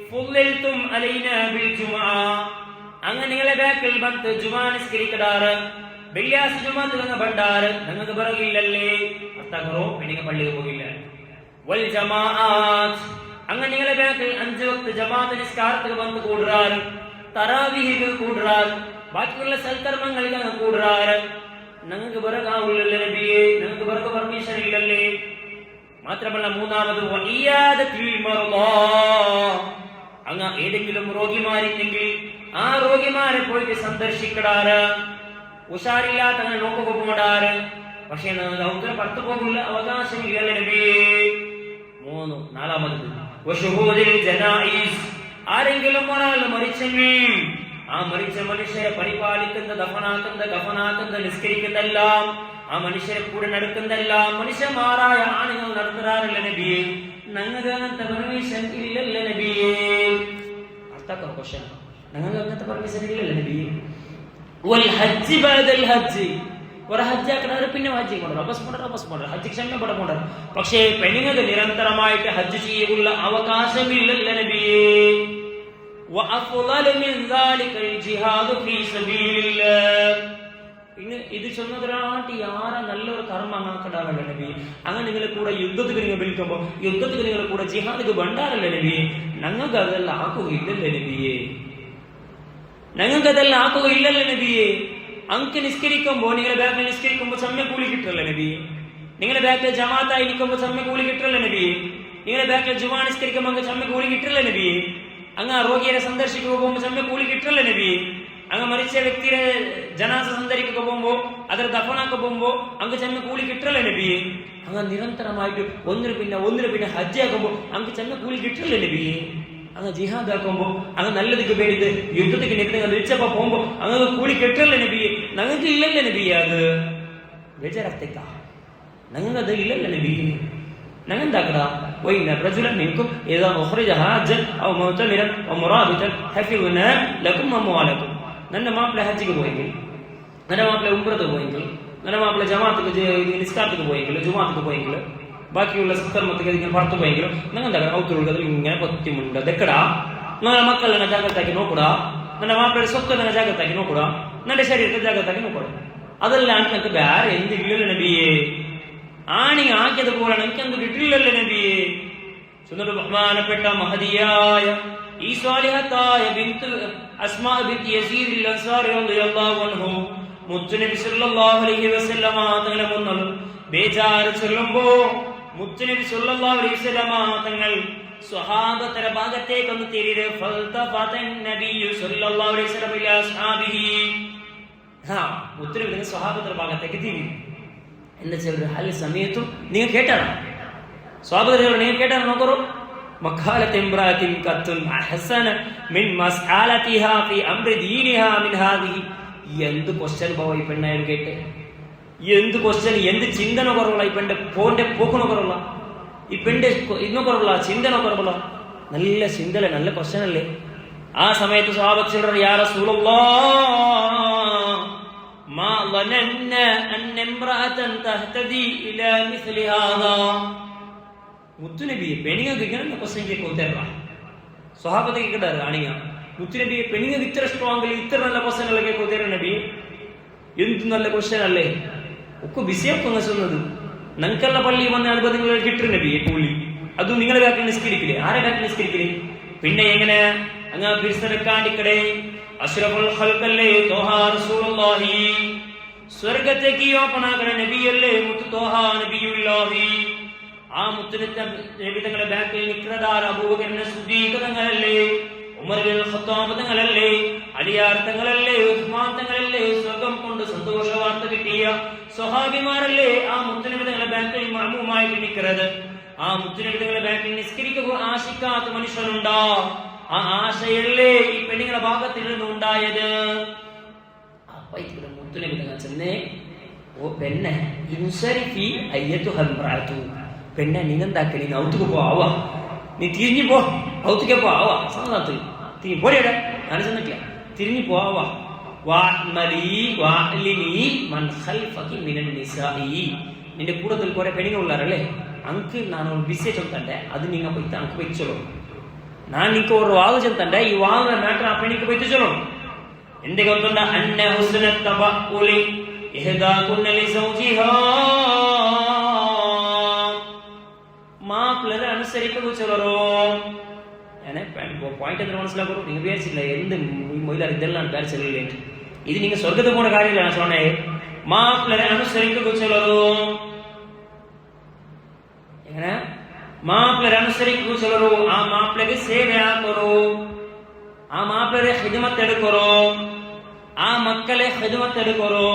ഫുള്ളിൽതും അലൈന ബിൽ ജുമുഅ, അങ്ങനെ നിങ്ങളെ ബാക്കിൽ ബന്ത് ജുമാ നിസ്കരിക്കടാറ്, വെള്ളിയാഴ്ച ജുമാത്ത് ഞങ്ങൾ ബണ്ടാറ്, ഞങ്ങൾക്ക് പിറകില്ലല്ലേ അത്തകറോ പെണ്ണുങ്ങൾ പള്ളിയിൽ പോകില്ല. വൽ ജമാഅത്ത്, അങ്ങനെ നിങ്ങളെ ബാക്കിൽ 5 വക്ത് ജമാഅത്ത് നിസ്കാരത്തിൽ ബന്ത് കൂടുറാറ്, തറാവീഹിൽ കൂടുറാറ്, ബാക്കിയുള്ള സൽക്കർമ്മങ്ങൾ ഞങ്ങൾ കൂടുറാറ്. ഞങ്ങൾക്ക് പിറകാവില്ലല്ലേ നബിയെ? ഞങ്ങൾക്ക് പിറകെ പെർമിഷൻ ഇല്ലല്ലേ? മാത്രമല്ല മൂന്നാമത് അങ്ങ് ഏതെങ്കിലും രോഗിമാരില്ലെങ്കിൽ ആ രോഗിമാരെ പോയിട്ട് സന്ദർശിക്കടാറ്, ഉഷാറില്ലാത്ത അങ്ങനെ നോക്കുക പോടാറ്. പക്ഷെ നമുക്ക് പുറത്തു പോകുള്ള അവകാശമില്ല നബിയേ. നാലാമത് ആരെങ്കിലും ഒരാൾ മരിച്ചെങ്കിൽ ആ മരിച്ച മനുഷ്യരെ പരിപാലിക്കുന്ന, ദഫനാക്കുന്ന, കഫനാക്കുന്ന, നിസ്കരിക്കുന്നതെല്ലാം, ആ മനുഷ്യരെ കൂടെ നടക്കുന്നതെല്ലാം മനുഷ്യന്മാരായ ആണുങ്ങൾ നടത്താറില്ല നബിയെ. ഞങ്ങൾക്ക് അങ്ങനത്തെ പെർമിഷൻ ഇല്ലല്ല നബിയെ. അർത്ഥക്കോ ക്വസ്റ്റ്യൻ? ഞങ്ങൾക്ക് അങ്ങനത്തെ പെർമിഷൻ ഇല്ലല്ല നബിയെ. ഒരു ഹജ്ജാക്കണവർ പിന്നെ ഹജ്ജ് കൊണ്ടുവരും, അപ്പസ് കൊണ്ടുവരും, ഹജ്ജ് ക്ഷമപ്പെട കൊണ്ടുവരും. പക്ഷേ പെണ്ണുങ്ങൾക്ക് നിരന്തരമായിട്ട് ഹജ്ജ് ചെയ്യാനുള്ള അവകാശമില്ലല്ല നബിയെ. ഇത് ചൊന്നതിനാട്ടി ആരാ നല്ലൊരു കർമ്മ അങ്ങാക്കടാറല്ലേ നബി? അങ്ങനെ നിങ്ങളെ കൂടെ യുദ്ധത്തിന് നിങ്ങൾ വിളിക്കുമ്പോ യുദ്ധത്തിന് നിങ്ങളെ കൂടെ ജിഹാദിക്ക് ബണ്ടാറല്ലേ നബി? ഞങ്ങൾക്ക് അതെല്ലാം ആക്കുകയില്ലല്ലേ നബിയെ, ഞങ്ങൾക്ക് അതെല്ലാം ആക്കുകയില്ലല്ലേ നബിയെ. അങ്ക് നിസ്കരിക്കുമ്പോ നിങ്ങളെ ബാക്കിൽ നിസ്കരിക്കുമ്പോ സമ്യ കൂലി കിട്ടല്ലേ നബിയെ, നിങ്ങളെ ബാക്കിൽ ജമാഅത്തായി നിൽക്കുമ്പോ സമ്യ കൂലി കിട്ടല്ലേ നബിയെ, നിങ്ങളെ ബാക്കിൽ ജുമാ നിസ്കരിക്കുമ്പോ അങ്ങ് സമ്യ കൂലി കിട്ടല്ലേ നബിയെ, അങ്ങ് രോഗിയെ സന്ദർശിക്കുക പോകുമ്പോ സമ്യ കൂലി കിട്ടല്ലേ നബിയെ, അങ്ങ് മരിച്ച വ്യക്തിയെ ജനാസ സന്ദർശിക്കുക പോകുമ്പോ അതിൽ ദഫനാക്ക പോകുമ്പോ അങ്ങ് ചെമ്മ കൂലി കിട്ടല്ലേ നബിയെ, അങ്ങ് നിരന്തരമായിട്ട് ഒന്നിനു പിന്നെ ഹജ്ജ് ആക്കുമ്പോ അങ്ങ് ചെമ്മ കൂലി കിട്ടല്ലേ നബിയെ, അങ്ങ് ജിഹാദ് ആക്കുമ്പോ അങ്ങ് നല്ലതിക്ക് വേണ്ടിയിട്ട് യുദ്ധത്തിക്ക് നിരന്തരം തിരിച്ചപ്പോ പോകുമ്പോ അങ്ങ് കൂലി കിട്ടല്ലേ നബിയെ. ഞങ്ങൾക്ക് ഇല്ലല്ലേ നബിയെ, അത് ബേജാറാത്തേക്കാ, ഞങ്ങൾക്ക് അത് ഇല്ലല്ലേ നബിയെ. ഞങ്ങെന്താക്കടാ وإن رجلا منكم إذا أخرج حاجا أو معتمرا أو مرابطا حفظنا لكم أموالكم. ನನ್ನ ಮಾಪ್ಲೆ ಹಜ್ಜಿಗೆ ಹೋയെങ്കിൽ, ನನ್ನ ಮಾಪ್ಲೆ ഉംറക്ക് പോയെങ്കിൽ, ನನ್ನ മാപ്പിള ജമാഅത്തുക്ക് നിസ്കാരத்துக்கு പോയെങ്കിൽ, ജുമാഅത്തുക്ക് പോയെങ്കിൽ, ബാക്കിയുള്ള സത്കർമ്മத்துக்கு ഇങ്ങനെ പുറത്തു പോയെങ്കിൽ നിങ്ങൾ എന്താ ഔത്തുള്ളത് ഇങ്ങനെ പൊത്തിമുണ്ട് ദെക്കടാ, ನನ್ನ ಮಕ್ಕಳನ್ನ ಜಾಗ್ರತಾಗಿ ನೋಕೂಡಾ, ನನ್ನ ಮಾಪ್ಲೆಯ ಸೊಕ್ಕನ್ನ ಜಾಗ್ರತಾಗಿ ನೋಕೂಡಾ, ನನ್ನ ಶರೀರಕ್ಕೆ ಜಾಗ್ರತಾಗಿ ನೋಕೂಡಾ. അതല്ല എനിക്ക് വേറെ എന്തില്ല നബിയെ, ആണി ആക്കിയതുപോലെ എനിക്ക് എന്ത് കിട്ടില്ലല്ലേ നബിയെ. സുന്നത്ത് ബഹുമാനപ്പെട്ട മഹദിയായ ഈ സ്വാലിഹത്തായ ബിന്ത് അസ്മാ ബിന്ത് യസീദ് അൽ-അൻസാരി റളിയല്ലാഹു അൻഹു മുത്തുനബി സല്ലല്ലാഹു അലൈഹി വസല്ലമ തങ്ങളെ മുന്നിൽ ബേജാറ് ചൊല്ലുമ്പോ മുത്തുനബി സല്ലല്ലാഹു അലൈഹി വസല്ലമ തങ്ങൾ സ്വഹാബത്തിന്റെ ഭാഗത്തേക്ക് ഒന്ന് തിരിഞ്ഞ് ഫൽതഫതൻ നബിയു സല്ലല്ലാഹു അലൈഹി വസല്ലം ഇലാ അസ്ഹാബിഹി. മുത്തുനബി തങ്ങൾ സ്വഹാബത്തിന്റെ ഭാഗത്തേക്ക് തിരിഞ്ഞു. എന്താ ചെറിയ ഹൽ സമയത്തും നിങ്ങൾ കേട്ടാണ് സ്വാഭാവിക നിങ്ങൾ കേട്ടാണ് നോക്കറോ മഖാലത്ത് ഇംറാത്തിൻ ഖത്തുൻ അഹ്സന മിൻ മസ്അലതിഹാ ഫി അംരി ദീനിഹാ മിൻ ഹാദിഹി. എന്ത് ക്വസ്റ്റ്യൻ പോയി പെണ്ണായാലും കേട്ടെ, എന്ത് ക്വസ്റ്റ്യൻ, എന്ത് ചിന്തന കുറവുള്ള ഈ പെണ്ണിന്റെ പോന്റെ പോക്കണ കുറവുള്ള, ഈ പെണ്ണിന്റെ ഇന്ന കുറവുള്ള ചിന്തന കുറവുള്ള, നല്ല ചിന്തല നല്ല ക്വസ്റ്റ്യൻ അല്ലേ. ആ സമയത്ത് സ്വഹാബത്ത് ചിലർ യാ റസൂലുള്ളാഹ് മാ ളനന്ന അന്ന ഇംറഅതൻ തഹ്തദി ഇലാ മിസ്ലി ഹാദാ. മുത്തുനബിയെ പെണ്ണുങ്ങൾക്ക് ഇങ്ങനെ ക്വസ്റ്റ്യൻ കേൾക്കോത്തരാ സ്വഹാബത്തെ കേൾക്കണ്ടാറ് ആണിങ്ങ മുത്തുനബിയെ പെണ്ണുങ്ങൾക്ക് ഇത്ര സ്ട്രോങ്ങിൽ ഇത്ര നല്ല ക്വസ്റ്റ്യൻ അല്ല കേൾക്കോത്തര നബിയെ. എന്ത് നല്ല ക്വസ്റ്റ്യൻ അല്ലേ, ഒക്കെ വിഷയപ്പൊങ്ങ ചൊന്നത്. ഞങ്ങൾക്കുള്ള പള്ളി വന്ന അനുഭവം നിങ്ങൾ കിട്ടും നബിയെ കൂലി, അതും നിങ്ങളെ ബാക്കിൽ നിസ്കരിക്കില്ലേ, ആരെ ബാക്കിൽ നിസ്കരിക്കില്ലേ. പിന്നെ എങ്ങനെ അങ്ങ് പിരിസരക്കാണ്ടിക്കടേ അഷ്റഫുൽ ഖൽഖല്ലേ ത്വഹാ റസൂലുള്ളാഹി, സ്വർഗ്ഗത്തേക്ക് ഓപ്പണാക്കണ നബിയല്ലേ മുത്ത് ത്വഹാ നബിയുല്ലാഹി. ആ മുത്തുനബി തങ്ങളുടെ ബാക്കിൽ നിൽക്കുന്നതാർ അബൂബക്കർ സിദ്ദീഖ് തങ്ങളല്ലേ, ഉമർ ബിൻ ഖത്താബ് തങ്ങളല്ലേ, അലിയാർ തങ്ങളല്ലേ, ഉസ്മാൻ തങ്ങളല്ലേ, സ്വർഗം കൊണ്ട് സന്തോഷ വാർത്ത കിട്ടിയ സ്വഹാബിമാരല്ലേ ആ മുത്തുനബി തങ്ങളുടെ ബാക്കിൽ മഅ്മൂമായി നിൽക്കുന്നത്. ആ മുത്തുനബി തങ്ങളുടെ ബാക്കിൽ നിസ്കരിക്കുക ആശിക്കാത്ത മനുഷ്യനുണ്ടോ? ആ ആശയല്ലേ ഈ പെണ്ണുങ്ങളുടെ ഭാഗത്തിൽ നിന്നുണ്ടായത്. അപ്പൊ ഇവിടെ മുത്തുനബി തങ്ങൾ ചെന്നേ, ഓ പെണ്ണെ ഇൻസരിഫി അയ്യത്തുഹൽ ഇംറഅതു, പെണ്ണെ നീനെന്താക്കണി നീ ഔത്തുക്ക് പോവാ, നീ തിരിഞ്ഞു പോ, ഔത്തുക്കെ പോവാ, സമാധാനത്തിൽ തിരിഞ്ഞു പോരേടെ, ഞാൻ ചെന്നിട്ടില്ല, തിരിഞ്ഞു പോവാ. നിന്റെ കൂട്ടത്തിൽ കുറെ പെണ്ണുങ്ങളുള്ളാരല്ലേ, അങ്ക് ನಾನು ವಿಷಯ ಚೊಂತಂಡೆ ಅದು ನಿಂಗೆ ಬೈತ ಅಂಕ ಬೈತು ಚಲೋ, ನಾನು ನಿಂಗೆ ಅವರು ವಾದು ಚೊಂತಂಡೆ ಈ ವಾದ ಮ್ಯಾಟ್ರ್ ಆ ಪೆಣ್ಣಿಗೆ ಬೈತು ಚಲೋ. ಎಂದೇ ಗೊತ್ತುಂಡ ಅನ್ನ ಹುಸ್ನ ತಬಅಲಿ ಇಹದಾ ಕುನ್ನಲಿ ಸೌಜಿಹಾ, മാപ്പിളരെ അനുസരിക്കുക ചൊല്ലറോ. ഞാൻ പോയിന്റ് എന്തിനാ മനസ്സിലാക്കൂ, നിങ്ങൾ വിചാരിച്ചില്ല എന്ത് മൊയിലാർ ഇതെല്ലാം വിചാരിച്ചില്ലേ, ഇത് നിങ്ങൾ സ്വർഗത്തിൽ പോണ കാര്യമില്ല സോണേ. മാപ്പിളരെ അനുസരിക്കുക ചൊല്ലറോ, എങ്ങനെ മാപ്പിളരെ അനുസരിക്കുക ചൊല്ലറോ. ആ മാപ്പിളക്ക് സേവയാക്കറോ, ആ മാപ്പിളരെ ഹിദ്മത്ത് എടുക്കറോ, ആ മക്കളെ ഹിദ്മത്ത് എടുക്കറോ,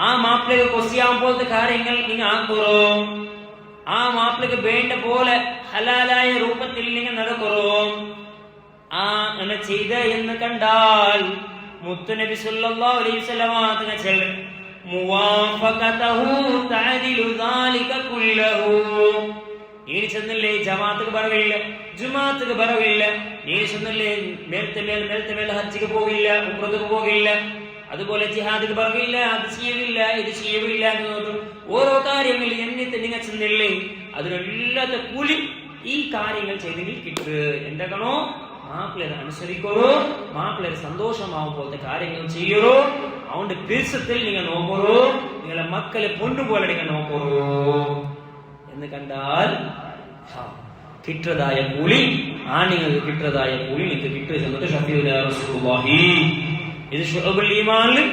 ആ മാപ്പിളക്ക് കൊസിയാൻ പോലത്തെ കാര്യങ്ങൾ നിങ്ങൾ ആക്കറോ, ആ മാപ്പിളക്ക് വേണ്ട പോലെ ഹലാലായ രൂപത്തിൽ നിങ്ങൾ നടക്കറോ. ആ അങ്ങനെ ചെയ്ത എന്ന് കണ്ടാൽ മുത്തുനബി സല്ലല്ലാഹു അലൈഹി വസല്ലം തങ്ങൾ ചൊല്ലും മുവാഫഖതഹു തഅദിലു ദാലിക കുല്ലഹു. നീ ചെന്നില്ലേ ജമാഅത്തുക്ക് ബറവില്ല, ജുമാഅത്തുക്ക് ബറവില്ല, നീ ചെന്നില്ലേ മേൽത്തെ മേൽ ഹജ്ജിക്ക് പോകില്ല, ഉംറക്ക് പോകില്ല, അതുപോലെ ജിഹാദിക്ക് ബറവില്ല, അത് ചെയ്യില്ല, ഇത് ചെയ്യില്ല എന്ന് ഓരോ കാര്യങ്ങൾ എന്നിട്ട് നിങ്ങൾ ചെന്നില്ലേ അതിനെല്ലാത്ത കൂലി ഈ കാര്യങ്ങൾ ചെയ്തെങ്കിൽ കിട്ടുക. എന്താക്കണോ, മാപ്പിളരെ അനുസരിക്കറോ, മാപ്പിളരെ സന്തോഷമാവും പോലത്തെ കാര്യങ്ങൾ ചെയ്യറോ, അവന്റെ പിരിസത്തിൽ നിങ്ങൾ നോക്കറോ, നിങ്ങളെ മക്കളെ പൊണ്ടുപോലെ നിങ്ങൾ നോക്കറോ എന്ന് കണ്ടാൽ കിട്ടതായ കൂലി ആണുങ്ങൾക്ക് കിട്ടതായ കൂലി നിങ്ങൾക്ക് കിട്ടുക എന്നിട്ട് ഷഫീഉനാ റസൂലുള്ളാഹി. ഇത് ശുഅബുൽ ഈമാനിൽ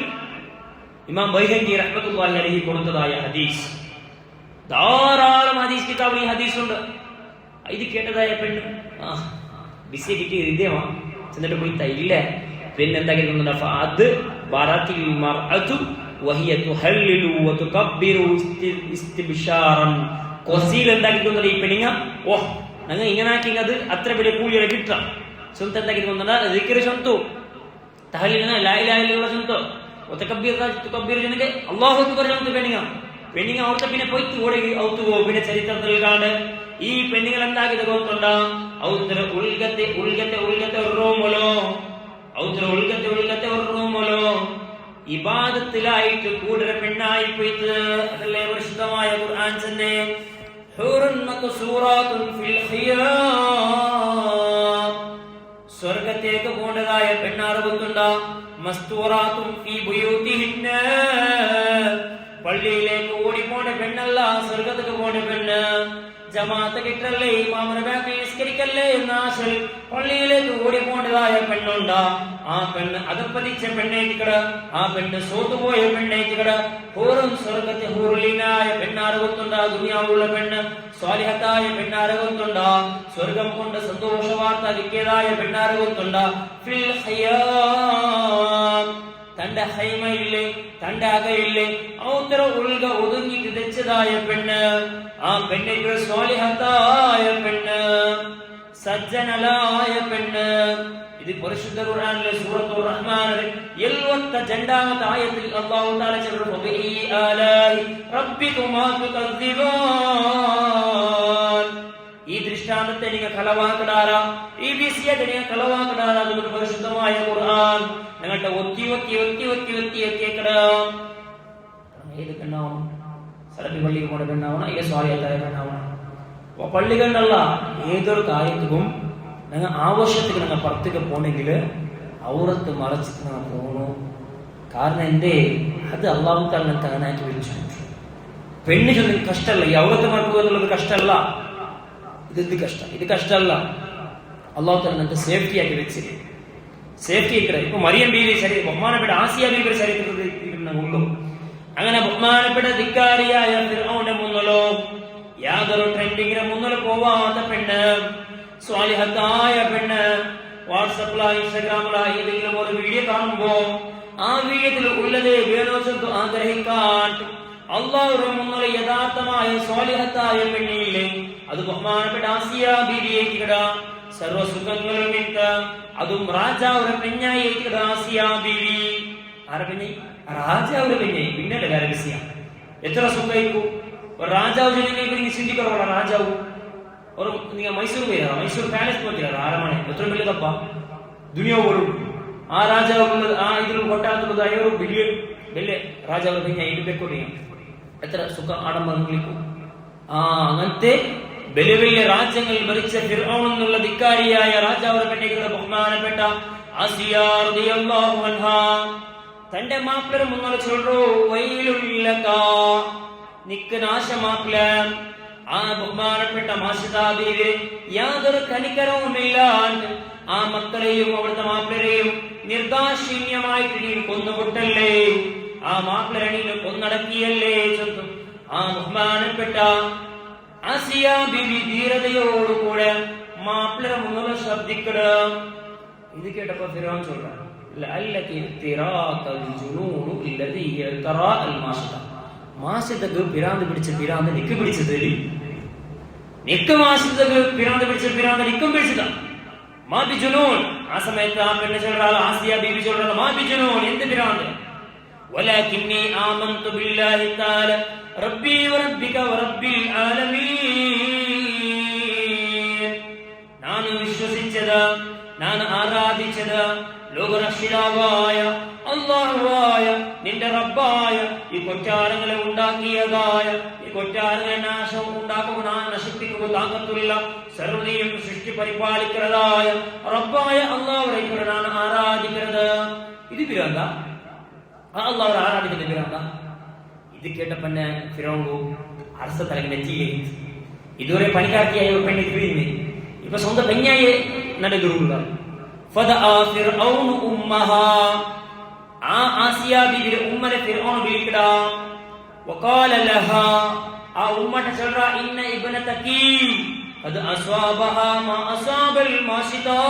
ഇമാം ബൈഹഖി റഹ്മത്തുള്ളാഹി അലൈഹി കൊടുത്തതായ ഹദീസ്. ധാരാളം ഹദീസ് കിതാബിൽ ഈ ഹദീസ് ഉണ്ട്. ഇത് കേട്ടതായ പെണ്ണ് ബിസി കിട്ടിയ ഇതേമാ എന്നിട്ട് പോയി തൈല്ല പിന്നെന്താ ഫഅദ് ബറത്തിൽ മർഅതു വഹിയ തുഹല്ലിലു വതുകബ്ബിറു ഇസ്തിബ്ശാറൻ. കൊസീൽ എന്താക്കിക്കൊണ്ടത് ഈ പെണ്ണിങ്ങ ഞങ്ങൾ ഇങ്ങനെ ആക്കിയത് അത്ര വലിയ കൂലിയുടെ കിട്ടാം. സ്വന്തം എന്താക്കിക്കൊണ്ട ദിക്ർ ചൊന്തു തഹലീലിന ലാ ഇലാഹ ഇല്ലല്ലാഹ് ചൊന്തു വതുകബ്ബിറു ജനകെ അല്ലാഹു അക്ബർ ചൊന്തു പെണ്ണിങ്ങ അവിടുത്തെ പിന്നെ പൊയ്ത്ത് ഓടി ഔത്തു പോകും. പിന്നെ ചരിത്രത്തിൽ കാണും ഈ പെണ്ണുങ്ങൾ എന്താക്കിയത് ഗോത്തുണ്ട ഔത്ര ഉൽഗത്തെ ഉൽഗത്തെ ഉൽഗത്തെ റൂമലോ ഔത്ര ഉൽഗത്തെ ഉൽഗത്തെ റൂമലോ ഇബാദത്തിലായിട്ട് കൂടുതൽ പെണ്ണായി പോയിട്ട് അതല്ലേ പരിശുദ്ധമായ ഖുർആൻ തന്നെ ഹൂറുൻ മഖ്സൂറാത്തുൻ ഫിൽ ഖിയാം. സ്വർഗ്ഗത്തേക്ക് പോണ്ടതായ പെണ്ണാറ് ഗോത്തുണ്ട മസ്തൂറാത്തുൻ ഫീ ബുയൂതിഹിന്ന. പള്ളിയിലേക്ക് ഓടിപ്പോണ്ട പെണ്ണല്ല, സ്വർഗത്തേക്ക് പോണ്ട പെണ്ണ്. ജമാഅത്ത് കിട്ടല്ലേ, ഇമാമിനെ ബാക്കിൽ നിസ്കരിക്കല്ലേ എന്ന ആശയിൽ പള്ളിയിലേക്ക് ഓടിപ്പോണ്ടതായ പെണ്ണുണ്ട. ആ പെണ്ണ് അകപ്പതിച്ച പെണ്ണേറ്റിക്കട, ആ പെണ്ണ് സോത്തുപോയ പെണ്ണേറ്റിക്കട. ഹൂറും സ്വർഗത്തെ ഹൂറുലീനായ പെണ്ണാരകത്തുണ്ട. ദുനിയാവുള്ള പെണ്ണ് സ്വാലിഹത്തായ പെണ്ണാരകത്തുണ്ട. സ്വർഗം കൊണ്ട് സന്തോഷ വാർത്ത കിട്ടിയതായ പെണ്ണാരകത്തുണ്ട. ഫിൽ ഖിയാം. തന്റെ ഹൈമയില്ലേ, തന്റെ അകയില്ലേ ഔത്ര ഉൽഗ ഒതുങ്ങിട്ട് തെച്ചതായ പെണ്ണ്. ആ പെണ്ണിന്റെ സ്വാലിഹത്തായ പെണ്ണ്, സജ്ജനലായ പെണ്ണ്. ഇത് പരിശുദ്ധ ഖുർആനിലെ സൂറത്തുർ റഹ്മാനിലെ 72ാമത്തെ ആയത്തിൽ അല്ലാഹു തആല പറഞ്ഞു ഫബിഇ ആലാഹി റബ്ബികുമാ തുകദ്ദിബാൻ. ഈ ദൃഷ്ടാന്തത്തെ നിങ്ങൾ കളവാക്കടാറാ, ഈ വിഷയത്തെ നിങ്ങൾ കളവാക്കടാറാ. അതുകൊണ്ട് പരിശുദ്ധമായ ഖുർആൻ ഞങ്ങളുടെ ഒത്തി ഒത്തി ഒത്തി ഒത്തി ഒത്തി ഒത്തിയേക്കടാം. ഏത് പെണ്ണാവണം? സലഫി പള്ളിയിൽ കൊണ്ട് പെണ്ണാവണം, ഏത് സ്വാലിഹത്തായ പെണ്ണാവണം. അപ്പൊ പള്ളികളിലുള്ള ഏതൊരു കാര്യത്തിലും ഞങ്ങൾ ആവശ്യത്തിന് ഞങ്ങൾ പുറത്തേക്ക് പോണെങ്കിൽ ഔറത്ത് മറച്ചിട്ട് ഞങ്ങൾ പോകണു. കാരണം എന്തേ അത് അള്ളാഹു തആല താനാക്കി വെച്ചു. പെണ്ണ് ചൊല്ലി കഷ്ടമല്ല, ഈ ഔറത്ത് മറക്കുക എന്നുള്ളത് കഷ്ടമല്ല. ഇത് കഷ്ടം, ഇത് കഷ്ടമല്ല. അള്ളാഹു തആല ഞങ്ങൾക്ക് സേഫ്റ്റി ആക്കി വെച്ച് സേഫ്റ്റി ആക്കിയത്. ഇപ്പൊ മറിയം ബീവി ശരീരം ബഹുമാനപ്പെട്ട ആസിയ ബീവിയുടെ ശരീരത്തിൽ ഉള്ളു. അങ്ങനെ ബഹുമാനപ്പെട്ട ധിക്കാരിയായ ഫിർഔന്റെ മുന്നിലോ യാതൊരു ട്രെൻഡിങ്ങിന് മുന്നിൽ പോവാത്ത പെണ്ണ്, സ്വാലിഹത്തായ പെണ്ണ്, വാട്സപ്പിലോ ഇൻസ്റ്റാഗ്രാമിലോ ഏതെങ്കിലും ഒരു വീഡിയോ കാണുമ്പോ ആ വീഡിയോത്തിൽ ഉള്ളത് വേണോചെന്ന് ആഗ്രഹിക്കാൻ അള്ളാഹുവിന്റെ മുന്നിൽ യഥാർത്ഥമായ സ്വാലിഹത്തായ പെണ്ണില്ലേ, അത് ബഹുമാനപ്പെട്ട ആസിയ ബീവിയേക്കിട. സർവസുഖങ്ങളും ഇട്ട് അതും രാജാവുടെ പെഞ്ഞായി ആസിയ ബീവി. ആരെ പെഞ്ഞായി? രാജാവുടെ പെഞ്ഞായി. പിന്നല്ലേ രഹസ്യ എത്ര സുഖമായിരിക്കും രാജാവ് ജനങ്ങൾ ചിന്തിക്കറോള. രാജാവ് ഒരു നിങ്ങൾ മൈസൂർ പോയാ, മൈസൂർ പാലസ് നോക്കിയാ ആരമണെ എത്ര വലിയ തപ്പ ദുനിയാവ് പോലും. ആ രാജാവുള്ളത് ആ ഇതിൽ കൊട്ടാരത്തുള്ളത് അയ്യോ വലിയ വലിയ രാജാവ് പെഞ്ഞായി ഇടിപ്പെക്കോട്ടെ എത്ര സുഖ ആഡംബരങ്ങളിക്കും. അങ്ങനത്തെ വലിയ വലിയ രാജ്യങ്ങൾ ഭരിച്ച ഫിർഔൻ എന്നുള്ള ധിക്കാരിയായ രാജാവുടെ പെണ്ണുകളുടെ ബഹുമാനപ്പെട്ട ആസിയ റളിയല്ലാഹു അൻഹാ തന്റെ മാപ്പിള മുന്നിൽ ചൊല്ലു വൈലുല്ലക, നിക്ക് നാശമാപ്പിള. ആ ബഹുമാനപ്പെട്ട മാഷിദ ബീവി യാതൊരു കനികരവുമില്ലാണ്ട് ആ മക്കളെയും അവിടുത്തെ മാപ്പിളരെയും നിർദാക്ഷിണ്യമായിട്ട് നീ കൊന്നുകൊട്ടല്ലേ, ആ മാപ്പിളരണീന് കൊന്നടക്കിയല്ലേ ചൊല്ലും. ആ ബഹുമാനപ്പെട്ട ആസിയ ബീവി ധീരതയോടുകൂടെ മാപ്പിള മുന്നിൽ ശബ്ദിക്കട. ഇത് കേട്ടപ്പോ ഫിർഔൻ ചൊല്ലാം മാസിദക്ക് പിരാന്ത് പിടിച്ച പിരാന്ത് നിക്ക് പിടിച്ചത് നിക്ക് മാസിദക്ക് പിരാന്ത് പിടിച്ച പിരാന്ത് നിക്കും പിടിച്ചതാ മാ ബിജുനൂൻ. ആ സമയത്ത് ആ പെണ്ണ് ചൊല്ലാ ആസിയ ബീവി ചൊല്ലാ മാ ബിജുനൂൻ, എന്ത് പിരാന്ത്? വലാകിന്നി ആമന്തു ബില്ലാഹി തആല റബ്ബി വറബ്ബിക വറബ്ബിൽ ആലമീൻ. ഞാൻ വിശ്വസിച്ചത്, ഞാൻ ആരാധിച്ചത് ലോകരക്ഷിതാവായ അല്ലാഹുവായ നിന്റെ റബ്ബായ ഈ കൊട്ടാരങ്ങളെ ഉണ്ടാക്കിയതായ ഈ കൊട്ടാരങ്ങളെ നാശം ഉണ്ടാക്കുക നശിപ്പിക്കുക താക്കത്തുള്ള സർവ്വതയും സൃഷ്ടി പരിപാലിക്കുന്നതായ റബ്ബായ അല്ലാഹുവെ ഞാൻ ആരാധിക്കുന്നത്. ഇത് പിരാന്ത? ആ അല്ലാഹുവെ ആരാധിക്കുന്നത് പിരാന്ത? ഇത് കേട്ടപ്പന്നെ ഫിറൗൻ അർസ തലക്ക് നെറ്റിയിലേക്ക് ഇതുവരെ പണിക്കാക്കിയായ ഒരു പെണ്ണ് തിരിയുന്നേ, ഇപ്പൊ സ്വന്തം പെഞ്ഞായി നടക്കുള്ള. ആ ആസിയ ബീവിയുടെ ഉമ്മനെ ഫിർഔൻ വിളിക്കടാ. വഖാല ലഹാ, ആ ഉമ്മനെ ചൊല്ലുക, ഇന്ന ഇബ്നതകി ഖദ് അസ്വാബഹാ മാ അസ്വാബൽ മാസിതാ.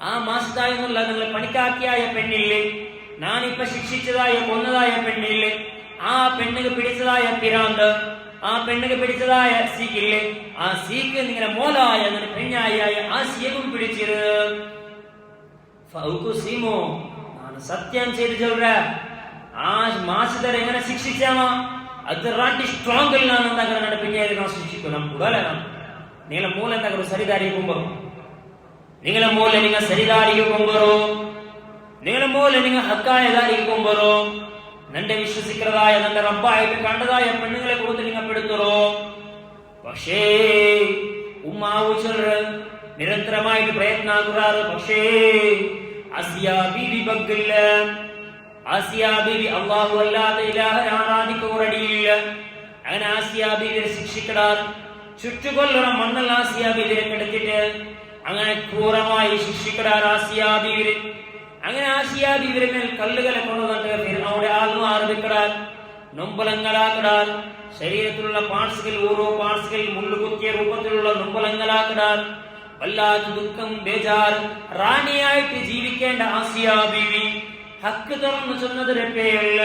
ആ മാസിത എന്നുള്ള നിങ്ങളെ പണിക്കാക്കിയായ പെണ്ണില്ലേ, ഞാനിപ്പോ ശിക്ഷിച്ചതായ കൊന്നതായ പെണ്ണില്ലേ, ആ പെണ്ണുക്ക് പിടിച്ചതായ പിരാന്ത്, ആ പെണ്ണുക്ക് പിടിച്ചതായ സീക്കില്ലേ, ആ സീക്ക് നിങ്ങളെ മോലായ നിങ്ങളുടെ പെണ്ണായ ആസിയവും പിടിച്ചിരു. ഫൗകുസിമോ, ನಾನು സത്യം ചെയ്ത് ചൊല്ലുற, ആ മാസിതരെ എങ്ങനെ ശിക്ഷിച്ചാമോ അത് റാട്ടി സ്ട്രോങ് ಇಲ್ಲ ಅಂದಾಗ ನನ್ನ പെണ്ണായി ನಾವು ಶಿಕ್ಷಿಸು. ನಮ್ಮ ಕೂಡಲ ನಿಗಳ ಮೂಲ ಅಂದಾಗ ಸರಿದಾರಿಗೆ ಕೊಂಬರು, നിങ്ങളെ മൂല നിങ്ങൾ സരിദാരിക്ക് കൊമ്പറോ, നിങ്ങളെ മൂല നിങ്ങൾ ഹക്കായ ദാരിക്ക് കൊമ്പറോ, നന്റെ വിശ്വസിക്കുന്നതായ നന്റെ റബ്ബായിട്ട് കണ്ടതായ പെണ്ണുങ്ങളെ കൊടുത്ത് നിങ്ങൾ പെടുത്തറോ. പക്ഷേ ഉമ്മാവു ചൊല്ലു നിരന്തരമായിട്ട് പ്രയത്ന ആക്കുറാറ്. പക്ഷേ ആസിയ ബീവി ബഗ്ഗില്ല. ആസിയ ബീവി അല്ലാഹു അല്ലാതെ ഇലാഹനെ ആരാധിക്കുറടിയില്ല. അങ്ങനെ ആസിയ ബീവിയെ ശിക്ഷിക്കടാർ. ചുറ്റുകൊല്ലറ മണ്ണൽ ആസിയ ബീവിയെ കെടുത്തിട്ട് അങ്ങനെ ക്രൂരമായി ശിക്ഷിക്കടാർ ആസിയ ബീവിയെ. അങ്ങനെ ആസിയ ബീവിയുടെ മേൽ കല്ലുകളെ കൊണ്ടുവന്നിട്ട് ഫിർഔന്റെ ആത്മാ ആരംഭിക്കടാർ, നൊമ്പലങ്ങളാക്കടാർ. ശരീരത്തിലുള്ള പാർട്സുകൾ, ഓരോ പാർട്സുകൾ മുള്ളുകുത്തിയ രൂപത്തിലുള്ള നൊമ്പലങ്ങളാക്കടാർ. വല്ലാത്ത ദുഃഖം, ബേജാർ, റാണിയായിട്ട് ജീവിക്കേണ്ട ആസിയ ബീവി ഹക്ക് തുറന്നു ചെന്നതിന്റെ പേരിൽ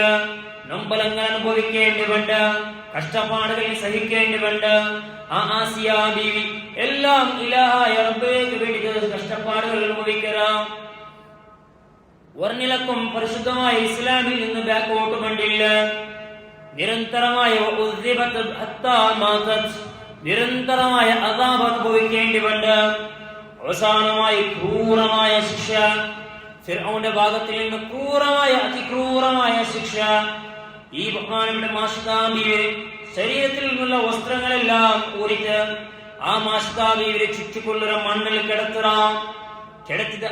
നൊമ്പലങ്ങൾ അനുഭവിക്കേണ്ടി വേണ്ട, കഷ്ടപ്പാടുകൾ സഹിക്കേണ്ടി വേണ്ട. ആ ആസിയ ബീവി എല്ലാം ഇലാഹായ റബ്ബേക്ക് വേണ്ടി കഷ്ടപ്പാടുകൾ അനുഭവിക്കണം. വർണ്ണിലക്കും പരിശുദ്ധമായ ഇസ്ലാമിൽ നിന്ന് ബാക്കോട്ട് കണ്ടില്ല. നിരന്തരമായ നിരന്തരമായ അദാബ് അനുഭവിക്കേണ്ടി വേണ്ട. അവസാനമായി ക്രൂരമായ ശിക്ഷ, ഫിർഔന്റെ ഭാഗത്തിൽ നിന്ന് ക്രൂരമായ അതിക്രൂരമായ ശിക്ഷ. ഈ ബഹുമാനപ്പെട്ട മാഷിദ ബീവിയെ ശരീരത്തിൽ നിന്നുള്ള വസ്ത്രങ്ങളെല്ലാം ഊരിട്ട് ആ മാഷിദ ബീവിയെ ചുറ്റിക്കൊള്ളുന്ന മണ്ണിൽ കിടത്തറാം. കിടത്തിട്ട്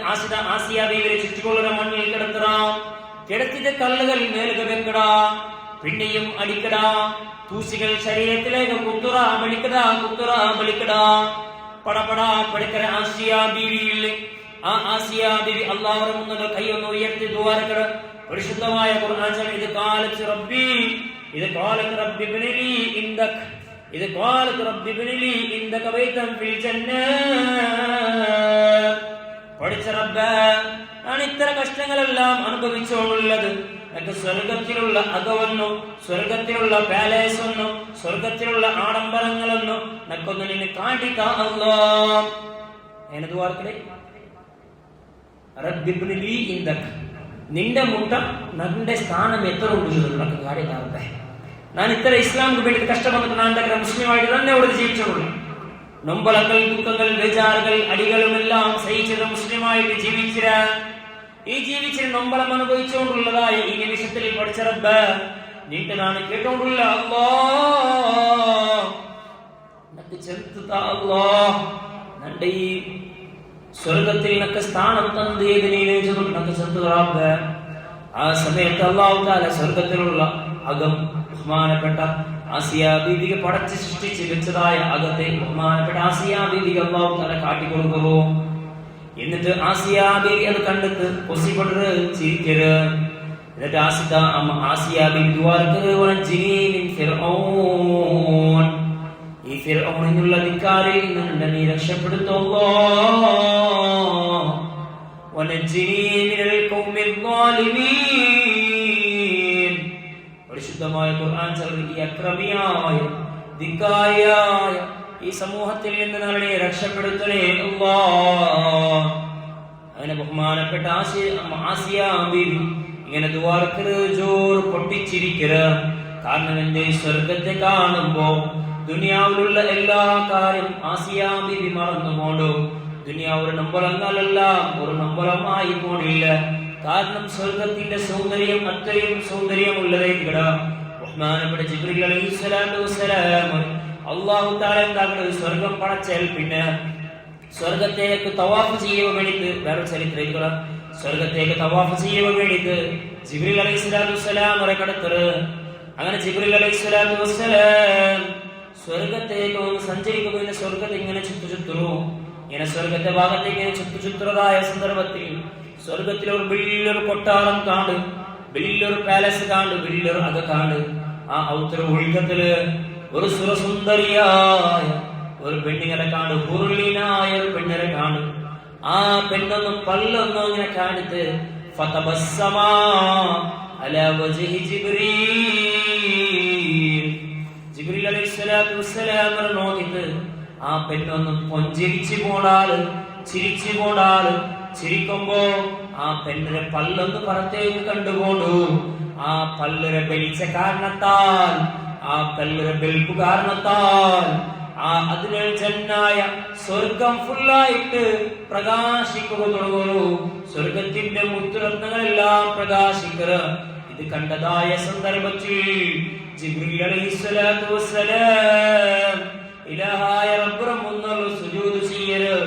ആസിയ ബീവിയെ ചുറ്റിക്കൊള്ളുന്ന മണ്ണിൽ കിടത്തറാം. കിടത്തിട്ട് കല്ലുകൾ മേലുക വെക്കടാ, പിന്നെയും അടിക്കടാ. തൂസികൾ ശരീരത്തിലേക്ക് കുത്തുറ ബലിക്കടാ, കുത്തുറ ബലിക്കടാ. പടപടാ പടിക്കര ആസിയ ബീവിയിൽ. ആ ആസിയ ബീവി അല്ലാഹുവിന്റെ മുന്നിൽ കൈയൊന്ന് ഉയർത്തി ദുആരക്കട. പരിശുദ്ധമായ ഖുർആൻ ചൊല്ലി, ഇത് ഖാലത്ത് റബ്ബി, ഇത് ഖാലത്ത് റബ്ബി ഇബ്നിലി ഇൻദക്, ഇത് ഖാലത്ത് റബ്ബി ഇബ്നിലി ഇൻദക ബൈതൻ ഫിൽ ജന്ന. പഠിച്ച റബ്ബേ, ഞാൻ ഇത്തരം കഷ്ടങ്ങളെല്ലാം അനുഭവിച്ചുകൊണ്ടുള്ളത് എനിക്ക് സ്വർഗത്തിലുള്ള അകവെന്നോ, സ്വർഗത്തിലുള്ള പാലേസ് എന്നോ, സ്വർഗത്തിലുള്ള ആഡംബരങ്ങളെന്നോ നക്കൊന്ന് നിന്നെ കാട്ടിത്താ അല്ലാഹ്. എന്നെ ദുആർക്കടേ, റബ്ബി ഇബ്നിലി ഇൻദക്, നിന്റെ മുട്ട നന്റെ സ്ഥാനം എത്ര ഉണ്ട് കാടിത്താറട്ടെ. ഞാൻ ഇത്ര ഇസ്ലാമിക്ക് വേണ്ടി കഷ്ടപ്പെട്ടിട്ട് ഞാൻ എന്താ മുസ്ലിമായിട്ട് തന്നെ അവിടെ ജീവിച്ചിട്ടുള്ളൂ. നൊമ്പലങ്ങൾ, ദുഃഖങ്ങൾ, ബേജാറുകൾ, അടികളും എല്ലാം സഹിച്ചത് മുസ്ലിമായിട്ട് ജീവിച്ചിര. ഈ ജീവിച്ചിന് നൊമ്പലം അനുഭവിച്ചുകൊണ്ടുള്ളതായ ഈ നിമിഷത്തിൽ പഠിച്ച റബ്ബ് നീട്ട് ഞാൻ കേട്ടോണ്ടുള്ള അല്ലാഹ് ചെറുത്താ അല്ലാഹ് നന്റെ ഈ സ്വർഗത്തിൽ നക്ക് സ്ഥാനം തന്നത് നക്ക് ചെറുത്ത്. ആ സമയത്ത് അല്ലാഹു തആല സ്വർഗത്തിലുള്ള അകം ബഹുമാനപ്പെട്ട ആസിയ ബീവിക്ക് പടച്ച് സൃഷ്ടിച്ച് വെച്ചതായ അകത്തെ ബഹുമാനപ്പെട്ട ആസിയ ബീവിക്ക് അല്ലാഹു തആല കാട്ടിക്കൊടുക്കുമോ. എന്നിട്ട് ആസിയ ബീവി അത് കണ്ടിട്ട് പൊസിപ്പെട്ട് ചിരിക്കരുത്. എന്നിട്ട് ആസിയ ബീവി ഫിർഔൻ, ഈ ഫിർഔനിനുള്ള ധിക്കാരിൽ നിന്ന് നീ രക്ഷപ്പെടുത്തോ. പരിശുദ്ധമായ ഖുർആൻ ഈ അക്രമിയായ ധിക്കാരിയായ ഈ സമൂഹത്തിൽ നിന്ന് ഞങ്ങളെ രക്ഷപ്പെടുത്തണേ അല്ലാഹ്. അങ്ങനെ ബഹുമാനപ്പെട്ട ആസിയ ബീവി ഇങ്ങനെ ദുആർക്കരുത്, ജോർ പൊട്ടിച്ചിരിക്കരുത്. കാരണം എന്റെ സ്വർഗത്തെ കാണുമ്പോ ദുനിയാവിലുള്ള എല്ലാ കാര്യം ആസിയ ബീവി മറന്നുകൊണ്ടു. ദുനിയാവ് നമ്പലങ്ങളെല്ലാം ഒരു നമ്പലമായി പോണില്ല. കാരണം സ്വർഗത്തിന്റെ സൗന്ദര്യം അത്രയും സൗന്ദര്യമുള്ളതായിരിക്കട. ബഹുമാനപ്പെട്ട ജിബ്രീൽ അലൈഹിസ്സലാത്തു വസ്സലാം അല്ലാഹു തആല എന്താക്കുന്നത്, സ്വർഗം പടച്ചാൽ പിന്നെ സ്വർഗത്തേക്ക് തവാഫ് ചെയ്യുക വേണ്ടിയിട്ട് വേറെ ചരിത്രങ്ങൾ, സ്വർഗത്തേക്ക് തവാഫ് ചെയ്യുക വേണ്ടിയിട്ട് ജിബ്രീൽ അലൈഹിസ്സലാത്തു വസ്സലാം കടത്തറ്. അങ്ങനെ ജിബ്രീൽ അലൈഹിസ്സലാത്തു വസ്സലാം സ്വർഗത്തേക്ക് ഒന്ന് സഞ്ചരിക്കുക. ഇങ്ങനെ സ്വർഗത്തെ ഇങ്ങനെ ചുറ്റുചുറ്റുന്നു. ഇങ്ങനെ സ്വർഗത്തെ ഭാഗത്തേക്ക് ഇങ്ങനെ ചുറ്റുചുറ്റുന്നതായ സന്ദർഭത്തിൽ സ്വർഗത്തിൽ ഒരു വലിയൊരു കൊട്ടാരം കാണ്ട്, വലിയൊരു പാലസ് കാണ്ട്, വലിയൊരു അക കാണ്ട്. ആ ഔത്തര ഒഴുക്കത്തില് ഒരു സുരസുന്ദരിയായ ഒരു പെണ്ണിനെ കാണ്ട്, ഹുറുലിനായ ഒരു പെണ്ണിനെ കാണ്ട്. ആ പെണ്ണൊന്നും പല്ലൊന്നും ഇങ്ങനെ കാണിട്ട് ഫതബസ്സമാ അലാ വജ്ഹി ജിബ്രീൽ അലൈഹിസ്സലാത്തു വസ്സലാം നോക്കിട്ട് ആ പെണ്ണൊന്നും പൊഞ്ചിരിച്ചു പോണാല്, ചിരിച്ചു പോണാല്. ചിരിക്കുമ്പോ ആ പെണ്ണിനെ പല്ലൊന്ന് പുറത്തേക്ക് കണ്ടുകൊണ്ടു. ആ പല്ലിനെ ബലിച്ച കാരണത്താൽ, ആ പല്ലിനെ ബെൽപ്പ് കാരണത്താൽ ആ അതിനൊരു ജന്നായ സ്വർഗം ഫുള്ളായിട്ട് പ്രകാശിക്കുക തുടങ്ങുന്നു. സ്വർഗത്തിന്റെ മുത്തുരത്നങ്ങളെല്ലാം പ്രകാശിക്കുക. ഇത് കണ്ടതായ സന്ദർഭത്തിൽ ജിബ്രീൽ അലൈഹിസ്സലാത്തു വസ്സലാം ഇലാഹായ റബ്ബിനെ മുന്നിൽ സുജൂദ് ചെയ്യല്.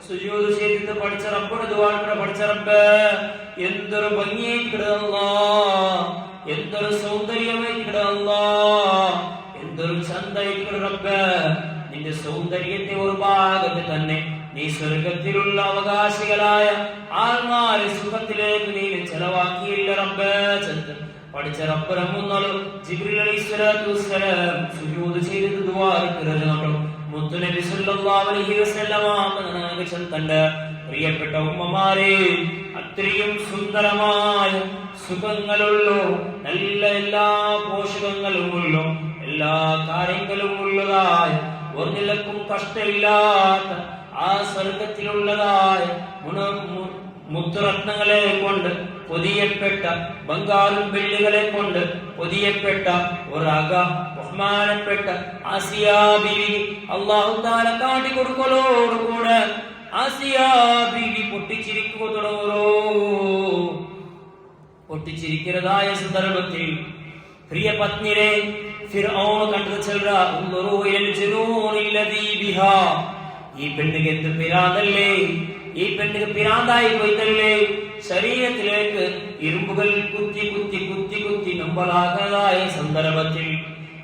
സുജൂദ് ചെയ്തിട്ട് പഠിച്ച റബ്ബിനെ ദുആ ചെയ്ത പഠിച്ച റബ്ബേ, എന്തൊരു ഭംഗിയായിട്ട് അല്ലാഹ്, എന്തൊരു സൗന്ദര്യമായിട്ട് അല്ലാഹ്, എന്തൊരു ചന്ദായിട്ട് റബ്ബേ. നിന്റെ സൗന്ദര്യത്തെ ഒരു ഭാഗത്ത് തന്നെ നീ സ്വർഗത്തിലുള്ള അവകാശികളായ ആൾമാരെ സുഖത്തിലേക്ക് നീ ചെലവാക്കിയില്ല റബ്ബേ. പഠിച്ച റബ്ബിനെ മുന്നിൽ ജിബ്രീൽ അലൈഹിസ്സലാത്തു വസ്സലാം സുജൂദ് ചെയ്തിട്ട് ദുആ ചെയ്തു. മുത്തുനബി സല്ലല്ലാഹു അലൈഹി വസല്ലം തന്റെ പ്രിയപ്പെട്ട ഉമ്മമാരെ, അത്രയും സുന്ദരമായ സുഖങ്ങളുള്ള, നല്ല എല്ലാ പോഷകങ്ങളുമുള്ള, എല്ലാ കാര്യങ്ങളും ഉള്ളതായ, ഒരു നിലക്കും കഷ്ടമില്ലാത്ത ആ സ്വർഗത്തിലുള്ളതായ മുത്തുരത്നങ്ങളെ കൊണ്ട് പൊതിയപ്പെട്ട, ബംഗാറും വെള്ളികളെ കൊണ്ട് പൊതിയപ്പെട്ട ഒരക ബഹുമാനപ്പെട്ട ആസിയാ ബീവി അല്ലാഹു തആല കാട്ടിക്കൊടുക്കലോടുകൂടെ ആസിയാ ബീവി പൊട്ടിച്ചിരിക്കുക തുടങ്ങുന്നു. പൊട്ടിച്ചിരിക്കുന്നതായ സന്ദർഭത്തിൽ പ്രിയ പത്നിയെ ഫിർഔൻ കണ്ടത് ചെൽറ ഉൻദുറൂ ഇലൽ ജുനൂനില്ലദീ ബിഹാ. ഈ പെണ്ണിന് എന്ത് പിരാന്തല്ലേ, ഈ പെണ്ണിന് പിരാന്തായി പോയിട്ടല്ലേ. ശരീരത്തിലേക്ക് ഇരുമ്പുകൾ കുത്തി കുത്തി കുത്തി കുത്തി നമ്പലാകാതായ സന്ദർഭത്തിൽ,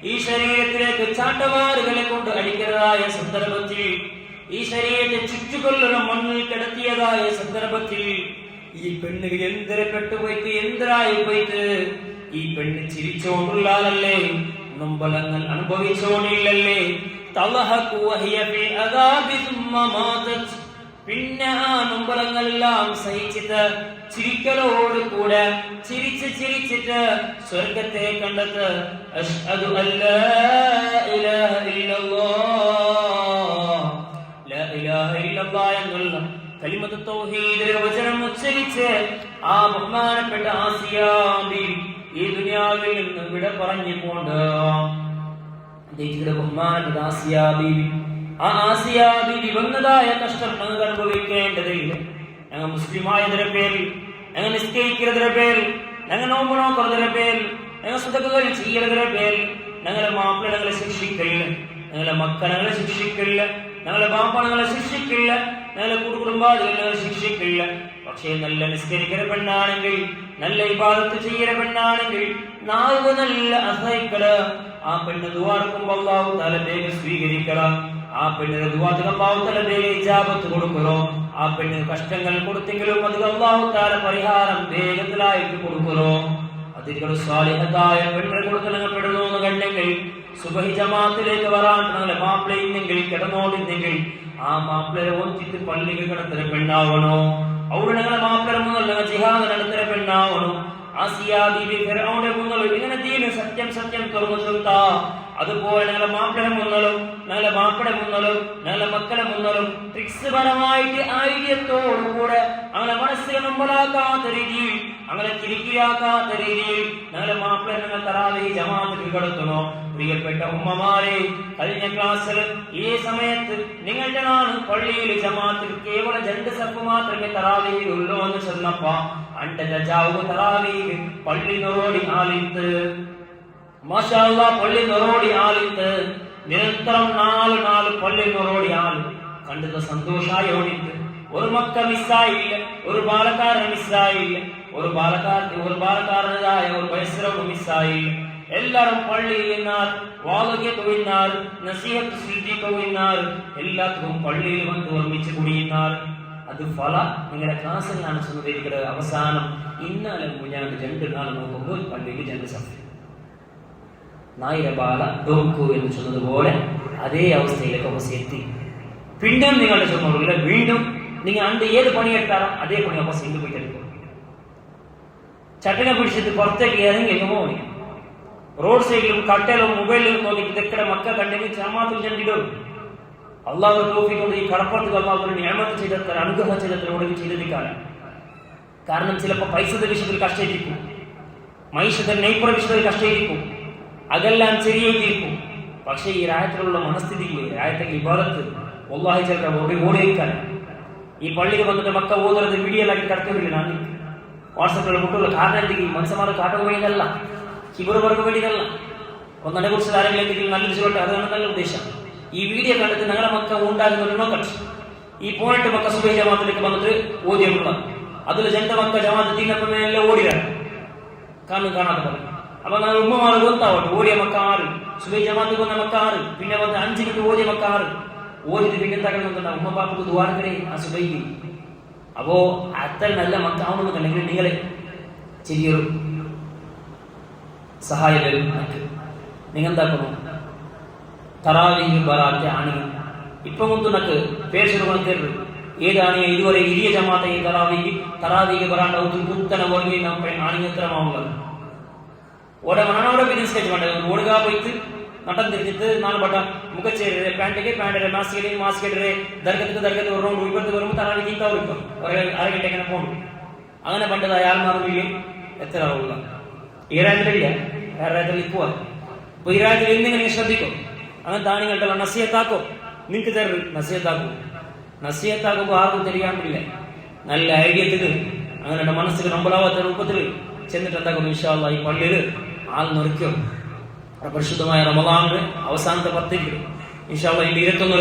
ഈ ശരീരത്തിലേക്ക് ചാട്ടവാറുകളെ കൊണ്ട് അടിക്കുന്നതായ സന്ദർഭത്തിൽ, ഈ ശരീരത്തെ ചുറ്റുകൊള്ളുന്ന മണ്ണിൽ കിടത്തിയതായ സന്ദർഭത്തിൽ ഈ പെണ്ണിന് എന്തിനെ പെട്ടുപോയിട്ട്, എന്തിനായി പോയിട്ട്. ഈ പെണ്ണ് ചിരിച്ചോണ്ടുള്ളാലല്ലേ, നൊമ്പലങ്ങൾ അനുഭവിച്ചോണ്ടില്ലല്ലേ. പിന്നെ ആ നൊമ്പലങ്ങളെല്ലാം സഹിച്ചിട്ട് ചിരിക്കലോട് കൂടെ ചിരിച്ച് ചിരിച്ചിട്ട് സ്വർഗത്തെ കണ്ടെത്ത് അശ്ഹദു അല്ലാ ഇലാഹ ഇല്ലല്ലാഹ്, ലാ ഇലാഹ ഇല്ലല്ലാഹ് എന്നുള്ള കലിമത്ത് തൗഹീദിന്റെ വചനം ഉച്ചരിച്ച് ആ ബഹുമാനപ്പെട്ട ആസിയാ ബീവി ഈ ദുനിയാവിൽ നിന്ന് വിട പറഞ്ഞു പോണ്ട്. ബഹുമാനപ്പെട്ട ആസിയാ ബീവി, ആ ആസിയാ ബീവി വന്നതായ കഷ്ടം ഞങ്ങൾക്ക് അനുഭവിക്കേണ്ടതില്ല. ഞങ്ങൾ മുസ്ലിമായതിന്റെ പേരിൽ, ഞങ്ങൾ നിസ്കരിക്കുന്നതിന്റെ പേരിൽ, ഞങ്ങൾ നോമ്പ് നോക്കുന്നതിന്റെ പേരിൽ, ഞങ്ങൾ സദഖകൾ ചെയ്യുന്നതിന്റെ പേരിൽ ഞങ്ങളെ മാപ്പിള ഞങ്ങളെ ശിക്ഷിക്കില്ല, ഞങ്ങളെ മക്കൾ ഞങ്ങളെ ശിക്ഷിക്കില്ല, ഞങ്ങളെ ബാപ്പ ഞങ്ങളെ ശിക്ഷിക്കില്ല, ഞങ്ങളെ കുടുംബാദികൾ ഞങ്ങളെ ശിക്ഷിക്കില്ല. പക്ഷേ നല്ല നിസ്കരിക്കുന്ന പെണ്ണാണെങ്കിൽ, നല്ല ഇബാദത്ത് ചെയ്യുന്ന പെണ്ണാണെങ്കിൽ, നാവ് നല്ല അസഹിക്കല. ആ പെണ്ണ് ദുആർക്കുമ്പോൾ അല്ലാഹു തആല വേഗം സ്വീകരിക്കണം. ആ പെണ്ണിന് ദുആക്ക് അല്ലാഹു തആല വേഗം ഇജാബത്ത് കൊടുക്കണം. ആ പെണ്ണിന് കഷ്ടങ്ങൾ കൊടുത്തെങ്കിലും അത് അല്ലാഹു തആല പരിഹാരം വേഗത്തിലായിട്ട് കൊടുക്കണം. അതിനൊരു സ്വാലിഹത്തായ പെണ്ണിനെ കൊടുക്കണമെന്ന് എന്ന് കണ്ടെങ്കിൽ സുബഹി ജമാഅത്തിലേക്ക് വരാൻ ഞങ്ങളെ മാപ്പിള ഇന്നെങ്കിൽ കിടന്നോടിന്നെങ്കിൽ ആ മാപ്പിളരെ ഒന്നിട്ട് പള്ളിക്ക് കിടത്തുന്ന പെണ്ണാവണോ. അവിടെ ഞങ്ങളെ മാപ്പിള മുന്നിൽ ഞങ്ങൾ ജിഹാദ് നടത്തുന്ന പെണ്ണാവണോ. ആസിയാ ബീവി ഫിർഔന്റെ മുന്നിൽ ഇങ്ങനെ ദീന് സത്യം സത്യം തുറന്നു കൊടുത്താ, അതുപോലെ ഞങ്ങളെ മാപ്പിള മുന്നിലും ഞങ്ങളെ മാപ്പിള മുന്നിലും ഞങ്ങളെ മക്കളെ മുന്നിലും ട്രിക്സ് പരമായിട്ട് ഐഡിയത്തോടുകൂടെ ഞങ്ങളെ മനസ്സിനെ നമ്പലാക്കാത്ത രീതിയിൽ, അങ്ങനെ തിരിക്കിയാക്കാത്ത രീതിയിൽ ഞങ്ങളെ മാപ്പിള ഞങ്ങൾ തറാവീഹ് ജമാഅത്തിൽ കിടത്തണോ. പ്രിയപ്പെട്ട ഉമ്മമാരെ, കഴിഞ്ഞ ക്ലാസ്സിൽ ഈ സമയത്ത് നിങ്ങളുടെ നാണ് പള്ളിയിൽ ജമാഅത്തിൽ കേവലം 2 സഫ് മാത്രമേ തറാവീഹിൽ ഉള്ളൂ എന്ന് ചെന്നപ്പോ അണ്ടന്റെ ജാവ് തറാവീഹ് പള്ളി നോടി ആലിത്ത്, മാഷാ അല്ലാഹ് പള്ളി നോടി ആലിത്ത് നിരന്തരം 4 പള്ളി നോടി ആല് കണ്ടത് സന്തോഷായി ഓടിത്ത്. ഒരു മക്ക മിസ്സായില്ല, ഒരു ബാലക്കാരൻ മിസ്സായില്ല, ഒരു ബാലക്കാരനായ ഒരു പരിസരവും മിസ്സായില്ല. എല്ലാവരും പള്ളിയിൽ നിന്നാൽ വാളുകൾക്ക് വിന്നാൽ നസീഹത്ത് സൃഷ്ടിക്ക് വിന്നാൽ എല്ലാത്തിനും പള്ളിയിൽ വന്ന് ഓർമ്മിച്ച് കൂടിയിരുന്നാൽ അത് ഫല നിങ്ങളുടെ ക്ലാസ്സിൽ കാണിച്ചുകൊണ്ടിരിക്കുന്നത് അവസാനം ഇന്നാലും ഞാൻ 2 നാൾ നോക്കുമ്പോൾ പള്ളിയിൽ ജനസംഖ്യ നായിരബാല ഡോക്കു എന്ന് ചൊന്നതുപോലെ അതേ അവസ്ഥയിലേക്ക് അവസ്ഥ എത്തി. പിന്നെയും നിങ്ങളുടെ ചുമതല വീണ്ടും നിങ്ങൾ അണ്ട് ഏത് പണിയെടുത്താലും അതേ പണി അവ ചെയ്തു പോയിട്ടെടുക്കും. ചട്ടനെ പിടിച്ചിട്ട് പുറത്തേക്ക് ഏതെങ്കിലും പോയി റോഡ് സൈഡിലും കട്ടയിലും മൊബൈലിലും നോക്കി ഇതൊക്കെ മക്കൾ കണ്ടെങ്കിൽ ജമാഅത്തുൽ ജനയിടും. അള്ളാഹു തൗഫീഖ് കൊണ്ട് ഈ കടപ്പുറത്ത് അള്ളാഹു നിഅമത്ത് ചെയ്തെടുക്കാൻ അനുഗ്രഹം ചെയ്തെടുത്തോടെ ചെയ്തെടുക്കാനാണ്. കാരണം ചിലപ്പോൾ പൈസയുടെ വിഷയത്തിൽ കഷ്ടമായിരിക്കും, മൈഷത്തെ നെയ്പ്പുറ വിഷയത്തിൽ കഷ്ടമായിരിക്കും, അതെല്ലാം ശരിയായിരിക്കും. പക്ഷേ ഈ രായത്തിലുള്ള മനസ്ഥിതിയില്ലേ, രായത്തേക്ക് ഇബാദത്ത് വല്ലാഹി ചിലപ്പോൾ ഓടിയേക്കാൻ ഈ പള്ളിയിൽ വന്നിട്ട് മക്ക ഓതുന്നത് വീഡിയോയിലാക്കി കടത്തില്ല. ഞാൻ വാട്സപ്പിലുള്ള മുട്ടുള്ള കാരണം എന്തെങ്കിലും മനുഷ്യന്മാർക്ക് കാട്ടാൻ വേണ്ടിയതല്ല, കിബറുവർക്ക് വേണ്ടിയതല്ല. ഒന്നിനെ കുറിച്ച് ആരെങ്കിലും എന്തെങ്കിലും നല്ലൊരു ചോട്ടെ, അതാണ് നല്ല ഉദ്ദേശം. ഈ വീഡിയോ കണ്ടിട്ട് ഞങ്ങളെ മക്ക ഉണ്ടാകുന്ന നോക്കട്ടെ. ഈ പോയിട്ട് മക്ക സുബൈ ജമാഅത്തിലേക്ക് വന്നിട്ട് ഓതിയുള്ള അതിൽ ജന്റെ മക്ക ജമാഅത്ത് തീനപ്പമെല്ലാം ഓടിയാണ് കാണാതെ പോലെ. അപ്പൊ ഞങ്ങൾ ഉമ്മമാർ ಗೊತ್ತಾവട്ടെ, ഓടിയ മക്ക 6, സുബൈ ജമാഅത്ത് വന്ന മക്ക 6, പിന്നെ വന്ന് 5 മിനിറ്റ് ഓടിയ മക്ക 6 ഓടിയിട്ട് പിന്നെ എന്താ ഉമ്മ പാപ്പക്ക് ദുആർക്കരേ ആ സുബൈക്ക്. അപ്പോ അത്ര നല്ല മക്ക ആവണമെന്നുണ്ടെങ്കിൽ നിങ്ങൾ ചെറിയൊരു സഹായം വരും. നിങ്ങൾ എന്താക്കണം, തറാവീഹ് ബറാത്തെ ആണിയ ഇപ്പൊ മുമ്പ് നക്ക് പേര് ഏതാണ് ഇതുവരെ ಹಿರಿಯ ಜಮಾತ ಈ ತರಾವಿಗೆ ಬರಾಂಡ ಉತ್ತನ ವರ್ಗಿ ನಮ್ಮ ಆಣಿಯತ್ರ ಮಾವುಗಳು ഓടെ മണനോടെ ബിസിനസ് കഴിച്ചുകൊണ്ട് ഓടുക പോയിട്ട് നട്ടം തിരിച്ചിട്ട് 4 ബട്ട മുഖച്ചേരെ പാൻറ്റിಗೆ മാസ്കെടരെ ദർഗത്ത് ഒരു റൗണ്ട് ഇപ്പുറത്ത് വരുമ്പോൾ തറാവിക്ക് ഇപ്പം അര ഗಂಟೆ അങ്ങനെ പോകണം. അങ്ങനെ പണ്ടത് അയാൾമാറില്ലേ എത്ര ആവുക ഈ രാജ്യത്തിലില്ല, വേറെ രാജ്യത്തിൽ പോവാ. അപ്പൊ ഈ രാജ്യത്തിൽ എന്തെങ്കിലും ശ്രദ്ധിക്കും. അങ്ങനെ താണിങ്ങൾക്കുള്ള നസിയത്താക്കോ, നിങ്ങൾക്ക് തരും നസിയത്താക്കും. നസിയത്താക്കുമ്പോൾ ആർക്കും தெரியாണ്ടില്ല, നല്ല ഐഡിയത്തിൽ അങ്ങനെ മനസ്സിൽ നമ്പലാവാത്ത രൂപത്തിൽ ചെന്നിട്ട് എന്താക്കും, ഇൻഷാ അല്ലാഹ് ഈ പള്ളിയിൽ ആൾ നിറയ്ക്കും. പരിശുദ്ധമായ റമളാനിന്റെ അവസാനത്തെ 10 ഇൻഷാ അല്ലാഹ് ഇതിൽ 21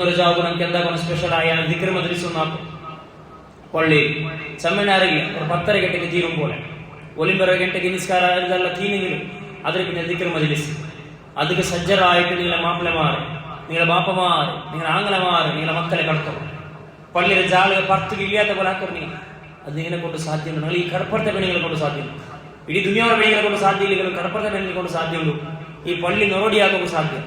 രജാവ് നമുക്ക് എന്താക്കണം, സ്പെഷ്യലായ ദിക്ർ മജ്ലിസ് ഒന്നാക്കും. പള്ളിയിൽ ചമ്മനാറില്ല ഒരു 10:30 ഗಂಟೆಗೆ തീരും പോലെ 1:30 ഗಂಟೆಗೆ നിസ്കാര ഇതെല്ലാം തീനെങ്കിലും അതിൽ പിന്നെ ദിക്ർ മജ്ലിസ് അതിക്ക് സജ്ജറായിട്ട് നിങ്ങളെ മാപ്പിളമാർ, നിങ്ങളുടെ ബാപ്പമാർ, നിങ്ങളുടെ ആംഗലമാർ, നിങ്ങളുടെ മക്കളെ കടത്തും. പള്ളിയിലെ ജാളുകൾ 10 ഇല്ലാത്ത പോലെ ആക്കറി. അത് നിങ്ങളെ കൊണ്ട് സാധ്യമുണ്ട്. നിങ്ങൾ ഈ കടപ്പുറത്തെ പെണ്ണുങ്ങളെ കൊണ്ട് സാധ്യമുണ്ട്. ഇടീ ദുനിയാവിലെ പെണ്ണുങ്ങളെ കൊണ്ട് സാധ്യമില്ലെങ്കിലും കടപ്പുറത്തെ പെണ്ണുങ്ങളെ കൊണ്ട് സാധ്യമുള്ളൂ. ഈ പള്ളി നിറോടിയാക്കുമ്പോൾ സാധ്യം.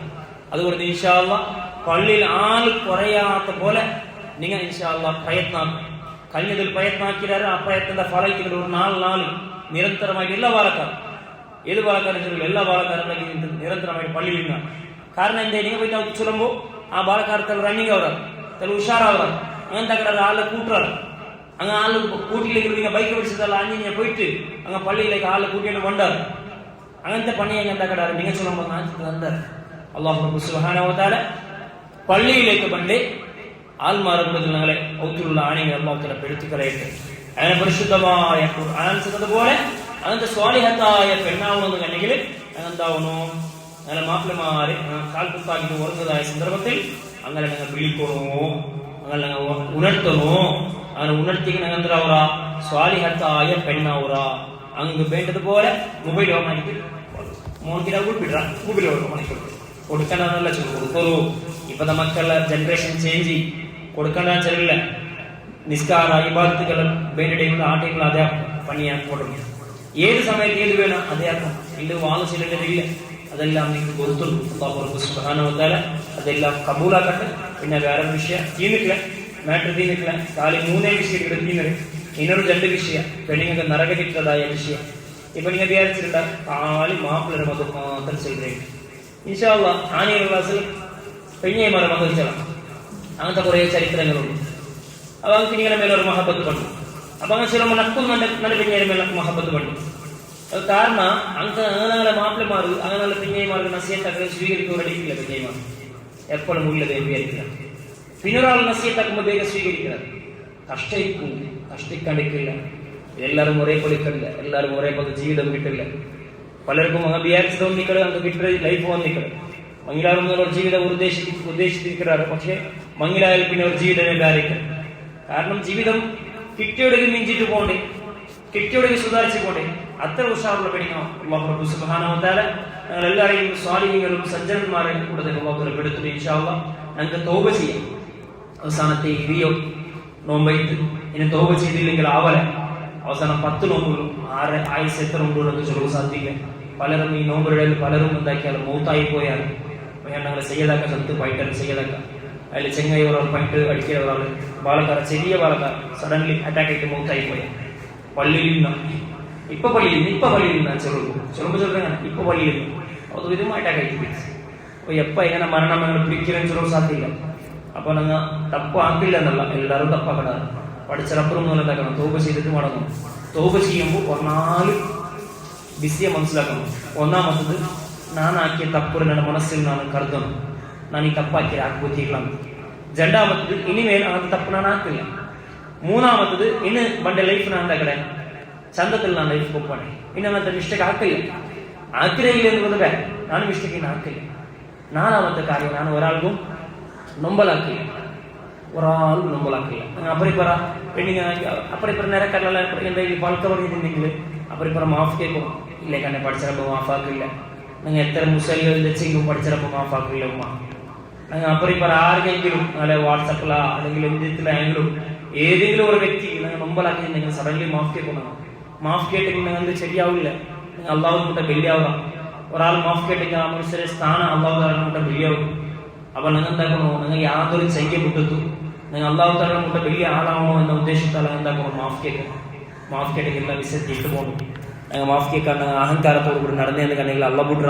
അതുകൊണ്ട് ഇൻഷാ അല്ലാഹ് പള്ളിയിൽ ആൾ കുറയാത്ത പോലെ നിങ്ങൾ ഇൻഷാ അല്ലാഹ് പ്രയത്നാക്കും. കഴിഞ്ഞതിൽ പ്രയത്നാക്കിയാൽ ആ പ്രയത്നത്തിന്റെ ഫലത്തിൽ ഒരു 4 നാൾ നിരന്തരമായിട്ട് എല്ലാ പാലക്കാരും, ഏത് പാലക്കാരും എല്ലാ പാലക്കാരും നിരന്തരമായിട്ട് പള്ളിയിൽ നിന്നാണ്. കാരണം എന്താ, നിങ്ങൾ പോയിട്ട് ചൊല്ലുമ്പോൾ ആ പാലക്കാരത്തിൽ റണ്ണിങ് ആവുക, ചില ഉഷാറാവുക, അങ്ങനത്തെ കട ആളെ കൂട്ടുകാർ അങ്ങ് ആള് കൂട്ടിയില്ലെങ്കിൽ നിങ്ങൾ ബൈക്ക് പിടിച്ചതല്ല അഞ്ഞിങ്ങനെ പോയിട്ട് അങ്ങ് പള്ളിയിലേക്ക് ആളെ കൂട്ടിയിട്ട് കൊണ്ടാറ്. അങ്ങനത്തെ പണി എന്താ കടാറ് നിങ്ങൾ ചൊല്ലുമ്പോൾ നാട്ടിൽ അല്ലാഹു സുബ്ഹാനഹു വ തആല പള്ളിയിലേക്ക് പണ്ട് ആൽമാരെ കൂടുതൽ ഞങ്ങളെ ഔത്തിലുള്ള ആണികൾ അല്ലാഹു തആല പെടുത്തിക്കളയട്ടെ. അങ്ങനെ പരിശുദ്ധമായ ഖുർആൻ ചെന്നതുപോലെ അങ്ങനത്തെ സ്വാലിഹത്തായ പെണ്ണാവണമെന്ന് കണ്ടെങ്കിൽ എന്താവണോ, അങ്ങനെ മാപ്പിളമാര് കാൽക്കുത്താക്കി ഉറങ്ങുന്നതായ സന്ദർഭത്തിൽ അങ്ങനെ ഞങ്ങൾ വിളിക്കണോ, അങ്ങനെ ഞങ്ങൾ ഉണർത്തണോ. അങ്ങനെ ഉണർത്തി ഞങ്ങൾ സ്വാലിഹത്തായ പെണ്ണാവുറ. അങ്ങ് വേണ്ടതുപോലെ മൊബൈൽ ഓൺ ആക്കിട്ട് മോണിക്കിട ഉൾപ്പിട മൊബൈൽ കൊടുക്കണ്ടെന്നല്ല കൊടുക്കൂ. ഇപ്പത്തെ മക്കളുടെ ജനറേഷൻ ചേഞ്ച് കൊടുക്കേണ്ട ചെറിയില്ല. നിസ്കാര ഇബാദത്തുകൾ വേണ്ട ടൈമിൽ ആ ടൈമിൽ അതേ പണിയാൻ കൊടുക്കും. ഏത് സമയത്ത് ഏത് വേണം അതേ ആക്കാം. ഇത് വാങ്ങിച്ചില്ല, അതെല്ലാം നിങ്ങൾക്ക് കൊടുത്തുള്ളൂ. അല്ലാഹു സുബ്ഹാനഹു വ തആല അതെല്ലാം കബൂലാക്കട്ടെ. പിന്നെ വേറെ വിഷയം തീർന്നിട്ടില്ല, മാറ്റർ തീർന്നിട്ടില്ല. കാലി 3 വിഷയം തീർന്നത്. ಇನ್ನೊಂದು 2 ವಿಷಯ പെണ്ണുങ്ങൾക്ക് നരകത്തിട്ടതായ വിഷയം. ഇപ്പൊ നിങ്ങൾ വിചാരിച്ചിട്ടുണ്ട് കാലി മാപ്പിളയുടെ മതം മാത്രം ചെയ്തേ. ഇൻഷാ അല്ലാഹ് ആനയുടെ ക്ലാസ്സിൽ പെണ്ണേമാരെ മതം അങ്ങനത്തെ കുറെ ചരിത്രങ്ങളുണ്ട്. അപ്പൊ അങ്ങ് നിങ്ങളെ മേലൊരു മഹബത്ത് പണ്ടു. അപ്പൊ അങ്ങനെ ചില നക്കും നല്ല പെണ്ണേരെ മേലെ മഹബത്ത് പണ്ടു. അത് കാരണം അങ്ങനെ മാപ്പിളമാർ അങ്ങനെയുള്ള പെണ്ണേമാർക്ക് നസിയത്താക്കളെ സ്വീകരിക്കുന്നവരടിക്കില്ല. പെണ്ണേമാർ എപ്പോഴും ഉള്ളത് വിചാരിക്കില്ല. പിന്നെ ഒരാൾ നസിയത്താക്കുമ്പോൾ വേഗം സ്വീകരിക്കുന്നത് കഷ്ടിക്കണ്ടിക്കില്ല. എല്ലാവരും ഒരേ പൊളിക്കില്ല, എല്ലാവരും ഒരേ പോലെ ജീവിതം കിട്ടില്ല. പലർക്കും അങ്ങ് വിചാരിച്ചത് ഒന്നിക്കള് അങ്ങ് കിട്ടുന്ന ലൈഫ് വന്നിക്കള് മങ്ങിലാറും ഒരു ജീവിതം ഉദ്ദേശിച്ചിരിക്കാറ്. പക്ഷെ മങ്ങിലായാൽ പിന്നെ ഒരു ജീവിതമേ ബാരിക്കും. കാരണം ജീവിതം കിട്ടിയോടെങ്കിൽ മിഞ്ചിട്ട് പോകണ്ടേ, കിട്ടിയോടെങ്കിൽ സുധാരിച്ചു പോകണ്ടേ. അത്ര ഉഷാറുള്ള പെടിക്കണം. അല്ലാഹു റബ്ബ് സുബ്ഹാനഹു വ തആല ഞങ്ങൾ എല്ലാവരെയും സ്വാലിഹീങ്ങളും സജ്ജനന്മാരെയും കൂടുതൽ അല്ലാഹു റബ്ബെടുത്തു ഇൻഷാ അല്ലാഹ് ഞങ്ങൾക്ക് തൗബ ചെയ്യാം. അവസാനത്തെ ഇരിയോ നോമ്പൈത്ത് ഇനി തൗബ ചെയ്തില്ലെങ്കിൽ ആവല അവസാനം 10 നോമ്പുകളും 6 ആയുസ് എത്ര ഉണ്ടെന്ന് ചൊല്ലുക സാധിക്കില്ല. പലരും ഈ നോമ്പുകളിൽ പലരും എന്താക്കിയാലും മൗത്തായി പോയാൽ ഞങ്ങൾ ചെയ്യതാക്ക സ്ഥലത്ത് പോയിട്ടാണ് ചെയ്യതാക്ക അതിൽ ചെങ്ങൈ ഒരാൾ പോയിട്ട് അടിക്കുന്ന ഒരാൾ ബാലക്കാർ ചെറിയ ബാലക്കാർ സഡൻലി അറ്റാക്ക് ആയിട്ട് മൗത്തായി പോയാൽ പള്ളിയിൽ നിന്ന് ഇപ്പൊ പള്ളിയിൽ നിന്ന് ചെറുപ്പം ഇപ്പൊ പള്ളിയിൽ നിന്ന് അത് വിധം അറ്റാക്ക് ആയിട്ട് പോയി. അപ്പൊ എപ്പ ഇങ്ങനെ മരണം ഞങ്ങൾ പിടിക്കാൻ ചൊല്ലുക സാധ്യമില്ല. അപ്പൊ ഞങ്ങൾ തപ്പ് ആക്കില്ല എന്നല്ല, എല്ലാവരും തപ്പാക്കടാറ് പഠിച്ചറപ്പുറം ഉണ്ടാക്കണം. തൗബ ചെയ്തിട്ട് മടങ്ങും. തൗബ ചെയ്യുമ്പോൾ 4 വിഷയ മനസ്സിലാക്കണം. ഒന്നാമത്തത് നാനാക്കിയ തപ്പ് ನನ್ನ മനസ്സിൽ ನಾನು ಕರ್ದನು, ನಾನು ಈ ತಪ್ಪಾಕಿ ಹಾಕ್ಬೋತಿಲ್ಲ. രണ്ടാമത്തത് ഇനിമേൽ അത് തപ്പ് ನಾನು ಹಾಕಿಲ್ಲ. മൂന്നാമത്തത് ഇന്ന് പണ്ട് ലൈഫ് ನಾನು ಕಡೆ ಚಂದದಲ್ಲಿ ನಾನು ಲೈಫ್ ಕೊಪ್ಪಣೆ ಇನ್ನು അങ്ങനത്തെ ಮಿಸ್ಟೇಕ್ ಹಾಕಿಲ್ಲ എന്ന് പറഞ്ഞ ನಾನು ಮಿಸ್ಟೇಕ್ ಇನ್ನು ಹಾಕಿಲ್ಲ. നാലാമത്തെ കാര്യം ನಾನು ഒരാൾക്കും നൊമ്പലാക്കില്ല. ഒരാളും നൊമ്പലാക്കില്ല. അപ്പറിപ്പറ പെണ്ണിങ് അപ്പറിപ്പറ നിരക്കല്ല എന്തെങ്കിലും പഴുത്ത പറഞ്ഞിട്ടുണ്ടെങ്കിൽ അപ്പറിപ്പറ മാഫ് കേൾക്കും. ഇല്ലേ കന്നെ പഠിച്ചപ്പോൾ മാഫാക്കില്ല. നിങ്ങൾ എത്ര മുസലികൾ ചെയ്യും പഠിച്ചപ്പോൾ മാഫാക്കില്ല ഉമ്മ. നിങ്ങൾ അപ്പറിപ്പറ ആർക്കെങ്കിലും അല്ലെ വാട്സപ്പിലാ അല്ലെങ്കിൽ എന്തിലായെങ്കിലും ഏതെങ്കിലും ഒരു വ്യക്തി നിങ്ങൾ നൊമ്പലാക്കിയിട്ടുണ്ടെങ്കിൽ സഡൻലി മാഫ് കേൾക്കണം. മാഫ് കേട്ടെങ്കിൽ നിങ്ങൾക്ക് ശരിയാവില്ല. നിങ്ങൾ അള്ളാഹു കൂട്ട വെള്ളിയാവുക. ഒരാൾ മാഫ് കേട്ടെങ്കിൽ ആ മനുഷ്യരെ സ്ഥാനം അള്ളാഹു കൂട്ട വെള്ളിയാവും. അപ്പൊ നിങ്ങൾ എന്താക്കണോ, നിങ്ങൾ യാതൊരു ചെയ്യപ്പെട്ടു നിങ്ങൾ അള്ളാഹു താല കൂട്ട വലിയ ആളാവണോ എന്ന ഉദ്ദേശത്താൽ എന്താക്കണോ മാഫ് കേൾക്കണം. മാഫ് കേട്ടെങ്കിൽ എല്ലാ വിഷയത്തിൽ ഇട്ട് പോകണം. മാഫ് കേൾക്കാൻ അഹങ്കാരത്തോടു കൂടി നടന്നതെന്ന് കണ്ടെങ്കിൽ അള്ള ബുഡ്ര